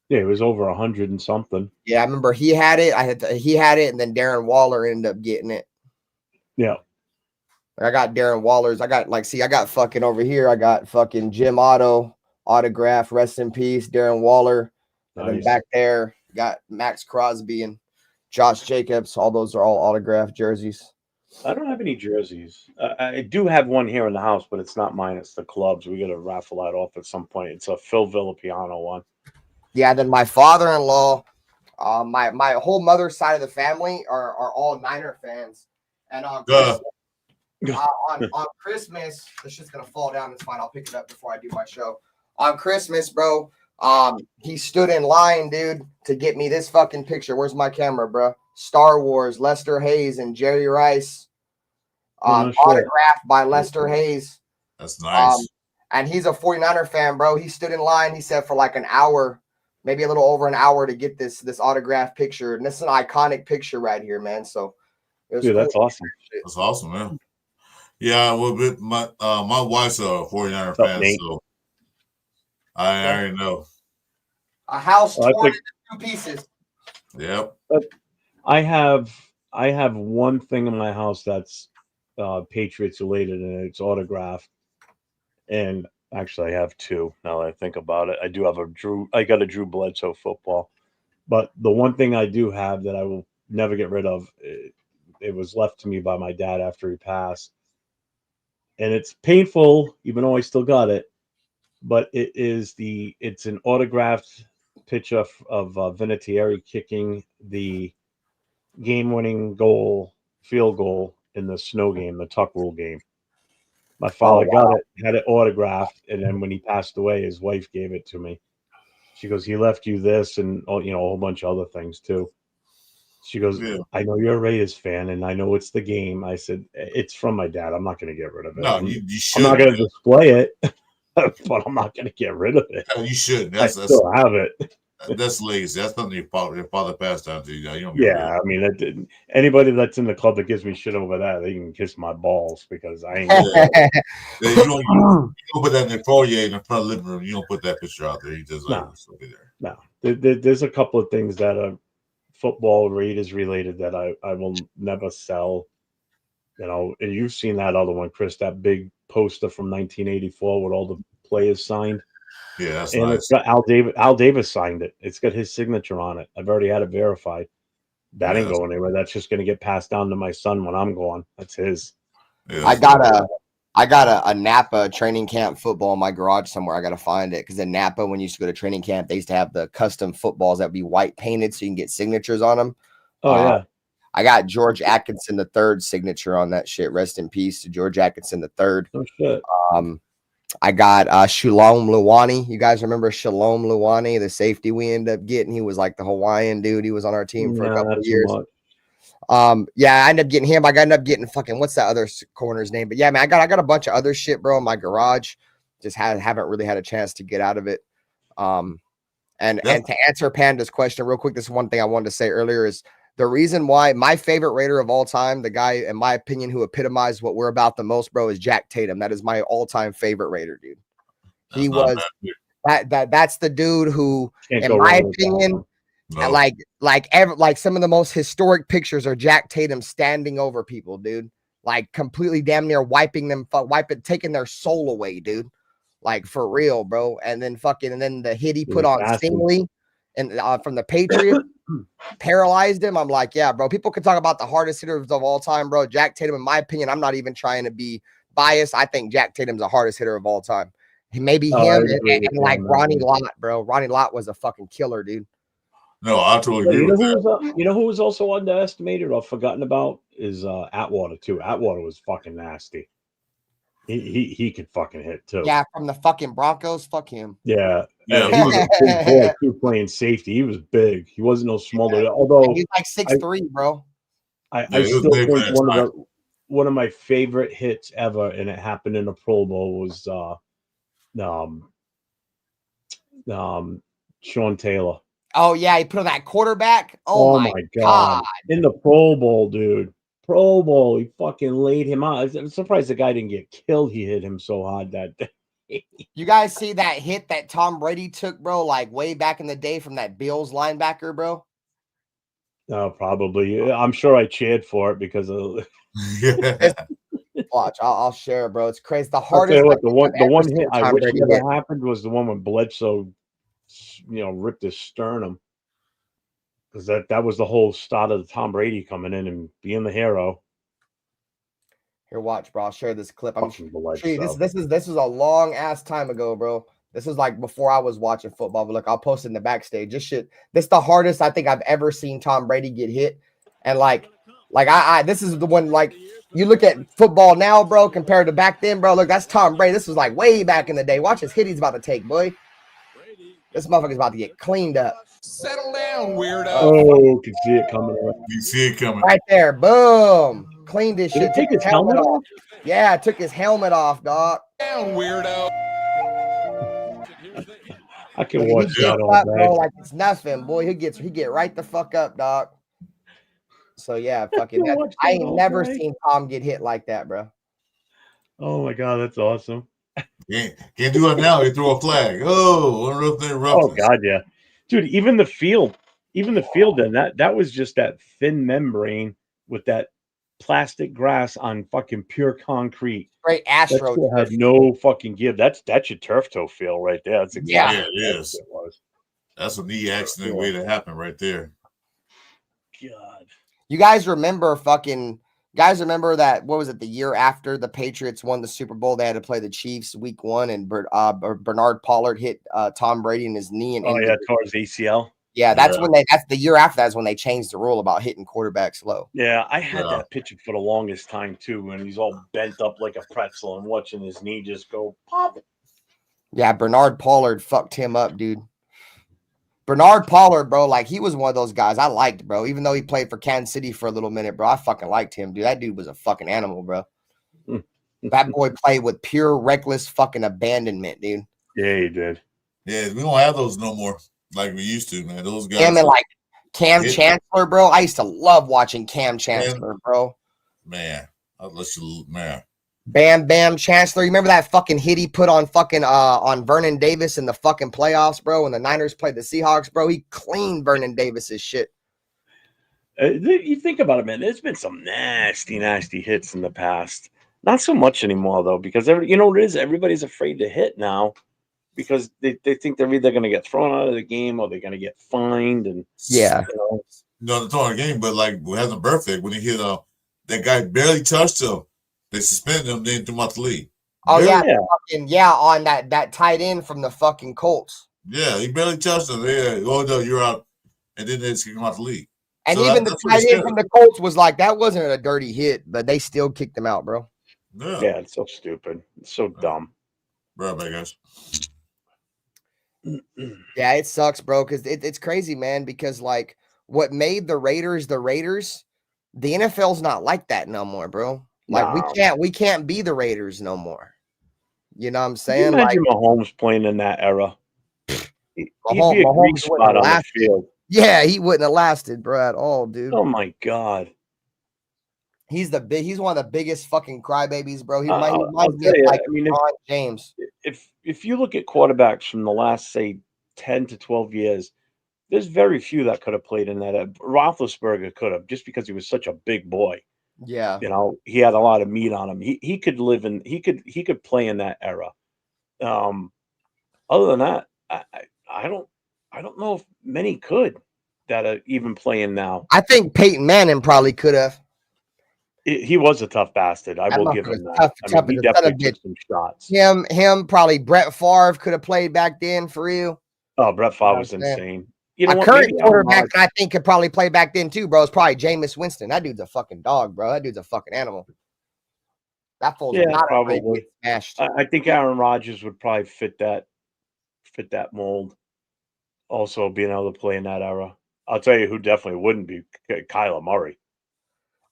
Yeah, it was over 100 and something. Yeah, I remember he had it. He had it, and then Darren Waller ended up getting it. Yeah. I got Darren Waller's. I got fucking over here. I got fucking Jim Otto autograph. Rest in peace, Darren Waller. Nice. And then back there, got Max Crosby and Josh Jacobs. All those are all autographed jerseys. I don't have any jerseys. I do have one here in the house, but it's not mine. It's the club's. We got to raffle that off at some point. It's a Phil Villapiano one. Yeah, then my father-in-law, my whole mother's side of the family are all Niner fans. And On Christmas, this shit's gonna fall down. It's fine. I'll pick it up before I do my show. On Christmas, bro, he stood in line, dude, to get me this fucking picture. Where's my camera, bro? Star Wars, Lester Hayes and Jerry Rice. Autographed by Lester Hayes. That's nice. And he's a 49er fan, bro. He stood in line, he said, for like an hour, maybe a little over an hour to get this autographed picture. And this is an iconic picture right here, man. So it was Dude, cool. that's awesome. That's awesome, man. Yeah, well, my wife's a 49er fan, Nate? so I already know. A house torn into 2 pieces. Yep. I have one thing in my house that's Patriots related, and it's autographed. And actually, I have 2 now that I think about it. I do have I got a Drew Bledsoe football, but the one thing I do have that I will never get rid of, it was left to me by my dad after he passed, and it's painful, even though I still got it. But it's an autographed picture of Vinatieri kicking the game-winning field goal in the snow game, the Tuck Rule game. My father got it, had it autographed, and then when he passed away, his wife gave it to me. She goes, "He left you this and a whole bunch of other things too." She goes, Yeah. "I know you're a Raiders fan, and I know it's the game." I said, "It's from my dad. I'm not going to get rid of it. No, you should. I'm not going to display it, but I'm not going to get rid of it. You shouldn't. I still have it." That's lazy. That's something your father passed down to you. You don't Yeah, I mean, anybody that's in the club that gives me shit over that, they can kiss my balls because I ain't. You don't put that in the foyer in the front of the living room. You don't put that picture out there. You just it'll be there. No, there's a couple of things that are football Raiders related that I will never sell. And you've seen that other one, Chris, that big poster from 1984 with all the players signed. Yeah, that's and nice. It's got Al Davis signed it. It's got his signature on it. I've already had it verified. That ain't going anywhere. That's just going to get passed down to my son when I'm gone. That's his. Yeah, I got a Napa training camp football in my garage somewhere. I got to find it because in Napa, when you used to go to training camp, they used to have the custom footballs that would be white painted so you can get signatures on them. Oh, yeah. I got George Atkinson III's signature on that shit. Rest in peace to George Atkinson III. Oh, shit. I got Shalom Luwani. You guys remember Shalom Luwani, the safety we ended up getting? He was like the Hawaiian dude. He was on our team for a couple of years. Yeah, I ended up getting him. I ended up getting fucking what's that other corner's name? But yeah, man, I got a bunch of other shit, bro, in my garage. Just haven't really had a chance to get out of it. And to answer Panda's question real quick, this is one thing I wanted to say earlier is the reason why my favorite Raider of all time, the guy, in my opinion, who epitomized what we're about the most, bro, is Jack Tatum. That is my all-time favorite Raider, dude. He was that's the dude who, in my opinion, like some of the most historic pictures are Jack Tatum standing over people, dude. Like completely damn near taking their soul away, dude. Like for real, bro. And then the hit he put on Stingley and from the Patriots paralyzed him. I'm like, yeah, bro. People can talk about the hardest hitters of all time, bro. Jack Tatum, in my opinion, I'm not even trying to be biased. I think Jack Tatum's the hardest hitter of all time. Maybe him and like Ronnie Lott, bro. Ronnie Lott was a fucking killer, dude. No, I totally agree with that. You know who was also underestimated or forgotten about is Atwater too. Atwater was fucking nasty. He could fucking hit too. Yeah, from the fucking Broncos. Fuck him. Yeah. He was a big boy too, playing safety. He was big. He wasn't no small dude. Although he's like 6'3", bro. I still think one of my favorite hits ever, and it happened in a Pro Bowl, was Sean Taylor. Oh yeah, he put on that quarterback. Oh my god. In the Pro Bowl, dude. Pro Bowl, he fucking laid him out. I'm surprised the guy didn't get killed. He hit him so hard that day. You guys see that hit that Tom Brady took, bro, like way back in the day from that Bills linebacker, bro? No, probably. I'm sure I cheered for it because of Watch, I'll share, bro. It's crazy. The hardest. The one hit I wish never happened was the one when Bledsoe, ripped his sternum. Because that was the whole start of Tom Brady coming in and being the hero. Here, watch, bro. I'll share this clip. This is a long ass time ago, bro. This is like before I was watching football. But look, I'll post it in the backstage. This is the hardest I think I've ever seen Tom Brady get hit. And like Like this is the one. Like you look at football now, bro, compared to back then, bro. Look, that's Tom Brady. This was like way back in the day. Watch his hit he's about to take, boy. This motherfucker's about to get cleaned up. Settle down, weirdo. Oh, can see it coming around. You see it coming. Right there, boom. Cleaned his Did shit. he take his helmet off? Yeah, took his helmet off, dog. Down, weirdo. I can He watch gets that all up, day. bro, like it's nothing, boy. He get right the fuck up, dog. So yeah, fucking. can watch I that ain't all never day. seen Tom get hit like that, bro. Oh my god, that's awesome. Can't do it now. You throw a flag. Oh, Oh god, yeah, dude. Even the field, then that was just that thin membrane with that plastic grass on fucking pure concrete. Great That Astro. shit had no fucking give. That's your turf toe feel right there. That's exactly Yeah, it is. what it was. That's a knee accident way to happen right there. God. You guys remember that, what was it, the year after the Patriots won the Super Bowl, they had to play the Chiefs week 1, and Bernard Pollard hit Tom Brady in his knee. And Oh yeah, towards ACL. Yeah, that's the year after that's when they changed the rule about hitting quarterbacks low. Yeah, I had that picture for the longest time too, and he's all bent up like a pretzel and watching his knee just go pop. Yeah, Bernard Pollard fucked him up, dude. Bernard Pollard, bro, like he was one of those guys I liked, bro. Even though he played for Kansas City for a little minute, bro, I fucking liked him, dude. That dude was a fucking animal, bro. That boy played with pure reckless fucking abandonment, dude. Yeah, he did. Yeah, we don't have those no more like we used to, man. Those guys. Him and like Cam Chancellor, bro. I used to love watching Cam Chancellor, bro. Man, I'll let you, man. Bam Bam Chancellor. You remember that fucking hit he put on fucking on Vernon Davis in the fucking playoffs, bro? When the Niners played the Seahawks, bro, he cleaned Vernon Davis's shit. You think about it, man. There's been some nasty hits in the past. Not so much anymore though, because you know what it is. Everybody's afraid to hit now because they think they're either going to get thrown out of the game or they're going to get fined. And yeah, they're throwing a game, but like hasn't perfect when he hit that guy barely touched him. They suspended him, then threw him out the league. Oh barely. On that tight end from the fucking Colts. Yeah, he barely touched him. Yeah, oh no, you're out, and then they just kicked him out the league. And so even the tight end from the Colts was like, that wasn't a dirty hit, but they still kicked him out, bro. Yeah, it's so stupid. It's so dumb. Right back, guys. Yeah, it sucks, bro, because it's crazy, man, because like what made the Raiders, the NFL's not like that no more, bro. Like we can't be the Raiders no more. You know what I'm saying? Can you imagine Mahomes playing in that era. He'd be a great spot on the field. Yeah, he wouldn't have lasted, bro, at all, dude. Oh my god. He's one of the biggest fucking crybabies, bro. He reminds me of like LeBron James. If you look at quarterbacks from the last, say, 10 to 12 years, there's very few that could have played in that. Roethlisberger could have, just because he was such a big boy. Yeah, you know, he had a lot of meat on him. He could live in he could play in that era. Other than that, I don't know if many could that are even playing now. I think Peyton Manning probably could have. He was a tough bastard. I will give him that. Tough, he definitely took some shots. Him, probably Brett Favre could have played back then for you. Oh, Brett Favre was insane. You know a current quarterback I think could probably play back then too, bro. It's probably Jameis Winston. That dude's a fucking dog, bro. That dude's a fucking animal. That fool's not probably smashed. I think Aaron Rodgers would probably fit that mold. Also, being able to play in that era. I'll tell you who definitely wouldn't be Kyler Murray.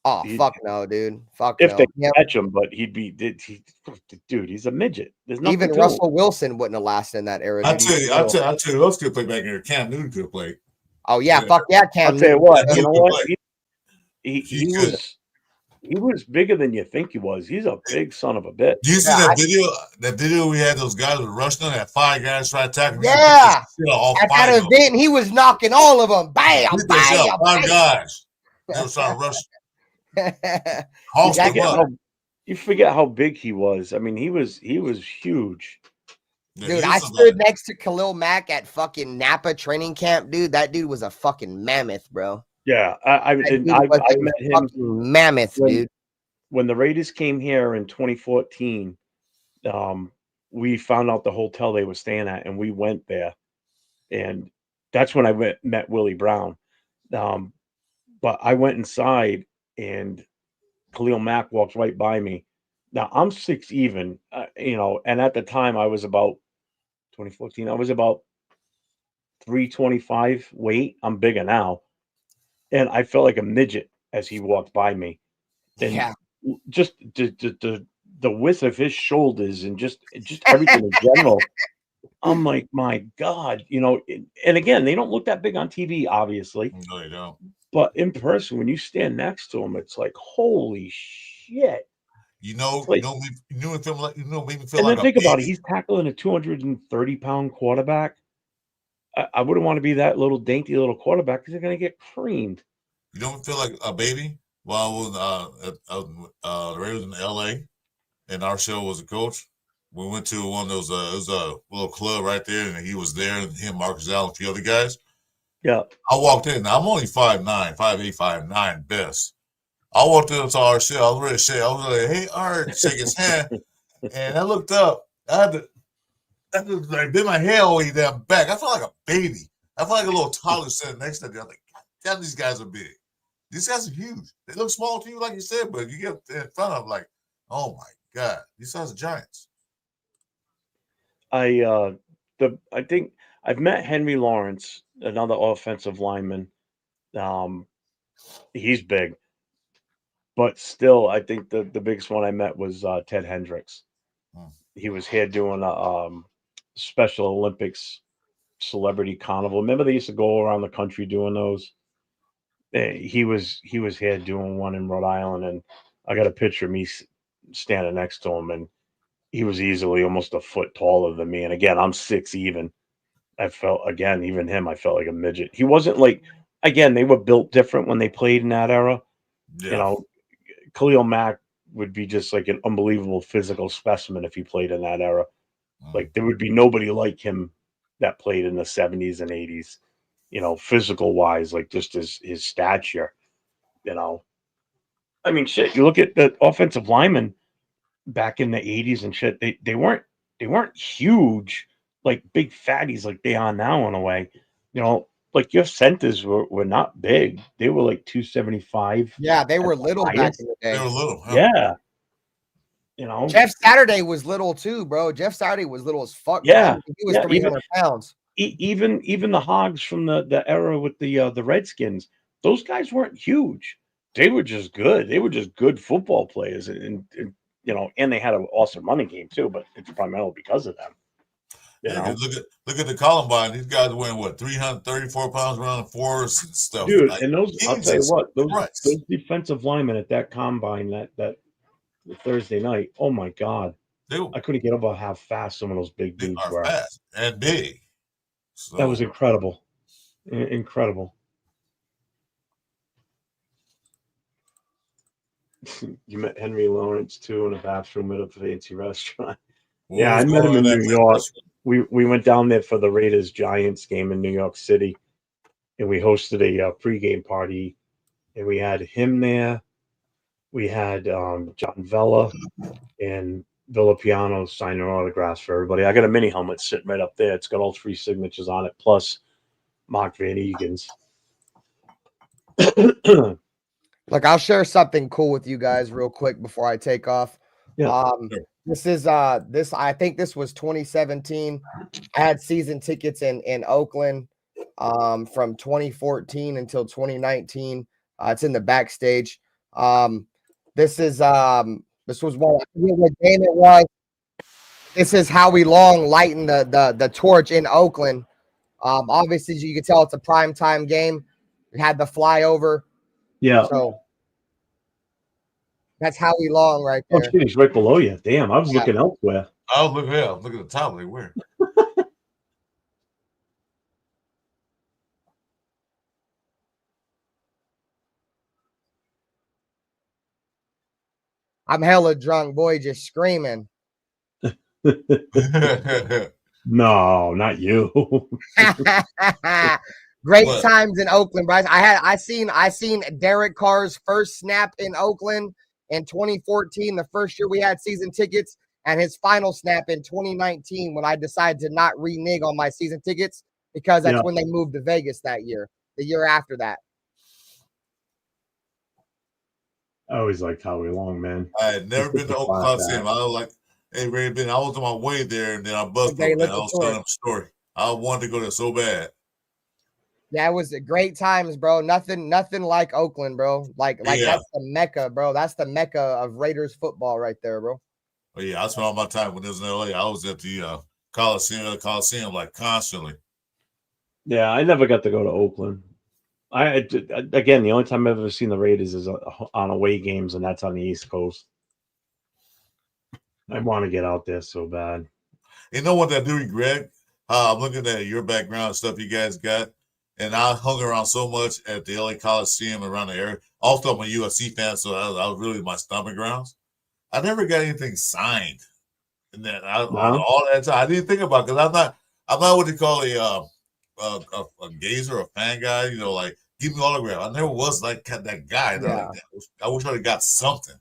Oh, fuck no, dude. Fuck if no. they catch him, but dude, he's a midget. There's nothing even Russell Wilson wouldn't have lasted in that era. I'll tell you who else could play back here. Cam Newton could play. Oh yeah, fuck yeah, Cam. I'll tell you what, you know what? He was bigger than you think he was. He's a big son of a bitch. Do you see that video? That video we had those guys with rushing on that 5 guys trying to tackle him. Yeah, at that event, he was knocking all of them. Bam, bam, 5 guys. They were trying to rush. You forget how big he was. I mean, he was huge. Dude, I stood next to Khalil Mack at fucking Napa training camp, dude. That dude was a fucking mammoth, bro. Yeah, I met him. Mammoth, dude. When the Raiders came here in 2014, we found out the hotel they were staying at, and we went there, and that's when I met Willie Brown. But I went inside, and Khalil Mack walks right by me. Now I'm six even, and at the time I was about 2014. I was about 325 weight. I'm bigger now, and I felt like a midget as he walked by me. And Yeah. just the width of his shoulders and just everything in general. I'm like, my God, and again, they don't look that big on TV, obviously, No, you don't. but in person, when you stand next to him, it's like, holy shit. You It's know, like, made me feel and like then a think about it. baby. He's tackling a 230-pound quarterback. I wouldn't want to be that little dainty little quarterback because they're going to get creamed. You don't feel like a baby. While I was the Raiders in L.A. and our show was a coach. We went to one of those. It was a little club right there, and he was there, and him, Marcus Allen, a few other guys. Yeah. I walked in. Now, I'm only 5'9", 5'8", 5'9", best. I walked into our show. I was ready to shake. I was like, "Hey, Art," shake his hand, and I looked up. I had to like bend my head all the way down back. I felt like a baby. I felt like a little toddler sitting next to me. I'm like, God damn, these guys are big. These guys are huge. They look small to you, like you said, but you get in front of them, like, oh my God, these guys are giants. I think I've met Henry Lawrence, another offensive lineman. Um, he's big, but still, I think the biggest one I met was Ted Hendricks. Hmm. He was here doing a Special Olympics celebrity carnival. Remember they used to go around the country doing those. He was here doing one in Rhode Island, and I got a picture of me standing next to him, and he was easily almost a foot taller than me. And again, I'm six even. I felt again, even him, I felt like a midget. He wasn't like again, they were built different when they played in that era. You Yeah. know, Khalil Mack would be just like an unbelievable physical specimen if he played in that era. Like there would be nobody like him that played in the 70s and 80s, physical wise, like just his stature, you know. I mean shit, you look at the offensive linemen back in the 80s and shit, they weren't huge, like big fatties like they are now in a way. Like your centers were not big. They were like 275 Yeah, they at were the little back highest. in the They day. were little, huh? Yeah. Jeff Saturday was little too, bro. Jeff Saturday was little as fuck, bro. I Yeah. don't think he was Yeah. 300 pounds. Even the Hogs from the era with the Redskins, those guys weren't huge. They were just good. They were just good football players, and they had an awesome running game too. But it's primarily because of them. You Yeah, know, because look at the Columbine. These guys weighing what 334 pounds running fours and stuff. dude. Like And I'll tell you Jesus what, those Christ, defensive linemen at that combine that Thursday night. Oh my God, they I couldn't get over how fast some of those big they dudes are were. fast and big. That was So incredible, incredible. You met Henry Lawrence too in a bathroom at a fancy restaurant. what Yeah, was I met going him on in in that New place York. restaurant? We went down there for the Raiders Giants game in New York City, and we hosted a pregame party, and we had him there. We had John Vella and Villa Piano signing autographs for everybody. I got a mini helmet sitting right up there. It's got all three signatures on it, plus Mark Van Egan's. Look, I'll share something cool with you guys real quick before I take off. Yeah. Sure. This is I think this was 2017. I had season tickets in Oakland from 2014 until 2019. It's in the backstage. This was one, I forget what game it was. This is Howie Long lighting the torch in Oakland. Obviously you can tell it's a primetime game. We had the flyover. Yeah. So that's Howie Long right Oh, there. shit, he's right below you. Damn, I was looking elsewhere. I was looking at the top. Like where? I'm hella drunk, boy, just screaming. No, not you. Great What? times in Oakland, Bryce. I seen Derek Carr's first snap in Oakland in 2014, the first year we had season tickets, and his final snap in 2019 when I decided to not renege on my season tickets because that's Yeah. when they moved to Vegas that year. The year after that. I always liked Howie Long, man. I had never been to Oakland Class Coliseum. I was like, hey, Ray, I was on my way there, and then I buzzed Okay, up, and I was telling him a story. I wanted to go there so bad. Yeah, it was a great times, bro. Nothing like Oakland, bro. Like Yeah. that's the Mecca, bro. That's the Mecca of Raiders football right there, bro. But yeah, I spent all my time when it was in LA. I was at the Coliseum like constantly. Yeah, I never got to go to Oakland. Again, the only time I've ever seen the Raiders is on away games, and that's on the East Coast. I want to get out there so bad. You know what I do regret? I'm looking at your background and stuff you guys got, and I hung around so much at the LA Coliseum around the area. Also, I'm a USC fan, so I was really my stomping grounds. I never got anything signed, and then all that time I didn't think about because I'm not what they call a gazer or a fan guy. You know, like give me autograph. I never was like that guy. Yeah. I wish I'd have got something.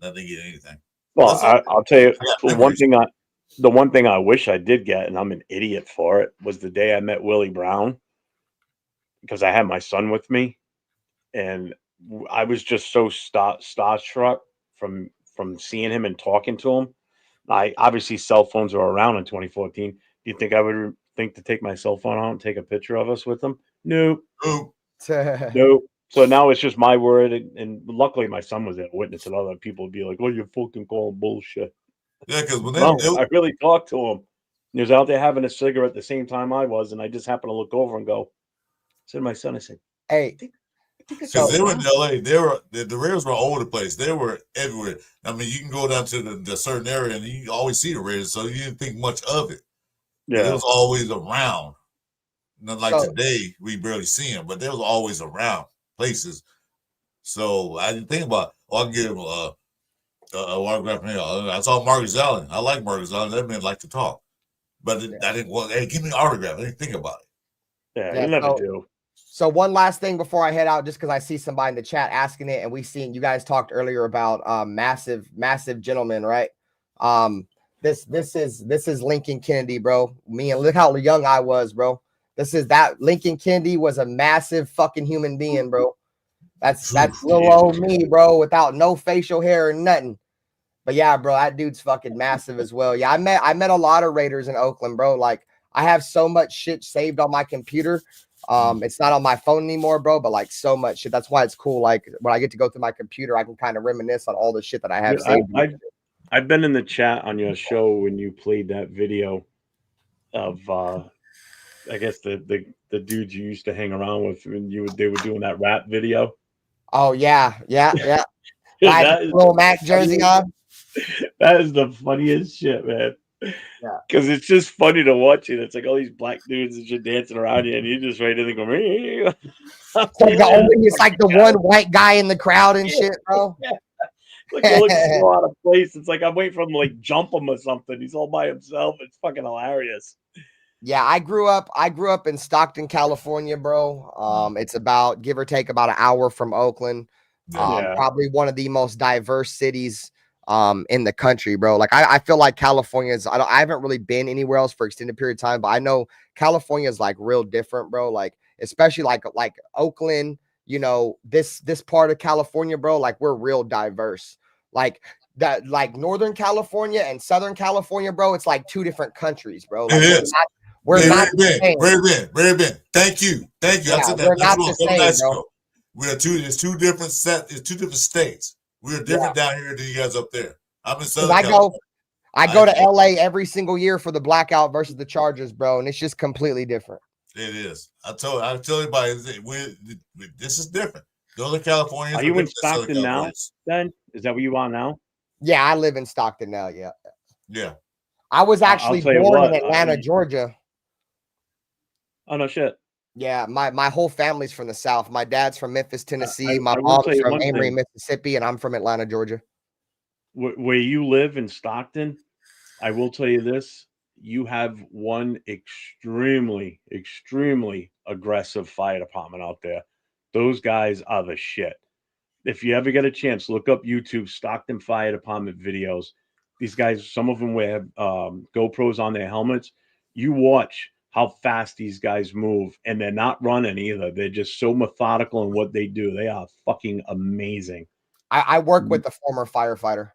I didn't get anything. Well, I'll tell you Yeah, the one thing I wish I did get, and I'm an idiot for it, was the day I met Willie Brown, because I had my son with me, and I was just so starstruck from seeing him and talking to him. Obviously cell phones were around in 2014. Do you think I would think to take my cell phone out and take a picture of us with him? Nope. Nope. So now it's just my word, and luckily my son was there to witness it. Other people would be like, "Oh, you're fucking calling bullshit." Yeah, because when I really talked to him. He was out there having a cigarette at the same time I was, and I just happened to look over and go, said to my son, I said, "Hey." Because they were in LA, the Raiders were all over the place. They were everywhere. I mean, you can go down to the certain area and you always see the Raiders, so you didn't think much of it. Yeah, it was always around. Not like today, we barely see them, but they was always around places. So I didn't think about, I can give him a autograph. I saw Marcus Allen. I like Marcus Allen. That man like to talk, but I didn't want. Hey, give me an autograph. I didn't think about it. Yeah, you never do. So one last thing before I head out, just because I see somebody in the chat asking it, and we seen you guys talked earlier about massive gentlemen, right? This is Lincoln Kennedy, bro. Me, and look how young I was, bro. Lincoln Kennedy was a massive fucking human being, bro. That's little old me, bro, without no facial hair or nothing. But yeah, bro, that dude's fucking massive as well. Yeah, I met a lot of Raiders in Oakland, bro. Like I have so much shit saved on my computer. It's not on my phone anymore, bro, but like so much shit. That's why it's cool. Like when I get to go through my computer, I can kind of reminisce on all the shit that I have saved. I've been in the chat on your show when you played that video of I guess the dudes you used to hang around with when they were doing that rap video. Oh yeah. Little Mac jersey on. That is the funniest shit, man. Yeah, because it's just funny to watch it. It's like all these black dudes and just dancing around you, and you just right in and go. It's like the one white guy in the crowd and shit, bro. Yeah. Like he looks so out of place. It's like I'm waiting for him to like jump him or something. He's all by himself. It's fucking hilarious. Yeah, I grew up in Stockton, California, bro. It's about give or take about an hour from Oakland. Probably one of the most diverse cities in the country, bro. Like I feel like California is I haven't really been anywhere else for extended period of time, but I know California is like real different, bro. Like especially like Oakland, you know, this part of California, bro, like we're real diverse. Like that, like Northern California and Southern California, bro, it's like two different countries, bro. Like we're not the same. Very been. Thank you. Yeah, we're not the same, bro. It's two different states. We're different down here than you guys up there. I'm in Southern California. I go to LA every single year for the blackout versus the Chargers, bro, and it's just completely different. It is. I tell everybody, this is different. Northern California. Are you in Stockton now? Then is that where you are now? Yeah, I live in Stockton now. Yeah. Yeah. I was actually born in Atlanta, Georgia. Oh no shit. Yeah, my whole family's from the South. My dad's from Memphis, Tennessee. My mom's from Amory, Mississippi, and I'm from Atlanta, Georgia. Where you live in Stockton, I will tell you this: you have one extremely aggressive fire department out there. Those guys are the shit. If you ever get a chance, look up YouTube Stockton Fire Department videos. These guys, some of them wear GoPros on their helmets. You watch how fast these guys move, and they're not running either. They're just so methodical in what they do. They are fucking amazing. I work with the former firefighter.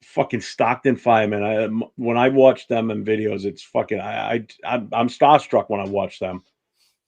Fucking Stockton firemen. When I watch them in videos, it's fucking. I'm starstruck when I watch them.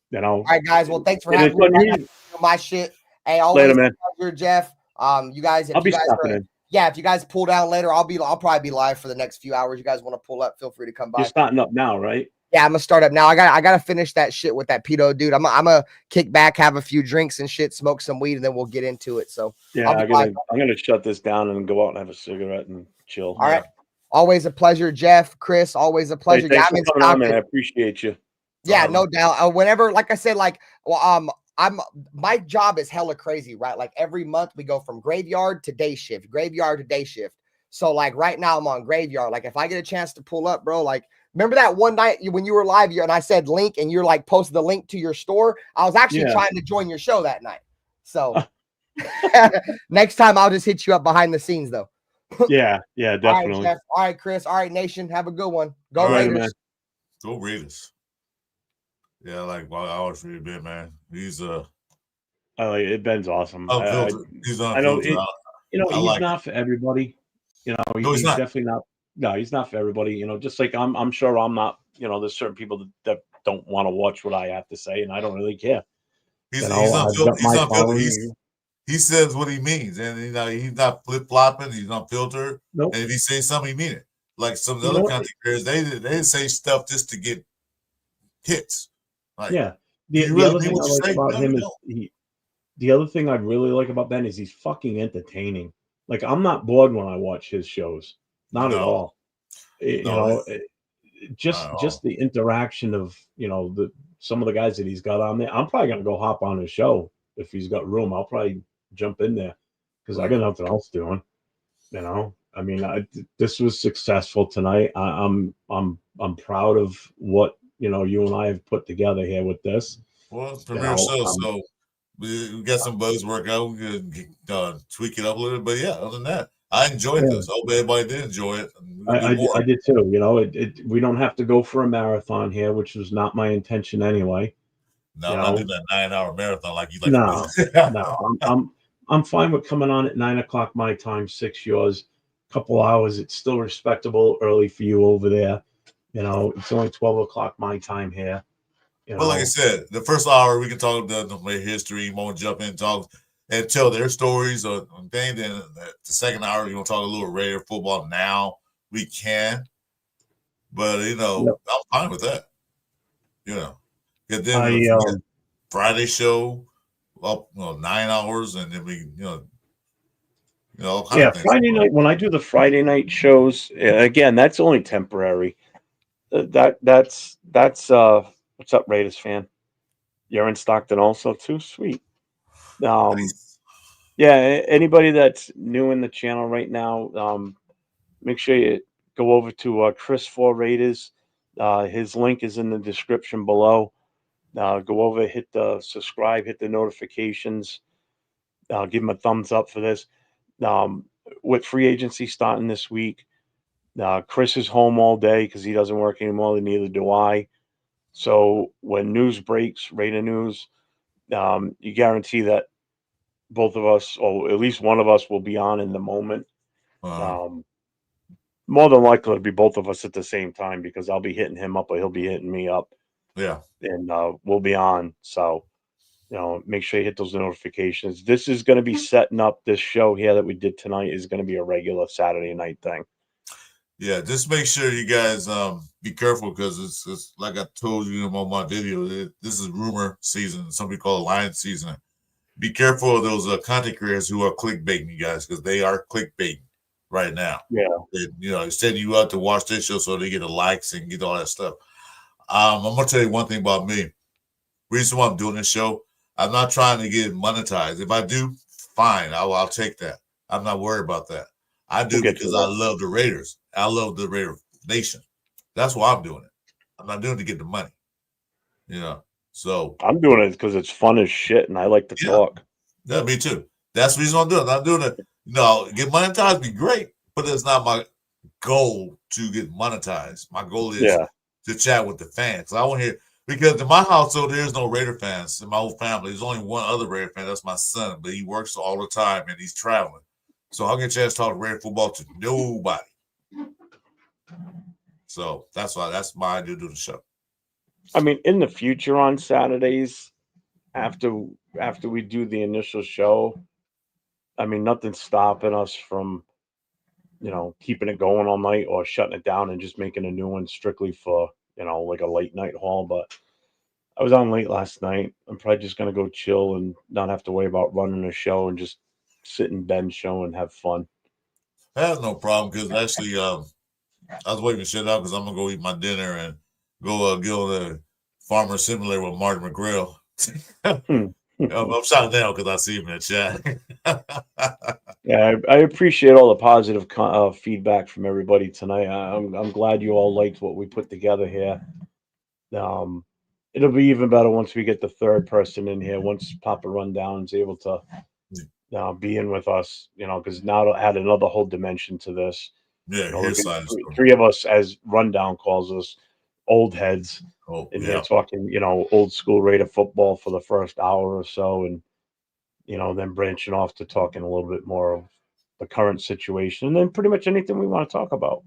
You know. All right, guys. Well, thanks for And having it's me. unusual. My shit. Hey, always Later, man. pleasure, Jeff. You guys, I'll if be you guys stopping are, in. yeah, if you guys pull down later, I'll probably be live for the next few hours. You guys want to pull up, feel free to come by. You're starting up now, right? Yeah, I'm gonna start up now. I gotta finish that shit with that pedo dude. I'm gonna kick back, have a few drinks and shit, smoke some weed, and then we'll get into it. So Yeah, I'm gonna shut this down and go out and have a cigarette and chill. All right. Always a pleasure, Jeff, Chris. Always a pleasure. Hey, thanks yeah, for coming on, man. I appreciate you. Yeah, no doubt. Whenever, like I said, like, well, my job is hella crazy, right? Like every month we go from graveyard to day shift, graveyard to day shift. So like right now I'm on graveyard. Like if I get a chance to pull up, bro, like remember that one night when you were live and I said link and you're like posted the link to your store? I was actually trying to join your show that night. So next time I'll just hit you up behind the scenes though. Yeah, definitely. All right, Jeff. All right, Chris. All right, Nation. Have a good one. Go Raiders. Raiders. Go Raiders. Yeah, like ours really been, man. He's I like it. Ben's awesome. He's I know unfiltered. he's not for everybody. You know, No, he's definitely not. No, he's not for everybody. You know, just like I'm sure I'm not. You know, there's certain people that don't want to watch what I have to say, and I don't really care. He's unfiltered. He says what he means, and you know he's not flip flopping. He's unfiltered. Nope. And if he says something, he mean it. Like some of the other content creators, they say stuff just to get hits. Like, yeah. The other thing I like about him is the other thing I really like about Ben is he's fucking entertaining. Like I'm not bored when I watch his shows, not at all. Just the interaction of some of the guys that he's got on there. I'm probably gonna go hop on his show if he's got room. I'll probably jump in there because I got nothing else doing. You know, I mean, this was successful tonight. I'm proud of what you and I have put together here with this. Well, it's premiere show, so we got some buzz work out. We could tweak it up a little bit, but yeah, other than that, I enjoyed this. I hope everybody did enjoy it. I did too. You know, we don't have to go for a marathon here, which was not my intention anyway. No, I'm not doing that 9-hour marathon like you like. No, I'm fine with coming on at 9 o'clock my time, 6 yours, couple hours. It's still respectable early for you over there. You know, it's only 12 o'clock my time here. Well, like I said, the first hour we can talk the history, more jump in, talk and tell their stories or things. Then the second hour, you want to talk a little Raider football now. We can, but I'm fine with that. And then Friday show, 9 hours, and then we, Friday night when I do the Friday night shows, again, that's only temporary. That's what's up, Raiders fan? You're in Stockton also too? Sweet. Nice. Yeah, anybody that's new in the channel right now, make sure you go over to Chris 4 Raiders. His link is in the description below. Go over, hit the subscribe, hit the notifications. Give him a thumbs up for this. With free agency starting this week, Chris is home all day because he doesn't work anymore, and neither do I. So when news breaks, Raider news, you guarantee that both of us, or at least one of us, will be on in the moment. More than likely, it'll be both of us at the same time because I'll be hitting him up or he'll be hitting me up. Yeah. And we'll be on. So, make sure you hit those notifications. This is going to be setting up this show here that we did tonight is going to be a regular Saturday night thing. Yeah, just make sure you guys be careful because it's like I told you on my video. This is rumor season. Some people call it lion season. Be careful of those content creators who are clickbaiting you guys because they are clickbaiting right now. Yeah, sending you out to watch this show so they get the likes and get all that stuff. I'm gonna tell you one thing about me. Reason why I'm doing this show, I'm not trying to get monetized. If I do, fine, I'll take that. I'm not worried about that. I do because I love the Raiders. I love the Raider Nation. That's why I'm doing it. I'm not doing it to get the money. So I'm doing it because it's fun as shit and I like to talk. Yeah, me too. That's the reason I'm doing it. I'm doing it. Get monetized be great, but it's not my goal to get monetized. My goal is to chat with the fans. I want to hear because in my household there's no Raider fans in my whole family. There's only one other Raider fan. That's my son, but he works all the time and he's traveling. So I'll get a chance to talk Raider football to nobody. So that's my idea to do the show. I mean, in the future on Saturdays, after we do the initial show, I mean, nothing's stopping us from, keeping it going all night or shutting it down and just making a new one strictly for, like a late night haul. But I was on late last night. I'm probably just gonna go chill and not have to worry about running a show and just sit in Ben's show and have fun. That's no problem because actually, I was waiting to shut out because I'm gonna go eat my dinner and go get on the Farmer Simulator with Marty McGrail. I'm shouting down because I see him in the chat. Yeah, I appreciate all the positive feedback from everybody tonight. I'm glad you all liked what we put together here. It'll be even better once we get the third person in here. Once Papa Rundown is able to be in with us, because now it'll add another whole dimension to this. Yeah, his side of the story. Three of us, as Rundown calls us, old heads in here talking, old school Raider football for the first hour or so, and then branching off to talking a little bit more of the current situation, and then pretty much anything we want to talk about.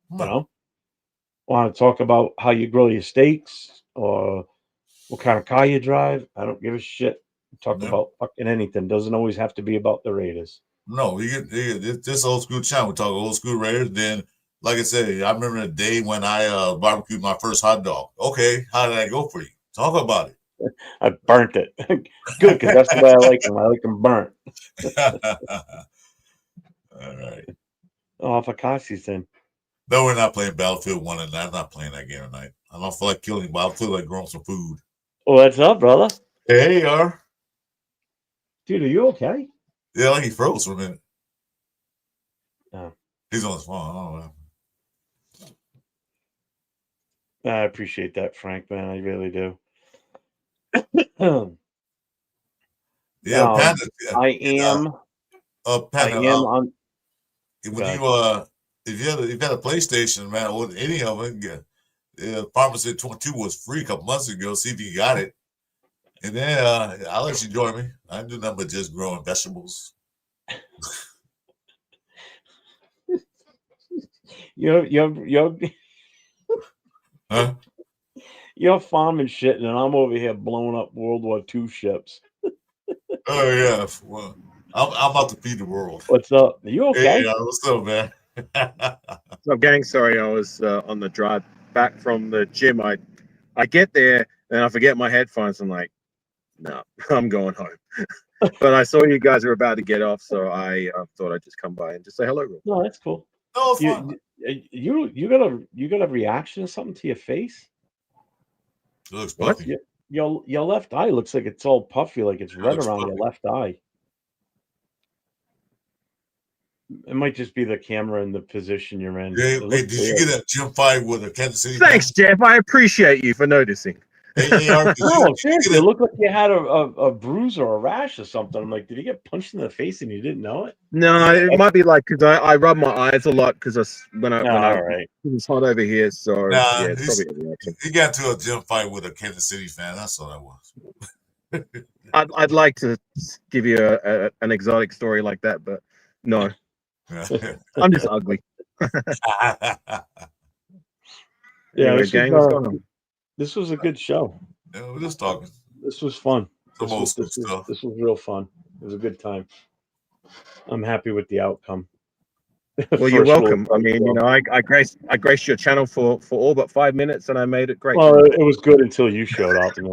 Want to talk about how you grill your steaks or what kind of car you drive? I don't give a shit. Talk about fucking anything. Doesn't always have to be about the Raiders. No, you get this old school channel. We talk old school Raiders. Then, like I said, I remember the day when I barbecued my first hot dog. Okay, how did that go for you? Talk about it. I burnt it. Good, because that's the way I like them. I like them burnt. All right. Oh, Fakasi's then. No, we're not playing Battlefield 1 tonight. I'm not playing that game tonight. I don't feel like killing, but I feel like growing some food. What's up, brother? Hey, AR. Dude, are you okay? Yeah, like he froze for a minute. Oh. He's on his phone. I don't know. I appreciate that, Frank, man. I really do. Yeah, Panda. I am. Panda. I am on. If you had a PlayStation, man, or any of it, Pharmacy 22 was free a couple months ago. See if you got it. And then I'll let you join me. I do nothing but just growing vegetables. Huh? You're farming shit, and I'm over here blowing up World War II ships. Oh yeah, well, I'm about to feed the world. What's up? Are you okay? Hey, what's up, man? So, gang, sorry, I was on the drive back from the gym. I get there and I forget my headphones. I'm like, no, I'm going home. But I saw you guys were about to get off, so I thought I'd just come by and just say hello. No, that's cool. No, it's fine. You got a reaction to something to your face? It looks puffy. Your left eye looks like it's all puffy, like it's red around your left eye. It might just be the camera and the position you're in. Hey, did you get a gym fight with a Kansas City? Thanks, Jeff. I appreciate you for noticing. No, seriously, it looked like you had a bruise or a rash or something. I'm like, did you get punched in the face and you didn't know it? No, it might be like because I rub my eyes a lot because when all right. It's hot over here, so Nah, yeah, it's probably a reaction. He got into a gym fight with a Kansas City fan. That's all that was. I'd like to give you an exotic story like that, but no, I'm just ugly. Yeah, anyway, this was a good show. Yeah, we're just talking. This was fun. Some old school stuff. This was real fun. It was a good time. I'm happy with the outcome. Well, you're welcome. I mean, I graced your channel for all but 5 minutes, and I made it great. Well, it was good until you showed up. And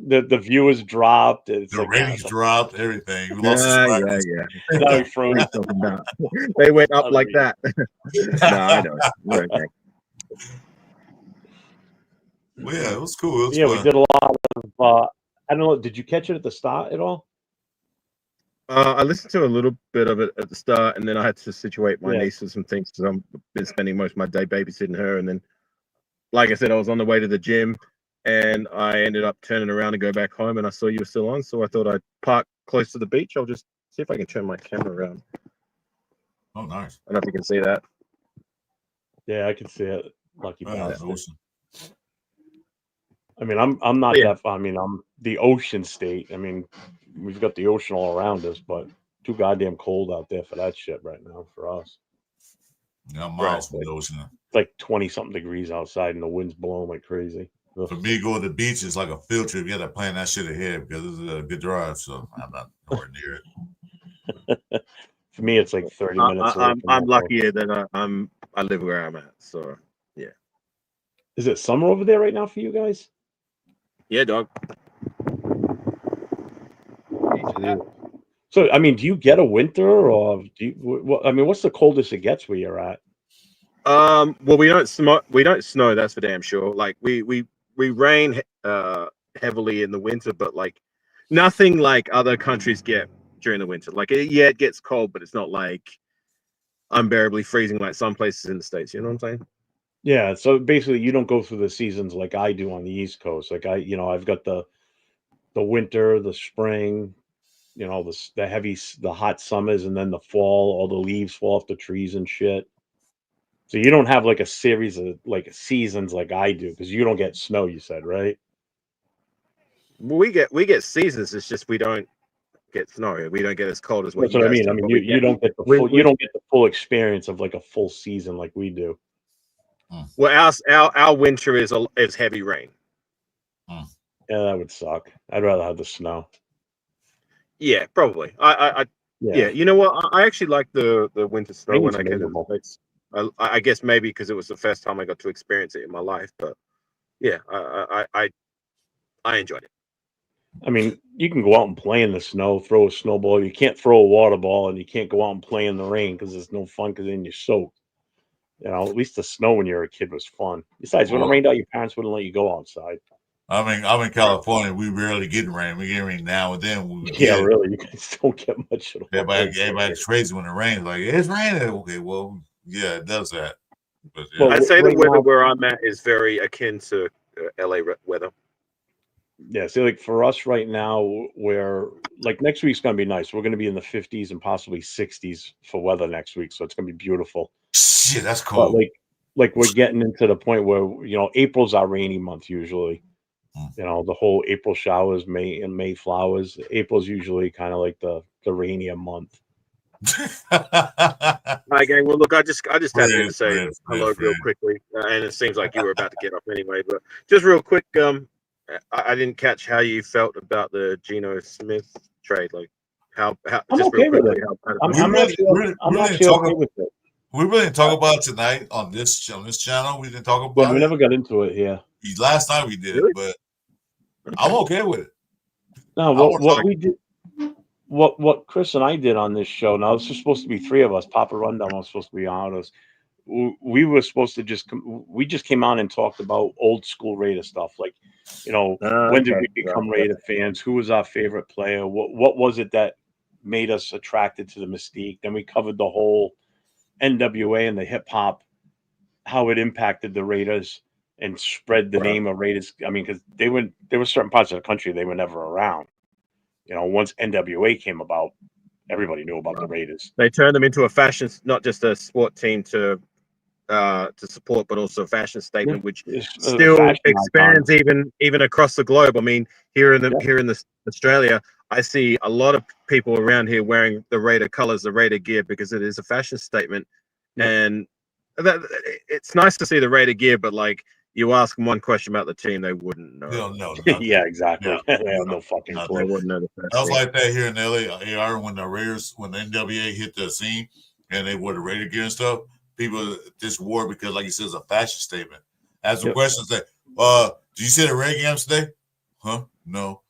the viewers dropped. It's the ratings dropped. Everything. We lost They went up like that. No, I know. Okay. Well, yeah, it was cool. We did a lot of. I don't know. Did you catch it at the start at all? I listened to a little bit of it at the start, and then I had to situate my niece with some things because I've been spending most of my day babysitting her. And then, like I said, I was on the way to the gym, and I ended up turning around to go back home, and I saw you were still on, so I thought I'd park close to the beach. I'll just see if I can turn my camera around. Oh, nice. I don't know if you can see that. Yeah, I can see it. Lucky bastard. Awesome. I mean, I'm not that. I mean, I'm the ocean state. I mean, we've got the ocean all around us, but too goddamn cold out there for that shit right now for us. Yeah, I'm miles from the ocean. It's like 20-something degrees outside and the wind's blowing like crazy. Ugh. For me, going to the beach is like a field trip. You got to plan that shit ahead because it's a good drive. So I'm not nowhere near it. For me, it's like 30 minutes. I'm luckier that I live where I'm at. So yeah. Is it summer over there right now for you guys? Yeah, dog. So I mean, do you get a winter or do you? I mean, what's the coldest it gets where you're at? Well, we don't snow. That's for damn sure. Like we rain heavily in the winter, but like nothing like other countries get during the winter. Like it gets cold, but it's not like unbearably freezing like some places in the States. You know what I'm saying? Yeah. So basically, you don't go through the seasons like I do on the East Coast. Like I've got the winter, the spring, the hot summers, and then the fall. All the leaves fall off the trees and shit. So you don't have like a series of like seasons like I do because you don't get snow. You said, right? Well, we get seasons. It's just we don't get snow. We don't get as cold as what That's you what I guys mean. do. I mean, But you don't get the full you don't get the full experience of like a full season like we do. Well, our winter is heavy rain. Yeah, that would suck. I'd rather have the snow. Yeah, probably. Yeah. You know what? I actually like the winter snow when I came to the States. I guess maybe because it was the first time I got to experience it in my life. But yeah, I enjoyed it. I mean, you can go out and play in the snow, throw a snowball. You can't throw a water ball, and you can't go out and play in the rain because it's no fun because then you're soaked. You know, at least the snow when you were a kid was fun. Besides, when it rained out, your parents wouldn't let you go outside. I mean, I'm in California. We rarely get rain. We get rain now and then. Really. You guys don't get much at all. Everybody's crazy when it rains. Like, it's raining. Okay, well, yeah, it does that. But, yeah. I'd say the weather where I'm at is very akin to LA weather. Yeah, see, like for us right now, where like next week's gonna be nice. We're gonna be in the 50s and possibly 60s for weather next week, so it's gonna be beautiful. Shit, that's cold. But like we're getting into the point where April's our rainy month usually. The whole April showers, May flowers. April's usually kind of like the rainier month. Okay, well, look, I just tapped in to say hello real quickly, and it seems like you were about to get off anyway. But just real quick, I didn't catch how you felt about the Geno Smith trade. Like, how I'm just okay real with quickly. it. I'm actually okay with it. We really didn't talk about it tonight on this channel. We didn't talk about it. We never got into it here. Last night we did, but I'm okay with it. No, what we did, what Chris and I did on this show. Now this was supposed to be three of us. Papa Rundown was supposed to be on us. We were supposed to we just came on and talked about old school Raider stuff, like when did we become Raider fans? Who was our favorite player? What was it that made us attracted to the mystique? Then we covered the whole NWA and the hip hop, how it impacted the Raiders and spread the name of Raiders. I mean, because there were certain parts of the country they were never around. Once NWA came about, everybody knew about the Raiders. They turned them into a fashion, not just a sport team to support, but also a fashion statement, which still expands even across the globe. I mean, here in Australia, I see a lot of people around here wearing the Raider colors, the Raider gear, because it is a fashion statement, and it's nice to see the Raider gear. But like, you ask them one question about the team, they wouldn't know. They don't know. Yeah, exactly. They have no fucking clue. They wouldn't know the that was like that here in LA. When the Raiders, when the NWA hit the scene and they wore the Raider gear and stuff, people just wore it because, like you said, it's a fashion statement. Ask the question, say, did you see the Raider games today? Huh? No.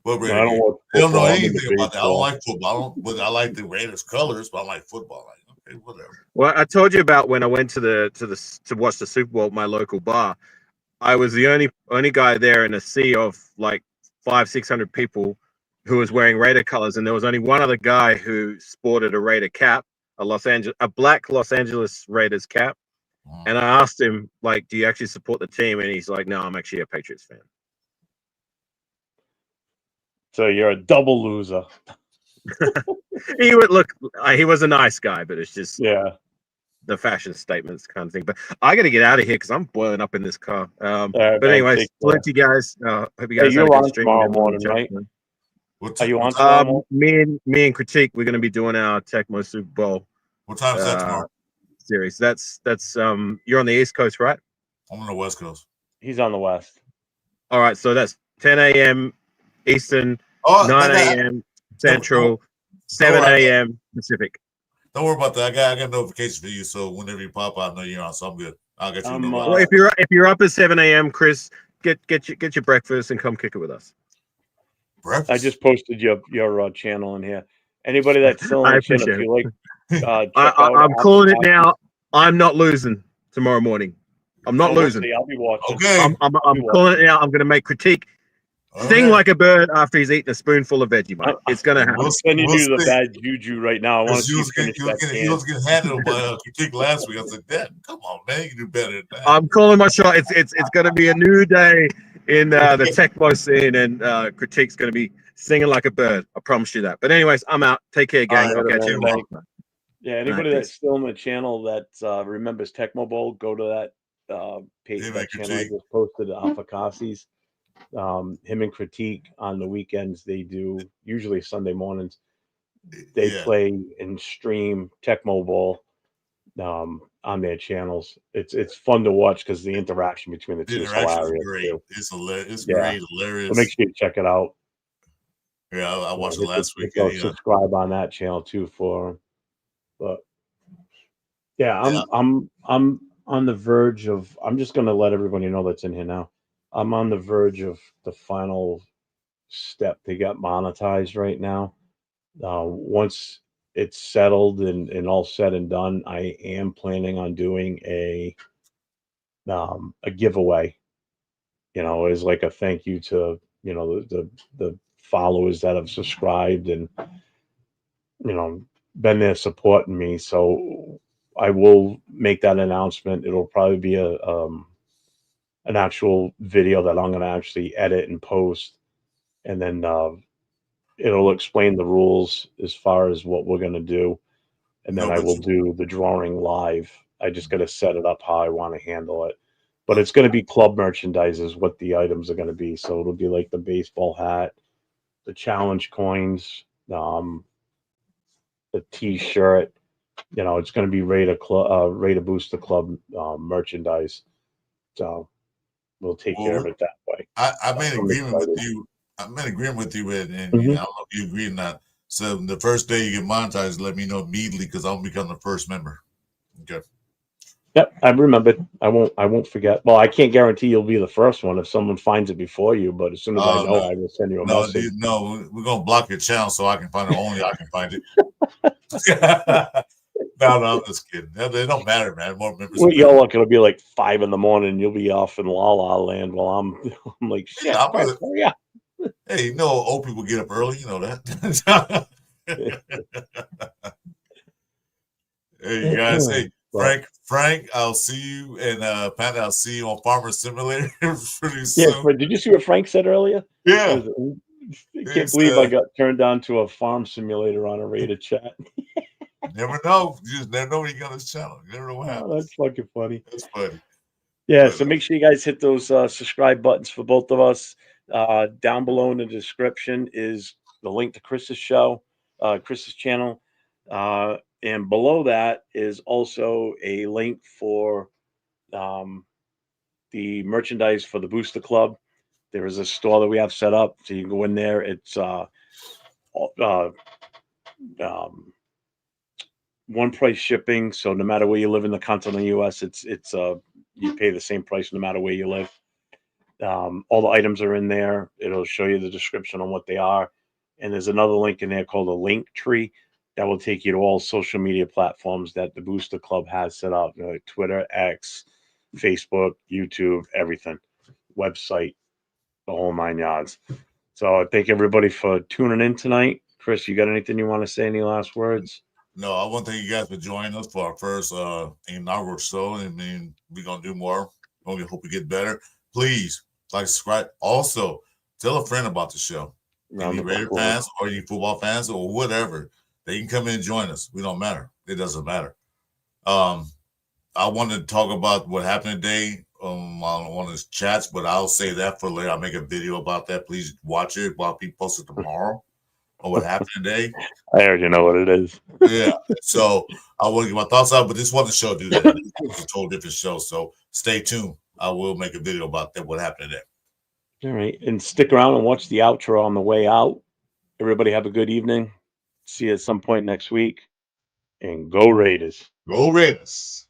What Raider game? They don't know anything about that. I don't like football. But I like the Raiders colors, but I like football. Like, okay, whatever. Well, I told you about when I went to watch the Super Bowl at my local bar. I was the only guy there in a sea of like 500-600 people who was wearing Raider colors, and there was only one other guy who sported a Raider cap, a black Los Angeles Raiders cap. And I asked him, like, do you actually support the team? And he's like, no, I'm actually a Patriots fan. So you're a double loser. He was a nice guy, but it's just the fashion statements kind of thing. But I got to get out of here because I'm boiling up in this car. But anyway, thank you guys. Hope you guys you're on tomorrow morning, right? What, Are you on what, time, tomorrow? Me and Critique, we're going to be doing our Tecmo Super Bowl what time is that tomorrow? series. That's you're on the East Coast, right? I'm on the West Coast. He's on the West. All right, so that's 10 a.m. Eastern, Oh, 9 a.m. Central, 7 a.m. Pacific. Don't worry about that. I got notifications for you, so whenever you pop out, I know you're on. So I'm good. I'll get you. Well, if you're up at 7 a.m., Chris, get your breakfast and come kick it with us. Breakfast? I just posted your channel in here. Anybody that's still in I the channel, if appreciate you like, check out. I'm calling it now. I'm not losing tomorrow morning. I'm not losing. I'll be watching. Okay. I'm calling it now. I'm going to make Critique sing like a bird after he's eaten a spoonful of Vegemite. It's going to happen. I'm sending you the bad juju right now. I want to see you finish He was getting handled by Critique last week. I was like, "Dad, come on, man, you can do better than that." I'm calling my shot. It's going to be a new day in the Tecmo scene, and Critique's going to be singing like a bird. I promise you that. But anyways, I'm out. Take care, gang. I'll catch you tomorrow. Yeah, anybody that's still in the channel that remembers Tecmo Bowl, go to that page, that channel I just posted, Alpha Cassi's. Him and Critique on the weekends, they do, usually Sunday mornings, they play and stream Tecmo Bowl on their channels. It's fun to watch because the interaction between the two is hilarious. Great. It's hilarious. It's great, hilarious. So make sure you check it out. Yeah, I watched it last week. Subscribe on that channel too for. But yeah, I'm on the verge of. I'm just gonna let everybody know that's in here now. I'm on the verge of the final step to get monetized right now. Once it's settled and all said and done, I am planning on doing a giveaway. You know, as like a thank you to the followers that have subscribed and been there supporting me. So I will make that announcement. It'll probably be an actual video that I'm going to actually edit and post, and then it'll explain the rules as far as what we're going to do, and then I will do the drawing live. I just got to set it up how I want to handle it, but it's going to be club merchandise is what the items are going to be. So it'll be like the baseball hat, the challenge coins, the T-shirt. It's going to be Raider Booster Club merchandise. So we'll take care of it that way. I made an agreement with you. I'm in agreement with you, and I don't know if you agree or not. So the first day you get monetized, let me know immediately because I'll become the first member. Okay. Yep, I remembered. I won't forget. Well, I can't guarantee you'll be the first one if someone finds it before you, but as soon as I know, I will send you a message. No, we're gonna block your channel so I can find it. Only I can find it. No, I'm just kidding. They don't matter, man. More members. Well, y'all look, it'll be like 5 a.m. and you'll be off in La La Land while I'm like, shit. Yeah. Hey, old people get up early. You know that. Hey, you guys. Hey, Frank, I'll see you, and Pat, I'll see you on Farmer Simulator pretty soon. Yeah, did you see what Frank said earlier? Yeah. I can't believe I got turned on to a farm simulator on a Raider chat. Never know. You just never know when you get on this channel. You never know what happens. That's fucking funny. That's funny. Yeah, so make sure you guys hit those subscribe buttons for both of us. Down below in the description is the link to Chris's show, Chris's channel. And below that is also a link for the merchandise for the Booster Club. There is a store that we have set up, so you can go in there. It's one price shipping, so no matter where you live in the continental U.S., it's you pay the same price no matter where you live. All the items are in there. It'll show you the description on what they are, and there's another link in there called a link tree that will take you to all social media platforms that the Booster Club has set up: Twitter, X, Facebook, YouTube, everything, website, the whole 9 yards. So I thank everybody for tuning in tonight. Chris, you got anything you want to say? Any last words? No, I want to thank you guys for joining us for our first inaugural show. I mean, we're going to do more. We hope we get better. Please, subscribe. Also, tell a friend about the show. Any Raider fans or any football fans or whatever. They can come in and join us. We don't matter. It doesn't matter. I wanted to talk about what happened today on one of his chats, but I'll say that for later. I'll make a video about that. Please watch it while people post it tomorrow. on what happened today. I already know what it is. Yeah. So I want to get my thoughts out, but this wasn't a show, dude. It was a totally different show. So stay tuned. I will make a video about that, what happened today. All right. And stick around and watch the outro on the way out. Everybody have a good evening. See you at some point next week. And go Raiders. Go Raiders.